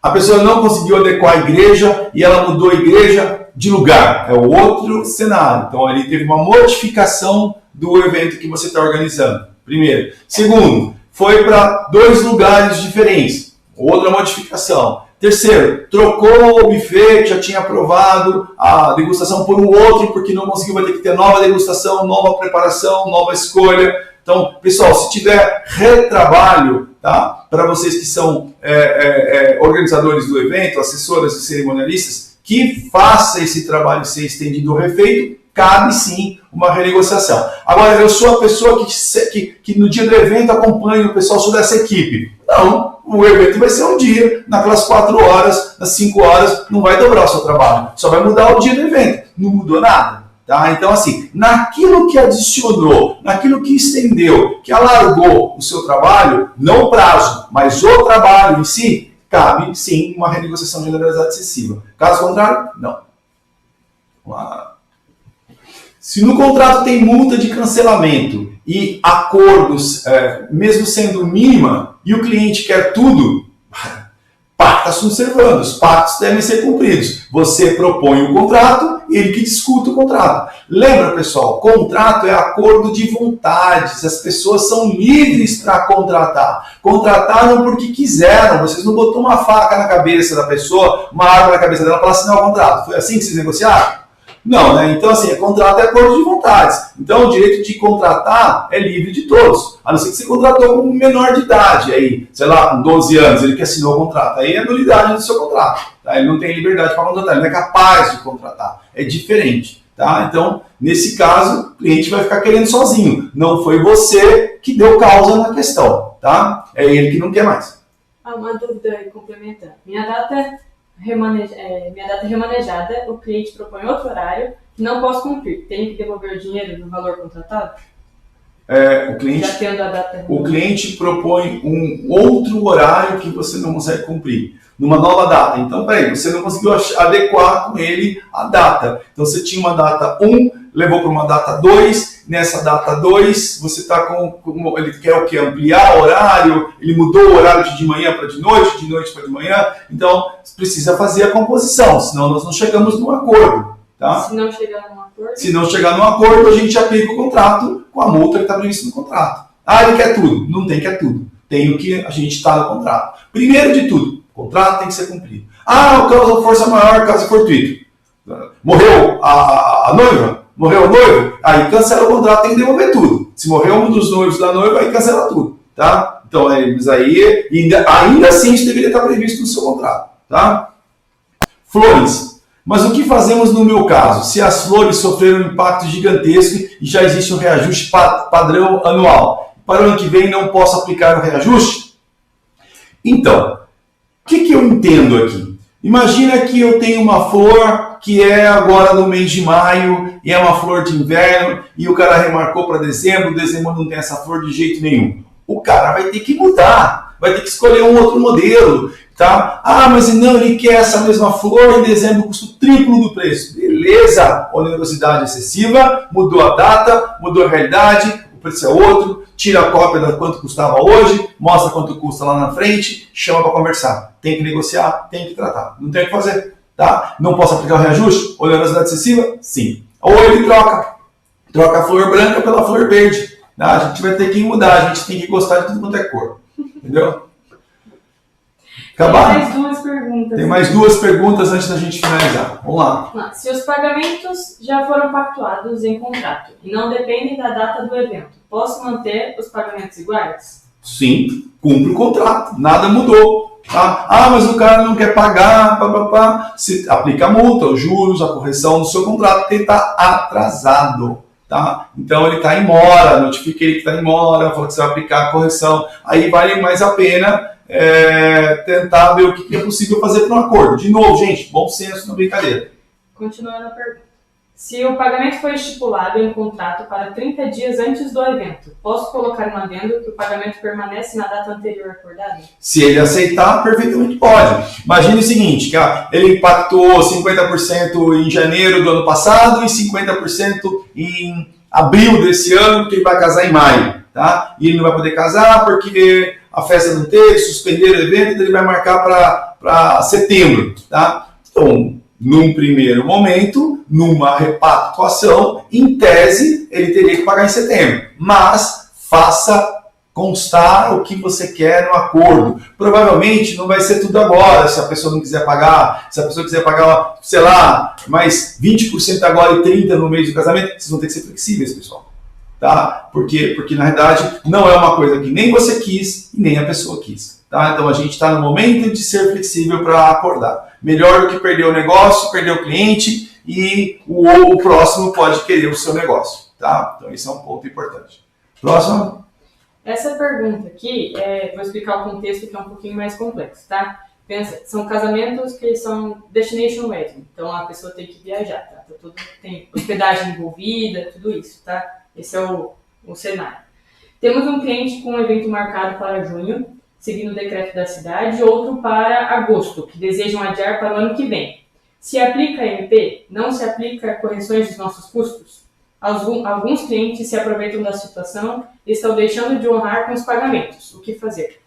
A pessoa não conseguiu adequar a igreja e ela mudou a igreja de lugar. É o outro cenário. Então ali teve uma modificação do evento que você está organizando. Primeiro. Segundo, foi para 2 lugares diferentes. Outra modificação. Terceiro, trocou o buffet que já tinha aprovado a degustação por um outro, porque não conseguiu, vai ter que ter nova degustação, nova preparação, nova escolha. Então, pessoal, se tiver retrabalho, tá, para vocês que são organizadores do evento, assessoras e cerimonialistas, que faça esse trabalho ser estendido ou refeito, cabe sim uma renegociação. Agora, eu sou a pessoa que no dia do evento acompanha o pessoal, sou dessa equipe. Não. O evento vai ser um dia, naquelas 4 horas, nas 5 horas, não vai dobrar o seu trabalho. Só vai mudar o dia do evento. Não mudou nada. Tá? Então, assim, naquilo que adicionou, naquilo que estendeu, que alargou o seu trabalho, não o prazo, mas o trabalho em si, cabe sim uma renegociação de onerosidade excessiva. Caso contrário, não. Se no contrato tem multa de cancelamento e acordos, mesmo sendo mínima, e o cliente quer tudo, pacta sunt servanda, os pactos devem ser cumpridos. Você propõe o contrato e ele que discuta o contrato. Lembra, pessoal, contrato é acordo de vontades, as pessoas são livres para contratar. Contrataram porque quiseram, vocês não botou uma faca na cabeça da pessoa, uma arma na cabeça dela para assinar o contrato. Foi assim que vocês negociaram? Não, né? Então, assim, contrato é acordo de vontades. Então, o direito de contratar é livre de todos. A não ser que você contratou com um menor de idade, aí, sei lá, com 12 anos, ele que assinou o contrato. Aí é nulidade do seu contrato. Tá? Ele não tem liberdade para contratar, ele não é capaz de contratar. É diferente. Tá? Então, nesse caso, o cliente vai ficar querendo sozinho. Não foi você que deu causa na questão. Tá? É ele que não quer mais. Uma dúvida complementar. Minha data é remanejada, o cliente propõe outro horário, não posso cumprir. Tenho que devolver o dinheiro do valor contratado? O cliente propõe um outro horário que você não consegue cumprir, numa nova data. Então, peraí, você não conseguiu adequar com ele a data. Então, você tinha uma data 1, levou para uma data 2, nessa data 2, você está ele quer o quê? Ampliar o horário, ele mudou o horário de manhã para de noite para de manhã. Então, precisa fazer a composição, senão nós não chegamos num acordo. Tá? Se não chegar num acordo? Se não chegar num acordo, a gente aplica o contrato com a multa que está prevista no contrato. Ele quer tudo. Não tem que é tudo. Tem o que a gente está no contrato. Primeiro de tudo, o contrato tem que ser cumprido. O caso força maior, caso fortuito. Morreu a noiva? Morreu o noivo? Aí cancela o contrato, tem que devolver tudo. Se morreu um dos noivos da noiva, aí cancela tudo, tá? Então, mas aí, ainda assim, isso deveria estar previsto no seu contrato, tá? Flores. Mas o que fazemos no meu caso? Se as flores sofreram um impacto gigantesco e já existe um reajuste padrão anual, para o ano que vem não posso aplicar o reajuste? Então, o que eu entendo aqui? Imagina que eu tenho uma flor que é agora no mês de maio e é uma flor de inverno e o cara remarcou para dezembro não tem essa flor de jeito nenhum. O cara vai ter que mudar, vai ter que escolher um outro modelo, tá? Ah, mas não, ele quer essa mesma flor, em dezembro custa o triplo do preço. Beleza, onerosidade excessiva, mudou a data, mudou a realidade, o preço é outro, tira a cópia de quanto custava hoje, mostra quanto custa lá na frente, chama para conversar. Tem que negociar, tem que tratar, não tem o que fazer, tá? Não posso aplicar o reajuste? Onerosidade excessiva? Sim. Ou ele troca a flor branca pela flor verde. A gente vai ter que mudar, a gente tem que gostar de tudo quanto é cor. Entendeu? Acabar? Tem mais duas perguntas. Tem mais duas perguntas antes da gente finalizar. Vamos lá. Se os pagamentos já foram pactuados em contrato e não dependem da data do evento, posso manter os pagamentos iguais? Sim, cumpre o contrato, nada mudou. Tá? Ah, mas o cara não quer pagar, se aplica a multa, os juros, a correção do seu contrato, porque ele está atrasado. Tá? Então ele está em mora, notifiquei que está em mora, falou que você vai aplicar a correção. Aí vale mais a pena tentar ver o que é possível fazer para um acordo. De novo, gente, bom senso na brincadeira. Continuando a pergunta. Se o pagamento foi estipulado em contrato para 30 dias antes do evento, posso colocar um adendo que o pagamento permanece na data anterior acordada? Se ele aceitar, perfeitamente pode. Imagine o seguinte, que ele impactou 50% em janeiro do ano passado e 50% em abril desse ano, porque ele vai casar em maio. Tá? E ele não vai poder casar porque a festa não teve, suspenderam o evento, então ele vai marcar para setembro. Tá? Então, num primeiro momento, numa repactuação, em tese, ele teria que pagar em setembro. Mas faça constar o que você quer no acordo. Provavelmente não vai ser tudo agora, se a pessoa não quiser pagar. Se a pessoa quiser pagar, sei lá, mais 20% agora e 30% no mês do casamento, vocês vão ter que ser flexíveis, pessoal. Tá? Porque na verdade, não é uma coisa que nem você quis e nem a pessoa quis. Tá? Então a gente está no momento de ser flexível para acordar. Melhor do que perder o negócio, perder o cliente e o próximo pode querer o seu negócio. Tá? Então esse é um ponto importante. Próximo. Essa pergunta aqui, vou explicar o contexto que é um pouquinho mais complexo. Tá? Pensa, são casamentos que são destination wedding. Então a pessoa tem que viajar. Tá? Tem hospedagem envolvida, tudo isso. Tá? Esse é o cenário. Temos um cliente com um evento marcado para junho, seguindo o decreto da cidade, e outro para agosto, que desejam adiar para o ano que vem. Se aplica a MP, não se aplica correções dos nossos custos? Alguns clientes se aproveitam da situação e estão deixando de honrar com os pagamentos. O que fazer?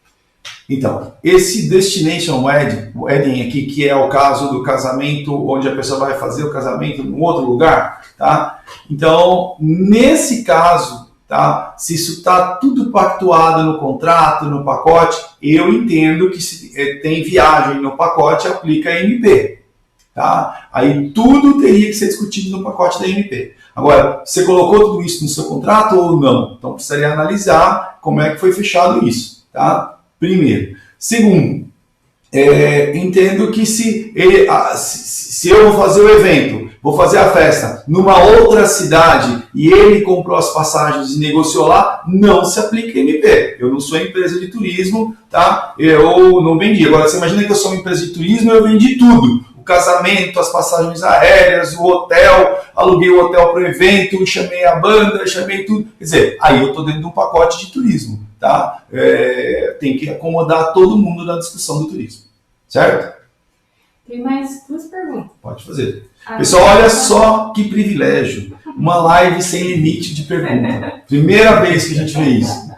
Então, esse Destination Wedding aqui, que é o caso do casamento, onde a pessoa vai fazer o casamento em outro lugar, tá? Então, nesse caso, tá? Se isso está tudo pactuado no contrato, no pacote, eu entendo que se tem viagem no pacote, aplica a MP. Tá? Aí tudo teria que ser discutido no pacote da MP. Agora, você colocou tudo isso no seu contrato ou não? Então precisaria analisar como é que foi fechado isso. Tá? Primeiro. Segundo, entendo que se eu vou fazer o evento, vou fazer a festa numa outra cidade e ele comprou as passagens e negociou lá, não se aplica MP. Eu não sou empresa de turismo, tá? Eu não vendi. Agora, você imagina que eu sou uma empresa de turismo e eu vendi tudo. O casamento, as passagens aéreas, o hotel, aluguei o hotel para o evento, chamei a banda, chamei tudo. Quer dizer, aí eu estou dentro de um pacote de turismo, tá? Tem que acomodar todo mundo na discussão do turismo, certo? Tem mais duas perguntas. Pode fazer. Pessoal, olha só que privilégio. Uma live sem limite de pergunta. Primeira vez que a gente vê isso.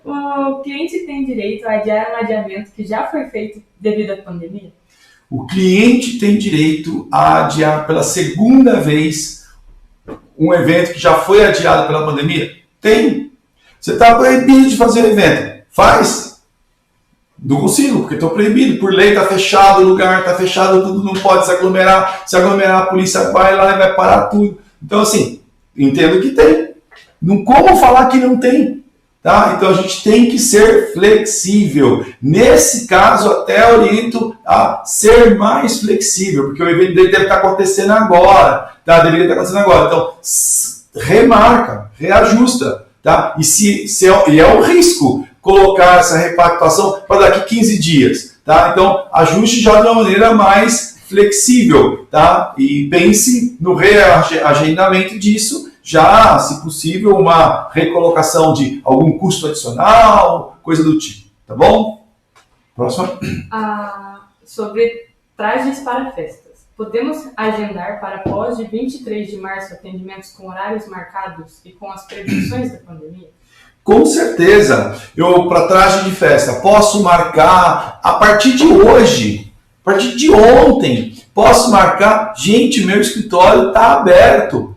O cliente tem direito a adiar um adiamento que já foi feito devido à pandemia? O cliente tem direito a adiar pela segunda vez um evento que já foi adiado pela pandemia? Tem. Você está proibido de fazer o evento. Faz. Não consigo, porque estou proibido. Por lei está fechado o lugar, está fechado tudo, não pode se aglomerar. Se aglomerar, a polícia vai lá e vai parar tudo. Então, assim, entendo que tem. Não como falar que não tem? Tá? Então, a gente tem que ser flexível. Nesse caso, até oriento a ser mais flexível, porque o evento dele deve estar acontecendo agora. Tá? Deveria estar acontecendo agora. Então, remarca, reajusta. Tá? E é um risco colocar essa repactuação para daqui 15 dias. Tá? Então, ajuste já de uma maneira mais flexível. Tá? E pense no reagendamento disso, já, se possível, uma recolocação de algum custo adicional, coisa do tipo. Tá bom? Próxima. Sobre trajes para festas. Podemos agendar para após de 23 de março atendimentos com horários marcados e com as prevenções da pandemia? Com certeza. Eu, para traje de festa, posso marcar a partir de hoje, a partir de ontem, posso marcar. Gente, meu escritório está aberto.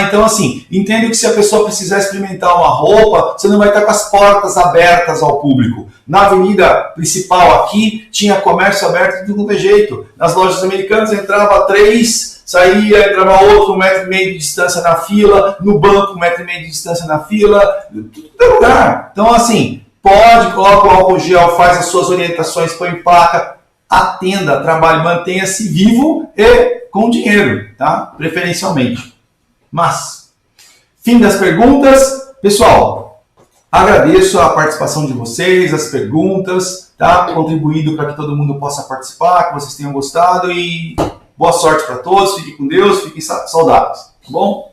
Então, assim, entendo que se a pessoa precisar experimentar uma roupa, você não vai estar com as portas abertas ao público. Na avenida principal aqui, tinha comércio aberto de tudo jeito. Nas lojas americanas entrava 3, saía, entrava outro, 1,5 m de distância na fila, no banco 1,5 m de distância na fila, tudo é lugar. Então, assim, coloca o álcool gel, faz as suas orientações, põe placa, atenda, trabalhe, mantenha-se vivo e com dinheiro, tá? Preferencialmente. Mas, fim das perguntas. Pessoal, agradeço a participação de vocês, as perguntas, tá? Contribuído para que todo mundo possa participar, que vocês tenham gostado e boa sorte para todos, fiquem com Deus, fiquem saudáveis, tá bom?